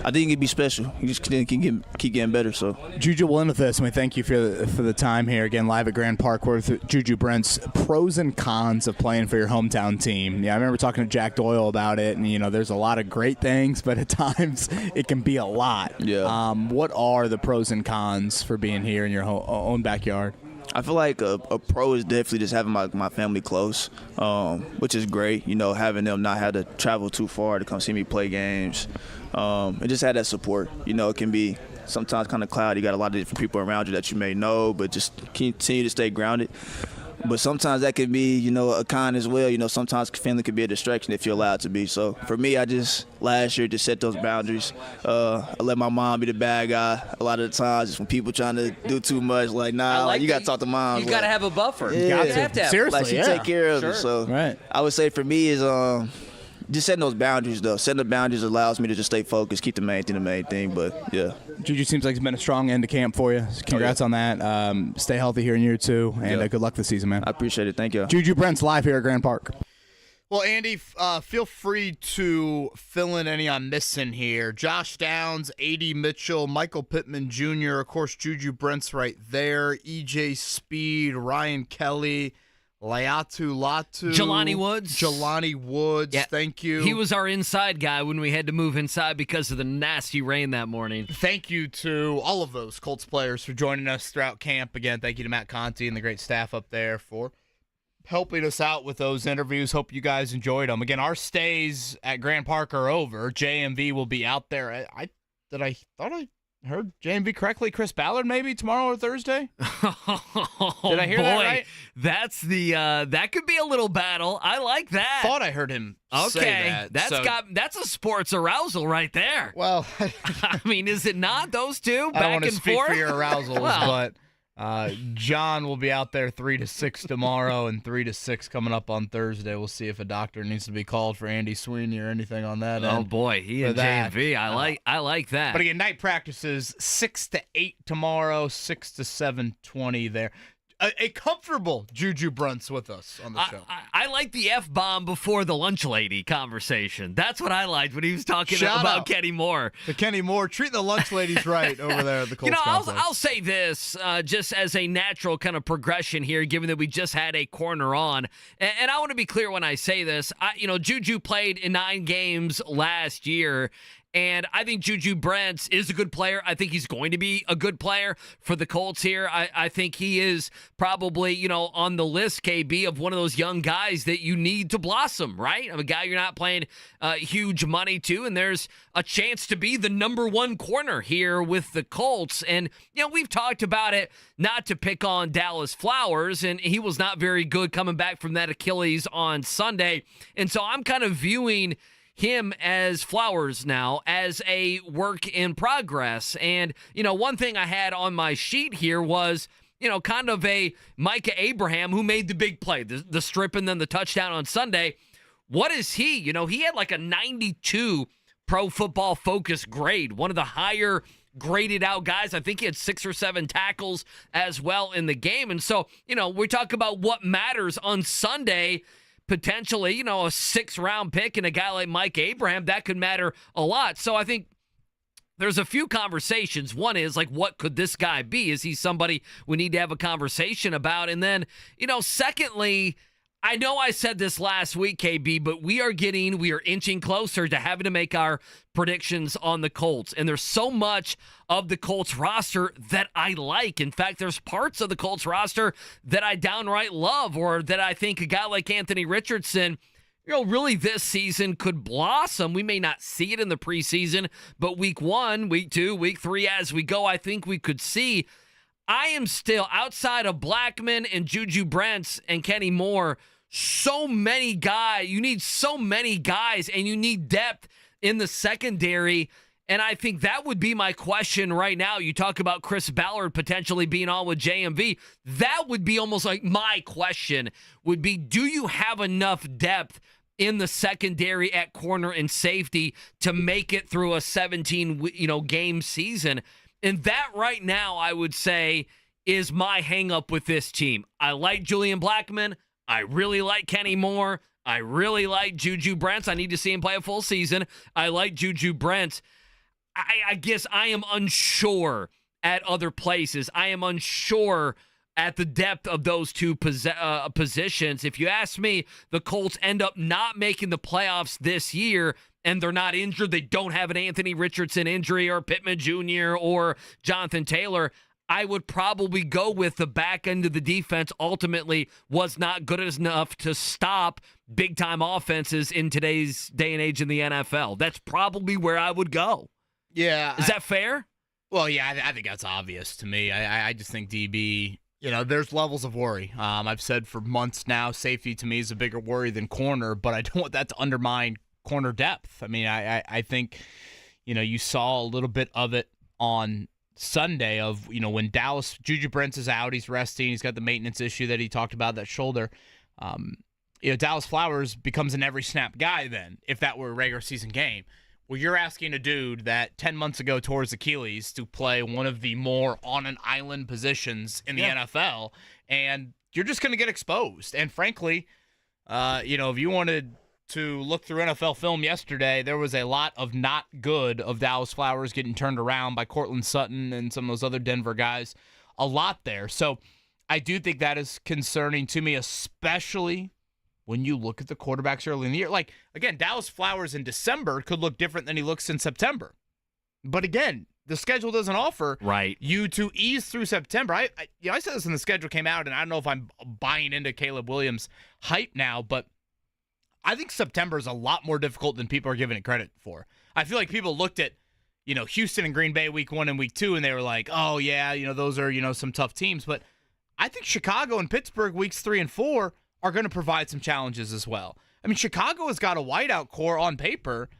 I think he'd be special. He just keep getting better. So Juju, we'll end with this, and we thank you for the time here again live at Grand Park with Juju Brents. Pros and cons of playing for your hometown team. Yeah, I remember talking to Jack Doyle about it, and there's a lot of great things, but at times it can be a lot. Yeah. What are the pros and cons for being here in your own backyard? I feel like a pro is definitely just having my family close, which is great. Having them not have to travel too far to come see me play games, and just have that support. It can be sometimes kind of cloudy. You got a lot of different people around you that you may know, but just continue to stay grounded. But sometimes that can be, a con as well. Sometimes family could be a distraction if you're allowed to be. So for me, last year just set those boundaries. I let my mom be the bad guy a lot of the times. Just when people trying to do too much, like, nah, you got to talk to mom. You got to have a buffer. Yeah. You have to have. Seriously, like, she take care of it. So right. I would say for me is just setting those boundaries, though. Setting the boundaries allows me to just stay focused, keep the main thing. But, yeah. Juju seems like it's been a strong end to camp for you. Congrats on that. Stay healthy here in year 2, and good luck this season, man. I appreciate it. Thank you. Juju Brents live here at Grand Park. Well, Andy, feel free to fill in any I'm missing here. Josh Downs, A.D. Mitchell, Michael Pittman Jr., of course, Juju Brents right there, E.J. Speed, Ryan Kelly, Latu, Jelani Woods. Yeah. Thank you. He was our inside guy when we had to move inside because of the nasty rain that morning. Thank you to all of those Colts players for joining us throughout camp. Again, thank you to Matt Conti and the great staff up there for helping us out with those interviews. Hope you guys enjoyed them. Again, our stays at Grand Park are over. JMV will be out there. I thought I heard JMV correctly. Chris Ballard maybe tomorrow or Thursday. Did I hear that right? That's that could be a little battle. I like that. Thought I heard him say that. That's a sports arousal right there. Well, I mean, is it not those two I don't back want to and speak forth? for your arousals, but John will be out there 3 to 6 tomorrow and 3 to 6 coming up on Thursday. We'll see if a doctor needs to be called for Andy Sweeney or anything on that end. Oh boy, he and J&V. I like that. But again, night practices 6 to 8 tomorrow, 6 to 7:20 there. A comfortable Juju Brents with us on the show. I like the F-bomb before the lunch lady conversation. That's what I liked when he was talking about Kenny Moore. The Kenny Moore, treating the lunch ladies right over there at the Colts complex. I'll say this just as a natural kind of progression here, given that we just had a corner on. And I want to be clear when I say this. Juju played in 9 games last year. And I think Juju Brents is a good player. I think he's going to be a good player for the Colts here. I think he is probably, on the list, KB, of one of those young guys that you need to blossom, right? Of a guy you're not playing huge money to, and there's a chance to be the number 1 corner here with the Colts. And, we've talked about it, not to pick on Dallas Flowers, and he was not very good coming back from that Achilles on Sunday. And so I'm kind of viewing him as Flowers now as a work in progress. And, one thing I had on my sheet here was, kind of a Micah Abraham who made the big play, the strip and then the touchdown on Sunday. What is he? He had like a 92 Pro Football Focus grade, one of the higher graded out guys. I think he had 6 or 7 tackles as well in the game. And so, we talk about what matters on Sunday. Potentially, a 6th-round pick and a guy like Mike Abraham, that could matter a lot. So I think there's a few conversations. One is, what could this guy be? Is he somebody we need to have a conversation about? And then, secondly, I know I said this last week, KB, but we are inching closer to having to make our predictions on the Colts. And there's so much of the Colts roster that I like. In fact, there's parts of the Colts roster that I downright love, or that I think a guy like Anthony Richardson, really this season could blossom. We may not see it in the preseason, but week 1, week 2, week 3, as we go, I think we could see. I am still, outside of Blackman and Juju Brents and Kenny Moore, so many guys. You need so many guys, and you need depth in the secondary. And I think that would be my question right now. You talk about Chris Ballard potentially being on with JMV. That would be almost like my question would be, do you have enough depth in the secondary at corner and safety to make it through a 17 game season? And that right now, I would say, is my hang up with this team. I like Julian Blackman. I really like Kenny Moore. I really like Juju Brents. I need to see him play a full season. I like Juju Brents. I guess I am unsure at other places. I am unsure at the depth of those two positions. If you ask me, the Colts end up not making the playoffs this year, and they're not injured. They don't have an Anthony Richardson injury or Pittman Jr. or Jonathan Taylor. I would probably go with the back end of the defense ultimately was not good enough to stop big-time offenses in today's day and age in the NFL. That's probably where I would go. Yeah. Is that fair? Well, yeah, I think that's obvious to me. I just think DB, there's levels of worry. I've said for months now, safety to me is a bigger worry than corner, but I don't want that to undermine corner depth. I mean, I think, you saw a little bit of it on Sunday of, when Juju Brents is out, he's resting, he's got the maintenance issue that he talked about, that shoulder. Dallas Flowers becomes an every snap guy then, if that were a regular season game. Well, you're asking a dude that 10 months ago tore his Achilles to play one of the more on an island positions in the NFL, and you're just going to get exposed. And frankly, if you wanted to look through NFL film yesterday, there was a lot of not good of Dallas Flowers getting turned around by Cortland Sutton and some of those other Denver guys. A lot there. So I do think that is concerning to me, especially when you look at the quarterbacks early in the year. Like, again, Dallas Flowers in December could look different than he looks in September. But again, the schedule doesn't offer you to ease through September. I said this when the schedule came out, and I don't know if I'm buying into Caleb Williams' hype now, but I think September is a lot more difficult than people are giving it credit for. I feel like people looked at, Houston and Green Bay week 1 and week 2, and they were like, oh, yeah, those are, some tough teams. But I think Chicago and Pittsburgh weeks 3 and 4 are going to provide some challenges as well. I mean, Chicago has got a wideout core on paper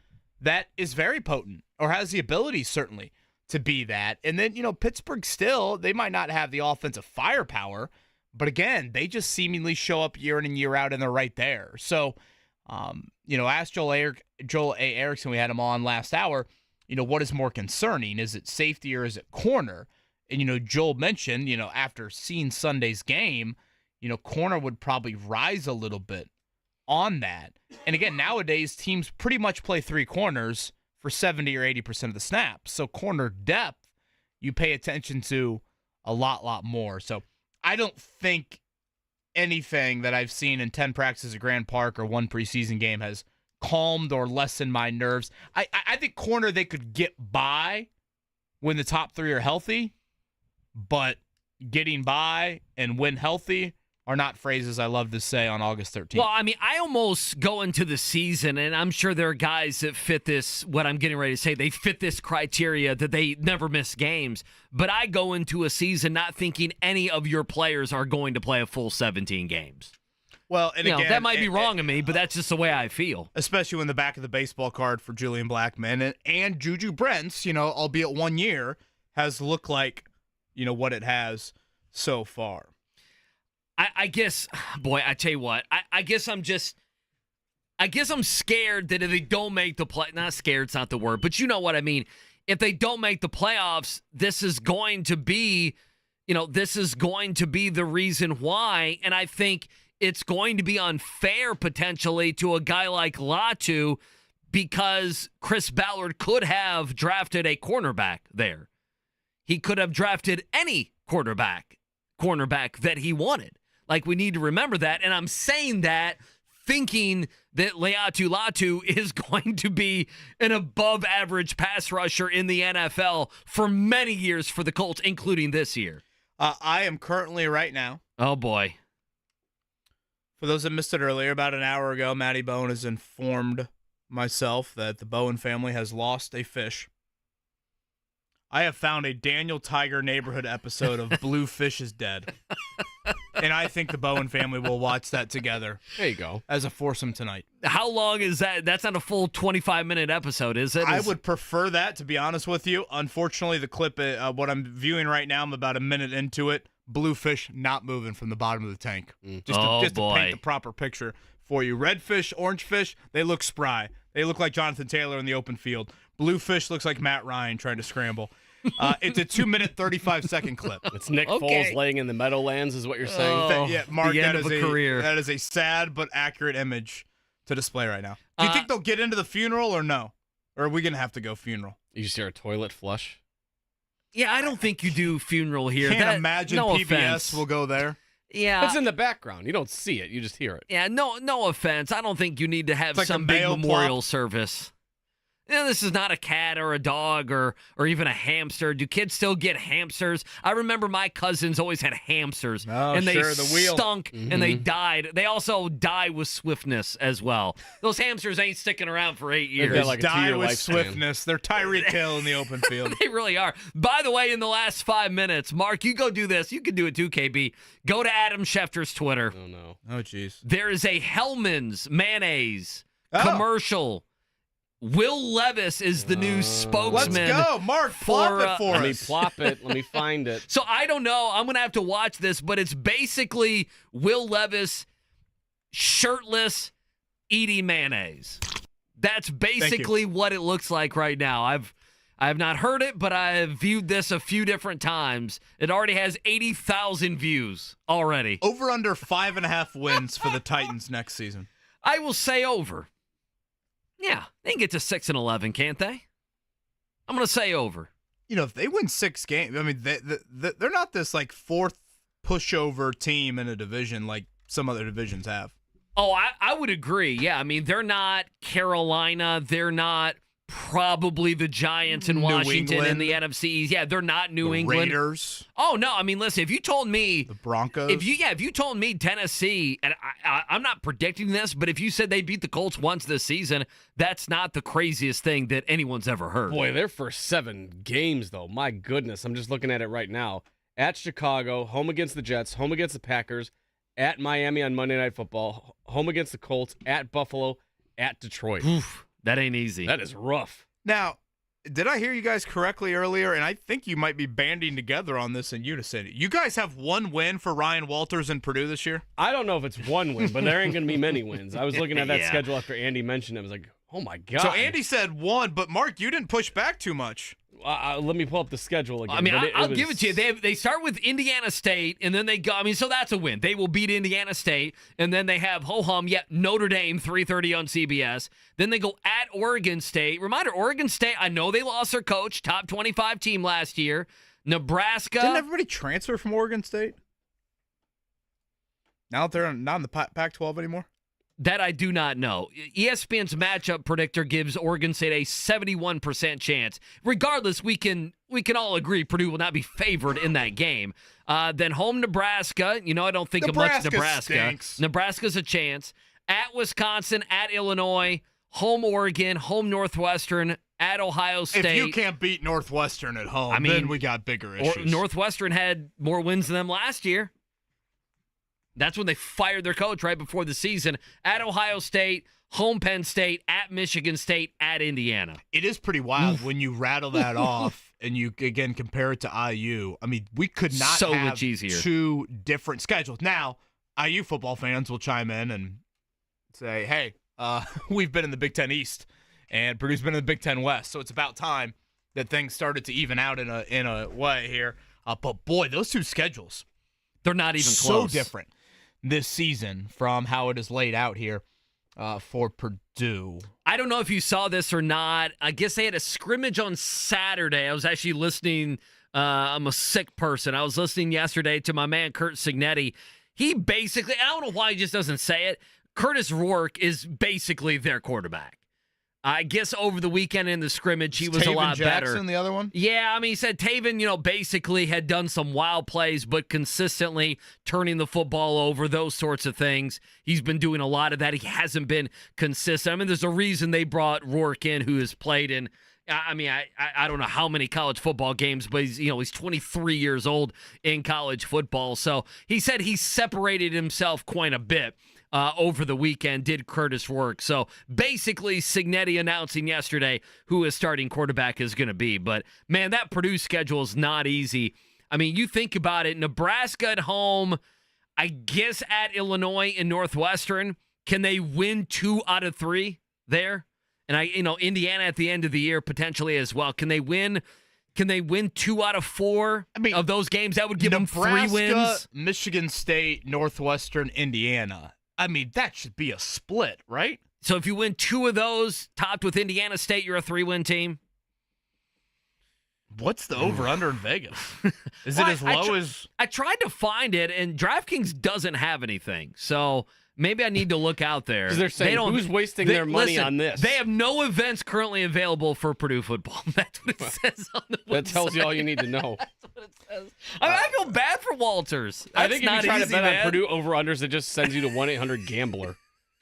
that is very potent, or has the ability, certainly, to be that. And then, Pittsburgh still, they might not have the offensive firepower, but again, they just seemingly show up year in and year out, and they're right there. So, ask Joel A. Erickson, we had him on last hour, what is more concerning? Is it safety or is it corner? And, Joel mentioned, after seeing Sunday's game, corner would probably rise a little bit on that. And again, nowadays, teams pretty much play three corners for 70 or 80% of the snaps. So corner depth, you pay attention to a lot more. So I don't think anything that I've seen in 10 practices at Grand Park or one preseason game has calmed or lessened my nerves. I think corner they could get by when the top three are healthy, but getting by and when healthy are not phrases I love to say on August 13th. Well, I mean, I almost go into the season, and I'm sure there are guys that fit this, what I'm getting ready to say, they fit this criteria that they never miss games. But I go into a season not thinking any of your players are going to play a full 17 games. Well, and again, that might be wrong of me, but that's just the way I feel. Especially when the back of the baseball card for Julian Blackmon and Juju Brents, albeit 1 year, has looked like, what it has so far. I guess, boy, I tell you what, I guess I'm scared that if they don't make the play, not scared, it's not the word, but you know what I mean. If they don't make the playoffs, this is going to be the reason why. And I think it's going to be unfair potentially to a guy like Latu because Chris Ballard could have drafted a cornerback there. He could have drafted any cornerback that he wanted. Like, we need to remember that. And I'm saying that thinking that Latu is going to be an above-average pass rusher in the NFL for many years for the Colts, including this year. I am currently right now. Oh, boy. For those that missed it earlier, about an hour ago, Matty Bowen has informed myself that the Bowen family has lost a fish. I have found a Daniel Tiger Neighborhood episode of Blue Fish is Dead. And I think the Bowen family will watch that together. There you go. As a foursome tonight. How long is that? That's not a full 25-minute episode, is it? I would prefer that, to be honest with you. Unfortunately, the clip, what I'm viewing right now, I'm about a minute into it. Bluefish not moving from the bottom of the tank. Just to paint the proper picture for you. Redfish, orange fish, they look spry. They look like Jonathan Taylor in the open field. Bluefish looks like Matt Ryan trying to scramble. It's a 2-minute, 35-second clip. It's Nick Foles laying in the Meadowlands is what you're saying? Yeah, Mark, the end of a career. That is a sad but accurate image to display right now. Do you think they'll get into the funeral or no? Or are we going to have to go funeral? You just hear a toilet flush? Yeah, I don't think you do funeral here. Can't imagine no PBS offense. will go there. Yeah. It's in the background. You don't see it. You just hear it. Yeah, no offense. I don't think you need to have like some a big mail memorial plot. service. This is not a cat or a dog or even a hamster. Do kids still get hamsters? I remember my cousins always had hamsters, and they the wheel. stunk and they died. They also die with swiftness as well. Those hamsters ain't sticking around for 8 years. They've got like a Die 2-year with lifespan. swiftness. They're Tyreek Hill in the open field. They really are. By the way, in the last 5 minutes, Mark, you go do this. You can do it too, KB. Go to Adam Schefter's Twitter. Oh, no. Oh, jeez. There is a Hellman's mayonnaise commercial. Will Levis is the new Let's spokesman. go. Mark, plop it for Let me us. plop it. Let me find it. So I don't know. I'm going to have to watch this, but it's basically Will Levis shirtless eating mayonnaise. That's basically what it looks like right now. I have not heard it, but I have viewed this a few different times. It already has 80,000 views already. Over under 5.5 wins for the Titans next season. I will say over. Yeah, they can get to 6-11, can't they? I'm going to say over. If they win 6 games, I mean, they're not this like fourth pushover team in a division like some other divisions have. Oh, I would agree. Yeah, I mean, they're not Carolina. They're not probably the Giants in Washington in the NFC East. Yeah, they're not New England. Raiders. Oh, no. I mean, listen, if you told me the Broncos. If you told me Tennessee, and I'm not predicting this, but if you said they beat the Colts once this season, that's not the craziest thing that anyone's ever heard. Boy, their first 7 games, though. My goodness. I'm just looking at it right now. At Chicago, home against the Jets, home against the Packers, at Miami on Monday Night Football, home against the Colts, at Buffalo, at Detroit. Oof, that ain't easy. That is rough. Now, did I hear you guys correctly earlier? And I think you might be banding together on this in unison. You guys have one win for Ryan Walters and Purdue this year? I don't know if it's one win, but there ain't going to be many wins. I was looking at that schedule after Andy mentioned it. I was like, oh, my God. So Andy said one, but Mark, you didn't push back too much. Let me pull up the schedule again. I mean, I'll give it to you. They start with Indiana State, and then they go. I mean, so that's a win. They will beat Indiana State, and then they have ho-hum, Notre Dame, 3:30 on CBS. Then they go at Oregon State. Reminder, Oregon State, I know they lost their coach, top 25 team last year. Nebraska. Didn't everybody transfer from Oregon State? Now that they're not in the Pac-12 anymore? That I do not know. ESPN's matchup predictor gives Oregon State a 71% chance. Regardless, we can all agree Purdue will not be favored in that game. Then home Nebraska. I don't think of much Nebraska. Stinks. Nebraska's a chance. At Wisconsin, at Illinois, home Oregon, home Northwestern, at Ohio State. If you can't beat Northwestern at home, then we got bigger issues. Northwestern had more wins than them last year. That's when they fired their coach right before the season. At Ohio State, home Penn State, at Michigan State, at Indiana. It is pretty wild when you rattle that off and you, again, compare it to IU. I mean, we could not so have much easier. Two different schedules. Now, IU football fans will chime in and say, hey, we've been in the Big Ten East, and Purdue's been in the Big Ten West, so it's about time that things started to even out in a way here. But, boy, those two schedules, they're not even so close. Different this season from how it is laid out here for Purdue. I don't know if you saw this or not. I guess they had a scrimmage on Saturday. I was actually listening. I'm a sick person. I was listening yesterday to my man Kurt Signetti. He basically, I don't know why he just doesn't say it, Curtis Rourke is basically their quarterback. I guess over the weekend in the scrimmage, he was a lot better. Jackson, the other one? Yeah, I mean, he said Taven, basically had done some wild plays, but consistently turning the football over, those sorts of things. He's been doing a lot of that. He hasn't been consistent. I mean, there's a reason they brought Rourke in, who has played in, I mean, I don't know how many college football games, but he's 23 years old in college football. So he said he separated himself quite a bit. Over the weekend, did Curtis Rourke. So basically, Signetti announcing yesterday who his starting quarterback is going to be. But, man, that Purdue schedule is not easy. I mean, you think about it, Nebraska at home, I guess at Illinois and Northwestern. Can they win 2 out of 3 there? And Indiana at the end of the year potentially as well. Can they win 2 out of 4 of those games? That would give them 3 wins. Michigan State, Northwestern, Indiana. I mean, that should be a split, right? So if you win 2 of those, topped with Indiana State, you're a 3-win team? What's the over-under in Vegas? Is it as low as... I tried to find it, and DraftKings doesn't have anything. So maybe I need to look out there. Because they're saying, who's wasting their money on this? They have no events currently available for Purdue football. That's what it says on the website. That tells you all you need to know. That's what it says. I mean, I feel bad for Walters. I think if you try to bet on Purdue over-unders, it just sends you to 1-800-GAMBLER.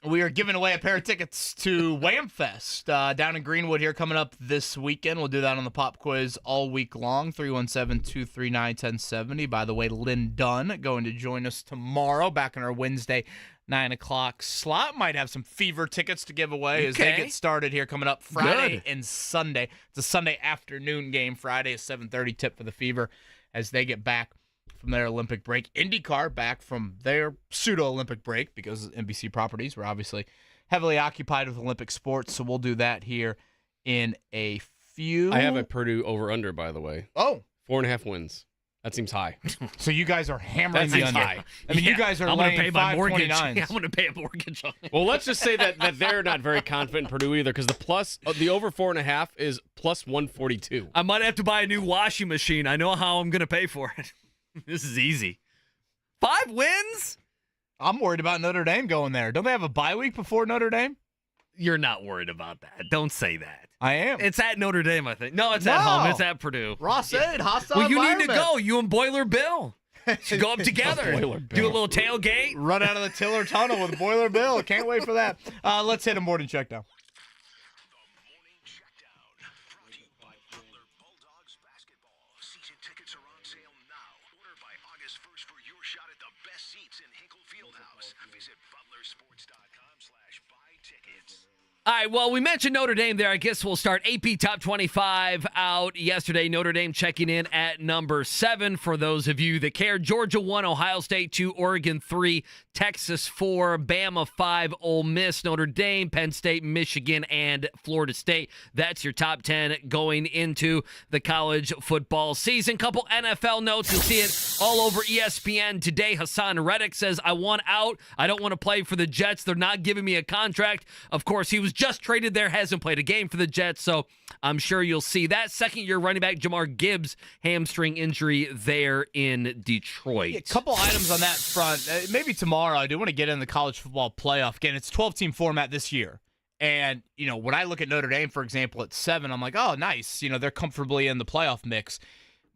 We are giving away a pair of tickets to Whamfest down in Greenwood here coming up this weekend. We'll do that on the pop quiz all week long, 317-239-1070. By the way, Lynn Dunn going to join us tomorrow back on our Wednesday 9 o'clock slot. Might have some Fever tickets to give away as they get started here coming up Friday and Sunday. It's a Sunday afternoon game. Friday is 7:30 tip for the Fever as they get back from their Olympic break. IndyCar back from their pseudo-Olympic break because NBC properties were obviously heavily occupied with Olympic sports, so we'll do that here in a few. I have a Purdue over-under, by the way. Oh. 4.5 wins. That seems high. So you guys are hammering the under. High. I mean, you guys are laying 529s. I'm going to pay a mortgage on it. Well, let's just say that they're not very confident in Purdue either, because the over 4.5 is plus 142. I might have to buy a new washing machine. I know how I'm going to pay for it. This is easy. 5 wins? I'm worried about Notre Dame going there. Don't they have a bye week before Notre Dame? You're not worried about that. Don't say that. I am. It's at Notre Dame, I think. No, it's at home. It's at Purdue. Ross-Ade, hostile Well, you need to environment. go. You and Boiler Bill. Should go up together. Do a little tailgate. Run out of the Tiller Tunnel with Boiler Bill. Can't wait for that. Let's hit a morning checkdown. Visit butlersports.com/buy tickets. All right, well, we mentioned Notre Dame there. I guess we'll start AP Top 25 out yesterday. Notre Dame checking in at number 7 for those of you that care. Georgia 1, Ohio State 2, Oregon 3, Texas 4, Bama 5, Ole Miss, Notre Dame, Penn State, Michigan, and Florida State. That's your top 10 going into the college football season. Couple NFL notes. You'll see it all over ESPN today. Hassan Reddick says, I want out. I don't want to play for the Jets. They're not giving me a contract. Of course, he was just traded there, hasn't played a game for the Jets, so I'm sure you'll see that. Second-year running back Jamar Gibbs, hamstring injury there in Detroit. Yeah, a couple items on that front. Maybe tomorrow. I do want to get in the college football playoff. Again, it's 12-team format this year. And, when I look at Notre Dame, for example, at 7, I'm like, oh, nice. They're comfortably in the playoff mix.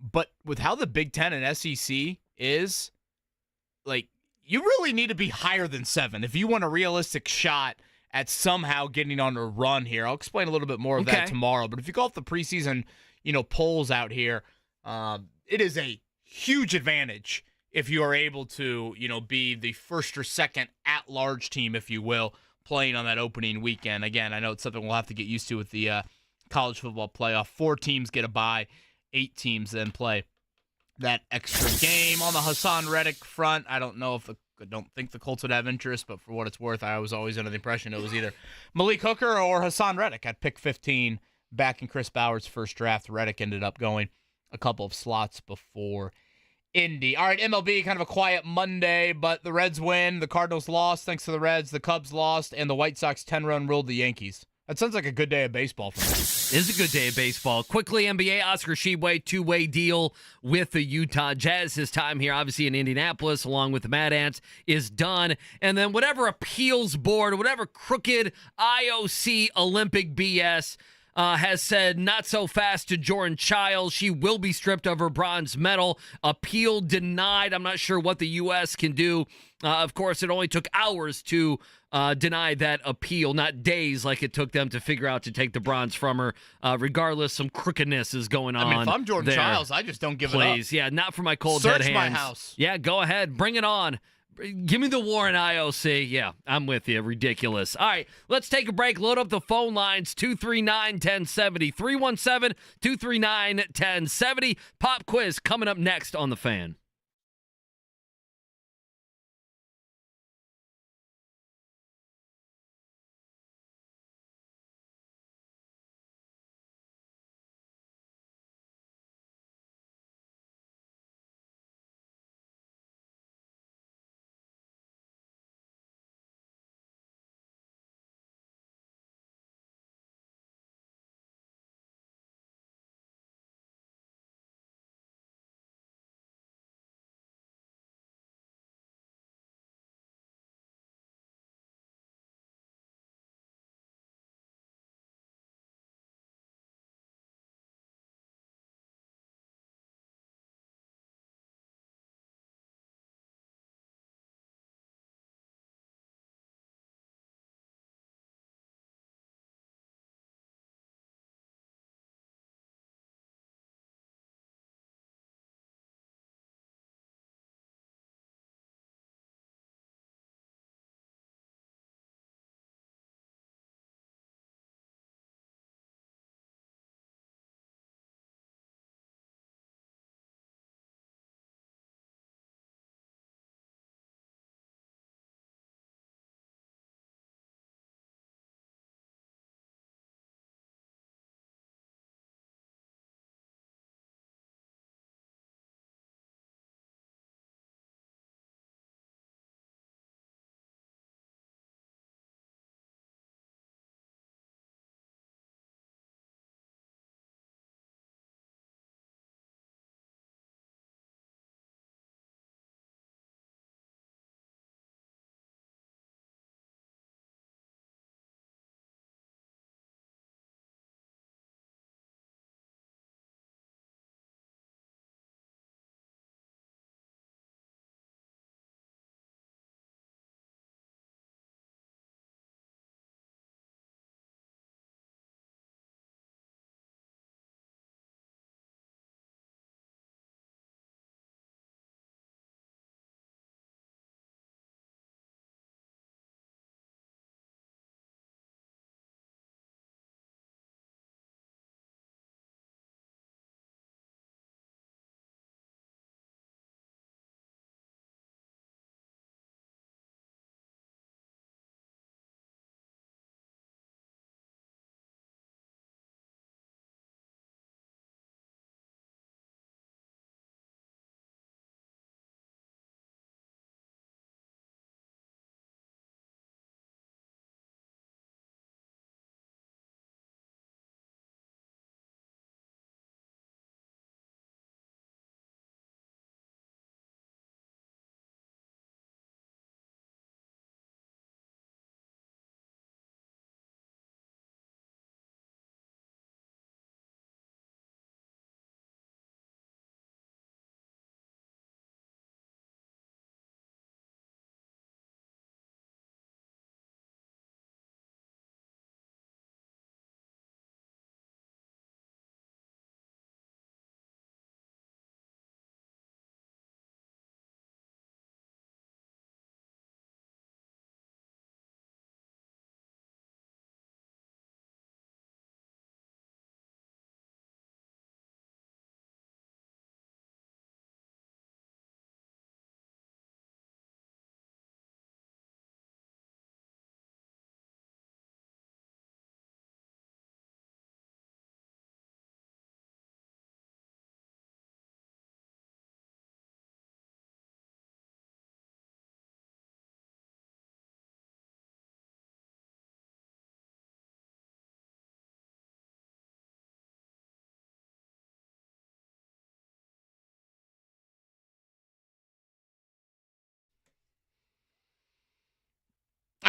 But with how the Big Ten and SEC is, you really need to be higher than 7 if you want a realistic shot at somehow getting on a run here. I'll explain a little bit more of that tomorrow. But if you go off the preseason, polls out here, it is a huge advantage if you are able to, be the first or second at-large team, if you will, playing on that opening weekend. Again, I know it's something we'll have to get used to with the college football playoff. 4 teams get a bye, 8 teams then play that extra game. On the Hassan Reddick front, I don't think the Colts would have interest, but for what it's worth, I was always under the impression it was either Malik Hooker or Hassan Reddick at pick 15 back in Chris Bauer's first draft. Reddick ended up going a couple of slots before Indy. All right, MLB, kind of a quiet Monday, but the Reds win. The Cardinals lost thanks to the Reds. The Cubs lost, and the White Sox 10-run ruled the Yankees. That sounds like a good day of baseball for me. It is a good day of baseball. Quickly, NBA, Oscar Tshiebwe, 2-way deal with the Utah Jazz. His time here, obviously, in Indianapolis, along with the Mad Ants, is done. And then whatever appeals board, whatever crooked IOC Olympic BS has said not so fast to Jordan Chiles. She will be stripped of her bronze medal. Appeal denied. I'm not sure what the U.S. can do. Of course, it only took hours to deny that appeal, not days like it took them to figure out to take the bronze from her. Regardless, some crookedness is going on. I mean, if I'm Jordan there. Chiles, I just don't give it up. Please, yeah, not for my cold dead hands. Search my house. Yeah, go ahead. Bring it on. Give me the war in IOC. Yeah, I'm with you. Ridiculous. All right, let's take a break. Load up the phone lines, 239-1070, 317-239-1070. Pop quiz coming up next on The Fan.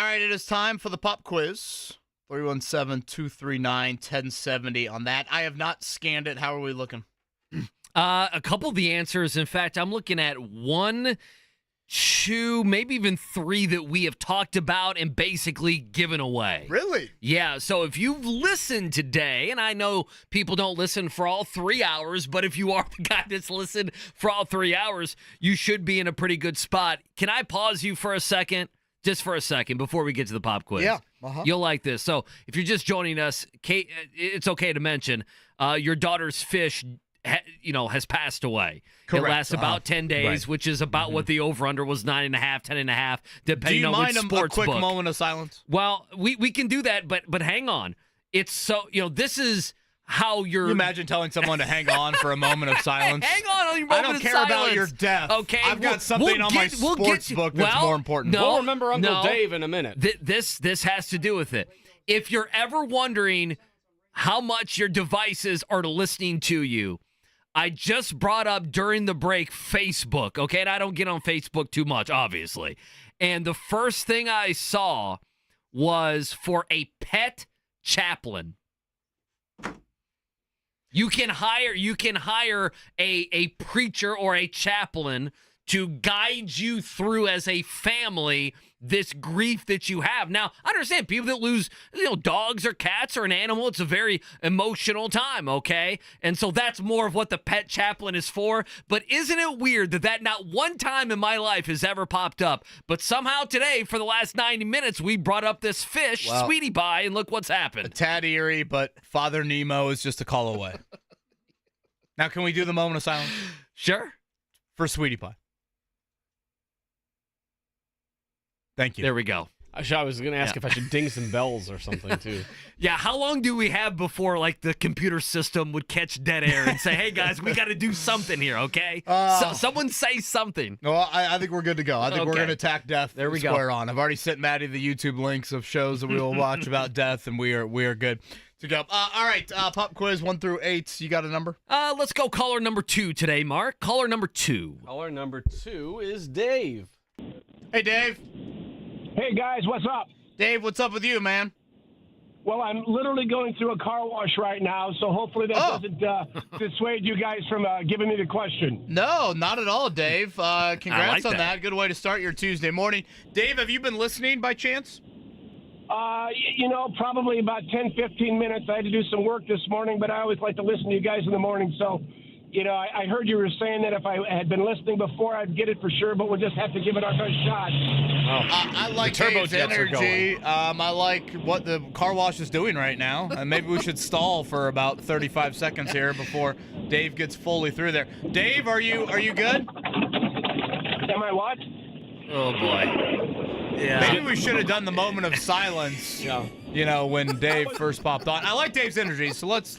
right, it is time for the pop quiz. 317-239-1070 on that. I have not scanned it. How are we looking? A couple of the answers. In fact, I'm looking at 1, 2, maybe even 3 that we have talked about and basically given away. Really? Yeah, so if you've listened today, and I know people don't listen for all 3 hours, but if you are the guy that's listened for all 3 hours, you should be in a pretty good spot. Can I pause you for a second? Just for a second before we get to the pop quiz. Yeah. You'll like this. So if you're just joining us, Kate, it's okay to mention your daughter's fish has passed away. Correct. It lasts about 10 days, which is about what the over-under was, 9.5, 10.5, depending on which sports a quick book. moment of silence? Well, we can do that, but hang on. It's so, this is how you're... You imagine telling someone to hang on for a moment of silence? Hang on your moment I don't of care silence. about your death. Okay, I've got something on my sports book that's more important. No, We'll remember Uncle Dave in a minute. This has to do with it. If you're ever wondering how much your devices are listening to you, I just brought up during the break Facebook, okay? And I don't get on Facebook too much, obviously. And the first thing I saw was for a pet chaplain. You can hire a preacher or a chaplain to guide you through as a family this grief that you have. Now, I understand people that lose, dogs or cats or an animal. It's a very emotional time, okay? And so that's more of what the pet chaplain is for. But isn't it weird that not one time in my life has ever popped up? But somehow today, for the last 90 minutes, we brought up this fish, Sweetie Pie, and look what's happened. A tad eerie, but Father Nemo is just a call away. Now, can we do the moment of silence? Sure. For Sweetie Pie. Thank you. There we go. I was going to ask if I should ding some bells or something, too. Yeah, how long do we have before, the computer system would catch dead air and say, hey, guys, we got to do something here, okay? Someone say something. Well, I think we're good to go. I think we're going to attack death there we square go. on. I've already sent Maddie the YouTube links of shows that we will watch about death, and we are good to go. All right, pop quiz 1 through 8. You got a number? Let's go caller number 2 today, Mark. Caller number 2. Caller number 2 is Dave. Hey, Dave. Hey, guys, what's up? Dave, what's up with you, man? Well, I'm literally going through a car wash right now, so hopefully that doesn't dissuade you guys from giving me the question. No, not at all, Dave. Congrats on that. Good way to start your Tuesday morning. Dave, have you been listening by chance? Probably about 10, 15 minutes. I had to do some work this morning, but I always like to listen to you guys in the morning, so... I heard you were saying that if I had been listening before, I'd get it for sure, but we'll just have to give it our best shot. I like Dave's energy. I like what the car wash is doing right now. And maybe we should stall for about 35 seconds here before Dave gets fully through there. Dave, are you good? Am I what? Oh, boy. Yeah. Maybe we should have done the moment of silence. When Dave first popped on. I like Dave's energy, so let's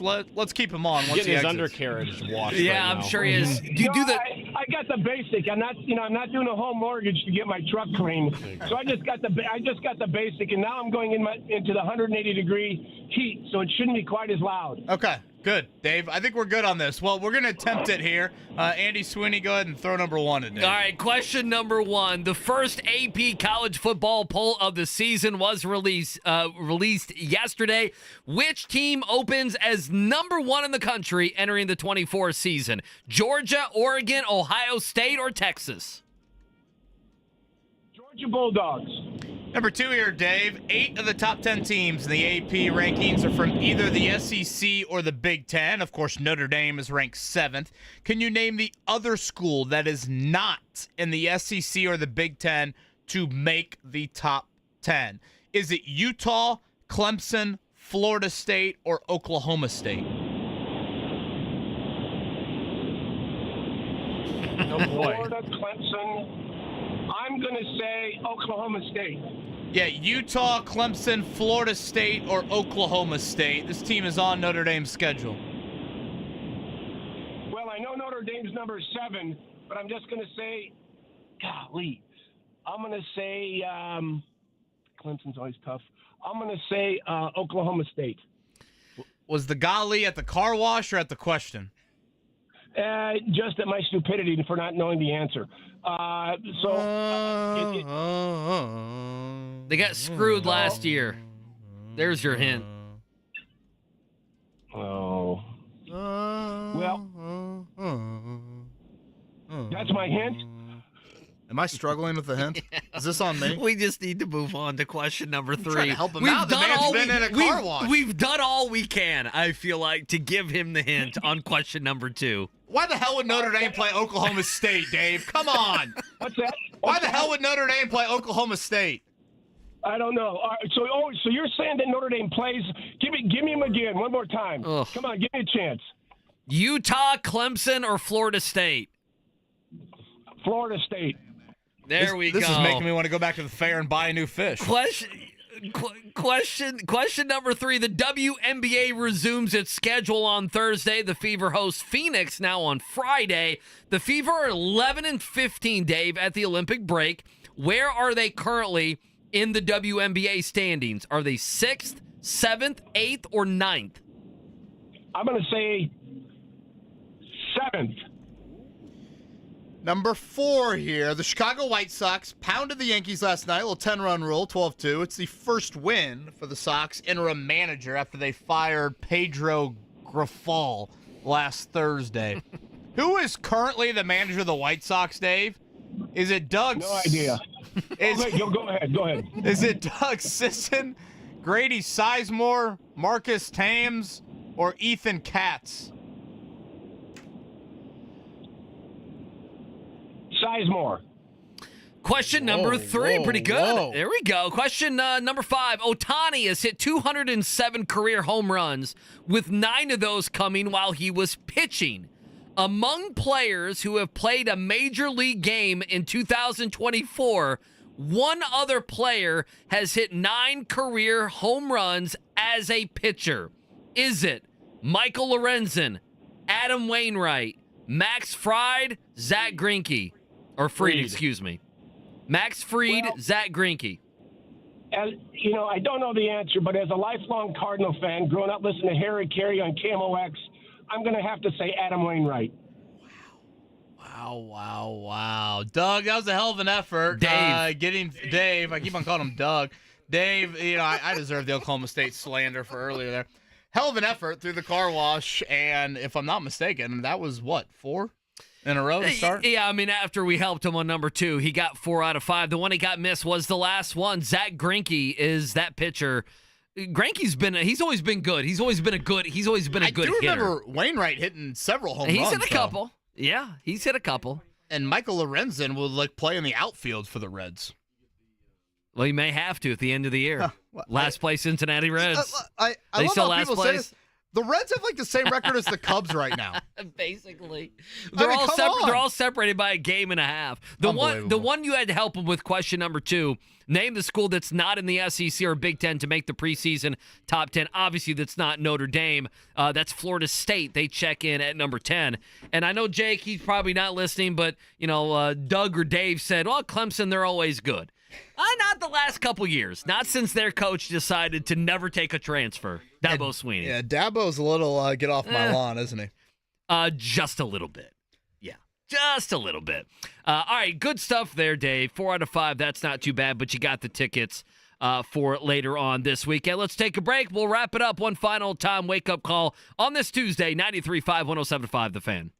keep him on. Getting his undercarriage washed. Yeah, right I'm now. sure he is. Do you do that? I got the basic. I'm not doing a home mortgage to get my truck clean. So I just got the basic, and now I'm going into the 180-degree heat, so it shouldn't be quite as loud. Okay. Good, Dave. I think we're good on this. Well, we're going to attempt it here. Andy Sweeney, go ahead and throw number 1 at Dave. All right, question number 1. The first AP college football poll of the season was released yesterday. Which team opens as number 1 in the country entering the 24 season? Georgia, Oregon, Ohio State, or Texas? Georgia Bulldogs. Number 2 here, Dave. 8 of the top 10 teams in the AP rankings are from either the SEC or the Big Ten. Of course, Notre Dame is ranked 7th. Can you name the other school that is not in the SEC or the Big Ten to make the top 10? Is it Utah, Clemson, Florida State, or Oklahoma State? Oh, boy. Florida, Clemson. I'm going to say Oklahoma State. Yeah, Utah, Clemson, Florida State, or Oklahoma State. This team is on Notre Dame's schedule. Well, I know Notre Dame's number 7, but I'm just going to say, golly, I'm going to say Clemson's always tough. I'm going to say Oklahoma State. Was the golly at the car wash or at the question? Just at my stupidity for not knowing the answer. They got screwed last year. There's your hint. Oh. Well, that's my hint. Am I struggling with the hint? Is this on me? We just need to move on to question number 3. Trying to help him out. The man's been in a car wash. We've done all we can, I feel like, to give him the hint on question number 2. Why the hell would Notre Dame play Oklahoma State, Dave? Come on. What's that? Why the hell would Notre Dame play Oklahoma State? I don't know. All right, so you're saying that Notre Dame plays? Give me him again, one more time. Ugh. Come on, give me a chance. Utah, Clemson, or Florida State? Florida State. There we go. This is making me want to go back to the fair and buy a new fish. Question number 3. The WNBA resumes its schedule on Thursday. The Fever hosts Phoenix now on Friday. The Fever are 11-15, Dave, at the Olympic break. Where are they currently in the WNBA standings? Are they 6th, 7th, 8th, or 9th? I'm going to say 7th. Number 4 here. The Chicago White Sox pounded the Yankees last night. A little 10-run rule, 12-2. It's the first win for the Sox interim manager after they fired Pedro Grifol last Thursday. Who is currently the manager of the White Sox, Dave? Is it Doug? No idea. Go ahead. Go ahead. Is it Doug Sisson, Grady Sizemore, Marcus Thames, or Ethan Katz? Sizemore. Question number 3. whoa, Pretty good. whoa. There we go. Question number 5. Ohtani has hit 207 career home runs, with 9 of those coming while he was pitching. Among players who have played a major league game in 2024, one other player has hit 9 career home runs as a pitcher. Is it Michael Lorenzen, Adam Wainwright, Max Fried, Zach Greinke? Or Fried, excuse me. Max Fried, Zach Greinke. As you know, I don't know the answer, but as a lifelong Cardinal fan, growing up listening to Harry Carey on KMOX, I'm going to have to say Adam Wainwright. Wow. Doug, that was a hell of an effort. Dave. Dave, I keep on calling him Doug. Dave, I deserve the Oklahoma State slander for earlier there. Hell of an effort through the car wash, and if I'm not mistaken, that was what, 4 in a row to start? Yeah, I mean, after we helped him on number 2, he got 4 out of 5. The one he got missed was the last one. Zach Greinke is that pitcher. He's always been good. He's always been a good hitter. I do remember Wainwright hitting several home runs. He's hit a couple. Yeah, he's hit a couple. And Michael Lorenzen will play in the outfield for the Reds. Well, he may have to at the end of the year. Last place Cincinnati Reds. I They love still how last people say place? this. The Reds have the same record as the Cubs right now. Basically, Come they're on. all separated by a game and a half. The one you had to help them with question number 2. Name the school that's not in the SEC or Big Ten to make the preseason top 10. Obviously, that's not Notre Dame. That's Florida State. They check in at number 10. And I know Jake, he's probably not listening, but Doug or Dave said, "Well, Clemson, they're always good." Not the last couple years. Not since their coach decided to never take a transfer. Dabo Sweeney. Yeah, Dabo's a little get off my lawn, isn't he? Just a little bit. Yeah, just a little bit. All right, good stuff there, Dave. 4 out of 5. That's not too bad, but you got the tickets for later on this weekend. Let's take a break. We'll wrap it up one final time. Wake-up call on this Tuesday, 93.5, 107.5 The Fan.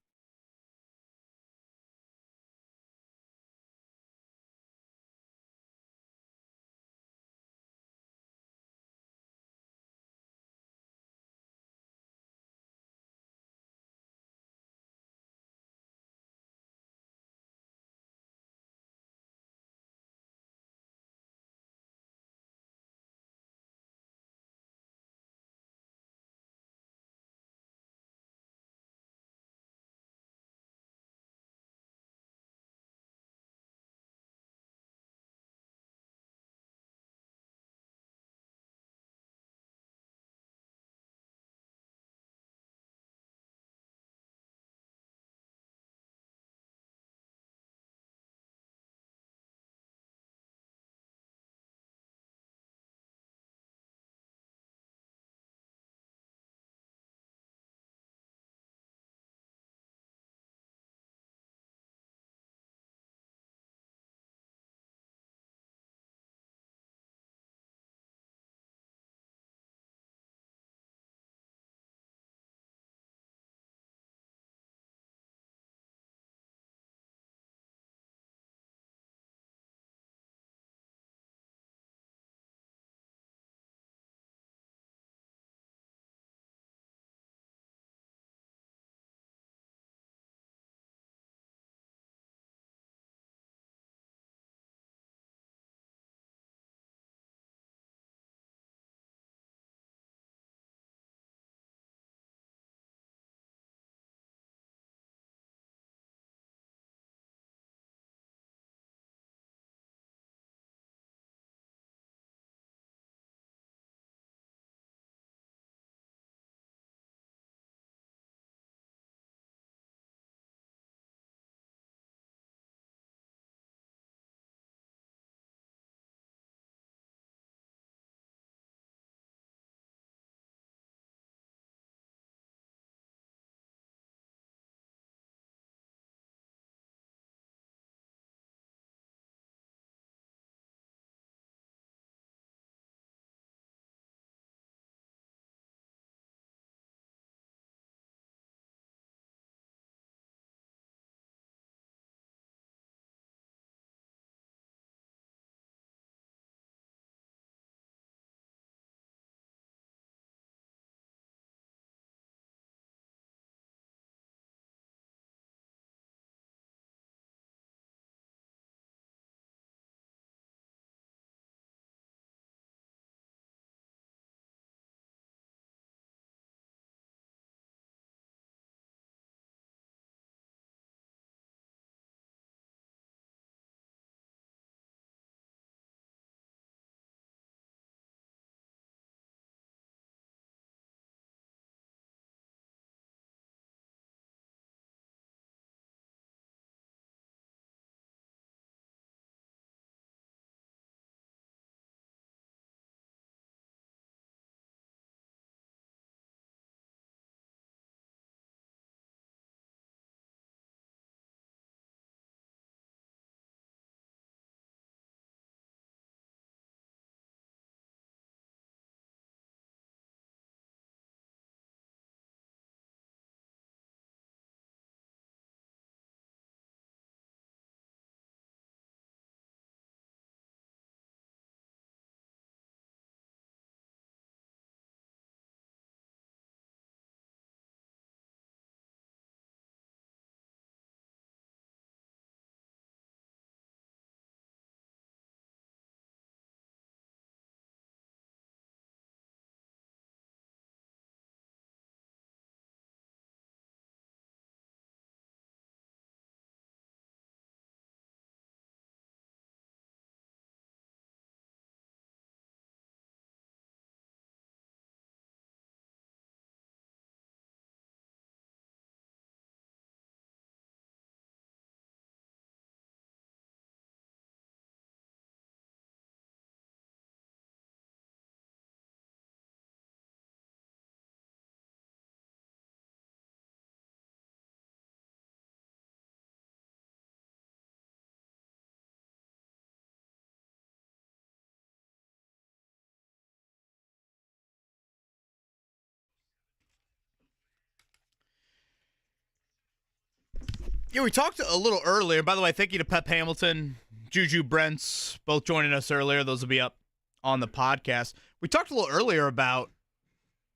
Yeah, we talked a little earlier. By the way, thank you to Pep Hamilton, Juju Brents, both joining us earlier. Those will be up on the podcast. We talked a little earlier about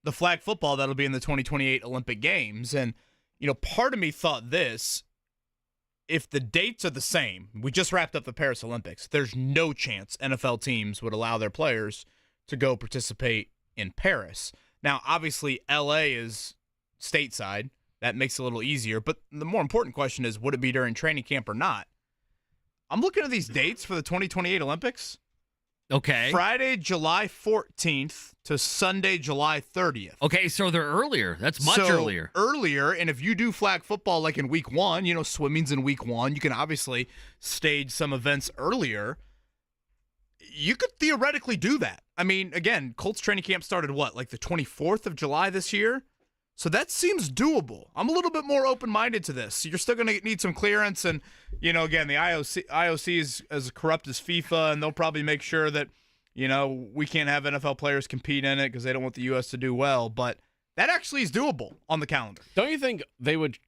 the flag football that'll be in the 2028 Olympic Games. And, part of me thought this, if the dates are the same, we just wrapped up the Paris Olympics, there's no chance NFL teams would allow their players to go participate in Paris. Now, obviously, LA is stateside. That makes it a little easier. But the more important question is, would it be during training camp or not? I'm looking at these dates for the 2028 Olympics. Okay. Friday, July 14th to Sunday, July 30th. Okay, so they're earlier. That's much earlier. Earlier, and if you do flag football like in week 1, swimming's in week 1, you can obviously stage some events earlier. You could theoretically do that. I mean, again, Colts training camp started like the 24th of July this year? So that seems doable. I'm a little bit more open-minded to this. You're still going to need some clearance, and again, the IOC is as corrupt as FIFA, and they'll probably make sure that we can't have NFL players compete in it because they don't want the U.S. to do well. But that actually is doable on the calendar. Don't you think they would,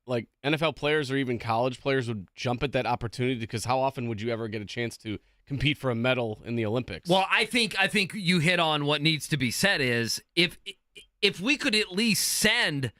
like NFL players or even college players would jump at that opportunity? Because how often would you ever get a chance to compete for a medal in the Olympics? Well, I think you hit on what needs to be said is if we could at least send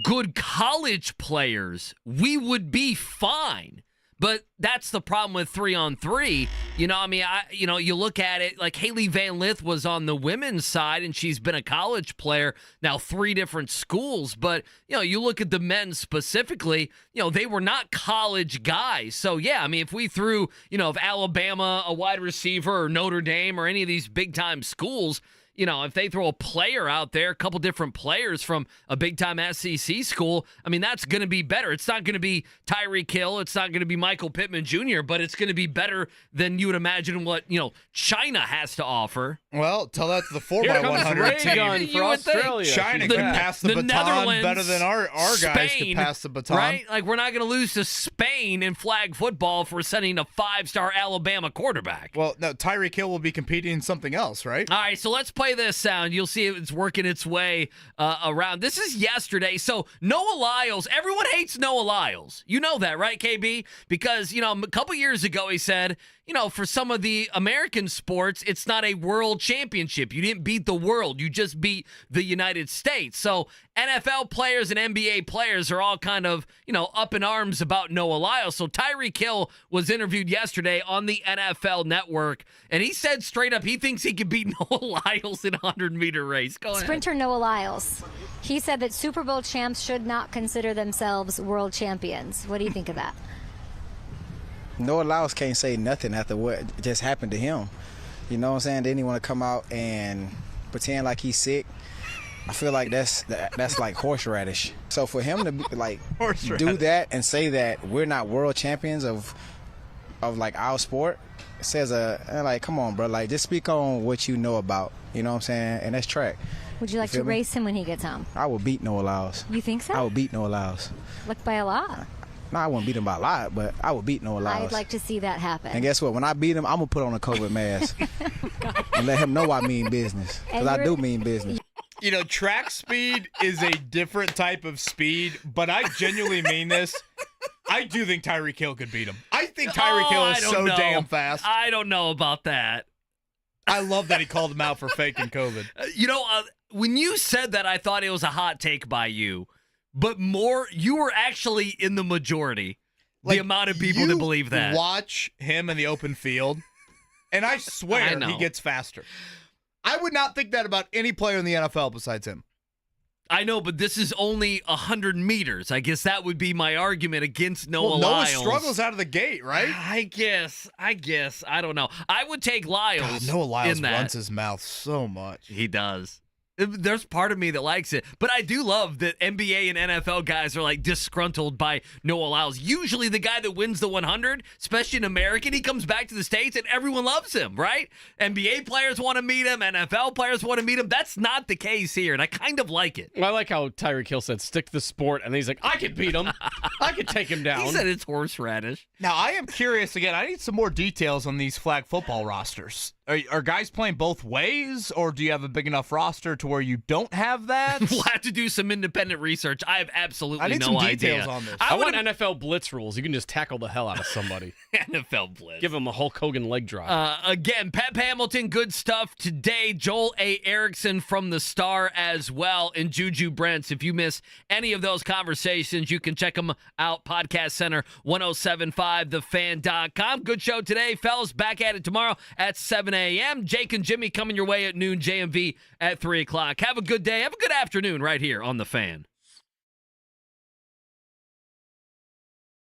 good college players, we would be fine. But that's the problem with 3-on-3. You look at it like Haley Van Lith was on the women's side, and she's been a college player now 3 different schools. But, you look at the men specifically, they were not college guys. So, yeah, if we threw, if Alabama, a wide receiver, or Notre Dame, or any of these big-time schools, if they throw a player out there, a couple different players from a big-time SEC school, that's going to be better. It's not going to be Tyreek Hill. It's not going to be Michael Pittman Jr., but it's going to be better than you would imagine what, China has to offer. Well, tell that to the 4x100 team. For Australia. China can pass the baton Netherlands, better than our guys Spain, can pass the baton. Right? Like, we're not going to lose to Spain in flag football for sending a 5-star Alabama quarterback. Well, no, Tyreek Hill will be competing in something else, right? All right, so let's play this sound. You'll see it's working its way around. This is yesterday. So Noah Lyles, everyone hates Noah Lyles. You know that, right, KB? Because, a couple years ago he said, for some of the American sports, it's not a world championship. You didn't beat the world. You just beat the United States. So NFL players and NBA players are all kind of, up in arms about Noah Lyles. So Tyreek Hill was interviewed yesterday on the NFL Network, and he said straight up he thinks he could beat Noah Lyles in a 100-meter race. Go ahead. Sprinter Noah Lyles. He said that Super Bowl champs should not consider themselves world champions. What do you think of that? Noah Lyles can't say nothing after what just happened to him. You know what I'm saying? Then he want to come out and pretend like he's sick. I feel like that's like horseradish. So for him to do that and say that we're not world champions of like our sport, says come on, bro. Like, just speak on what you know about. You know what I'm saying? And that's track. Would you like to race him when he gets home? I will beat Noah Lyles. You think so? I will beat Noah Lyles. Like by a lot? No, I wouldn't beat him by a lot, but I would beat Noah Lyles. I'd like to see that happen. And guess what? When I beat him, I'm going to put on a COVID mask and let him know I mean business. Because I do mean business. Track speed is a different type of speed, but I genuinely mean this. I do think Tyreek Hill could beat him. I think Tyreek Hill is so damn fast. I don't know about that. I love that he called him out for faking COVID. When you said that, I thought it was a hot take by you. But you were actually in the majority. The amount of people that believe that. Watch him in the open field, and I swear he gets faster. I would not think that about any player in the NFL besides him. I know, but this is only 100 meters. I guess that would be my argument against Noah Lyles. Noah struggles out of the gate, right? I guess. I don't know. I would take Lyles. God, Noah Lyles runs his mouth so much. He does. There's part of me that likes it, but I do love that NBA and NFL guys are like disgruntled by Noah Lyles. Usually the guy that wins the 100, especially an American, he comes back to the States and everyone loves him, right? NBA players want to meet him, NFL players want to meet him. That's not the case here, and I kind of like it. Well, I like how Tyreek Hill said, stick to the sport, and he's like, I could beat him. I could take him down. He said it's horseradish. Now, I am curious again. I need some more details on these flag football rosters. Are guys playing both ways, or do you have a big enough roster to to where you don't have that? We'll have to do some independent research. I have absolutely I need no some idea. details on this. I want NFL blitz rules. You can just tackle the hell out of somebody. NFL blitz. Give him a Hulk Hogan leg drop. Again, Pep Hamilton, good stuff today. Joel A. Erickson from the Star as well, and Juju Brents. If you miss any of those conversations, you can check them out. Podcast Center, 1075thefan.com. Good show today, fellas. Back at it tomorrow at 7 a.m. Jake and Jimmy coming your way at noon. JMV at 3 o'clock. Have a good day. Have a good afternoon right here on The Fan.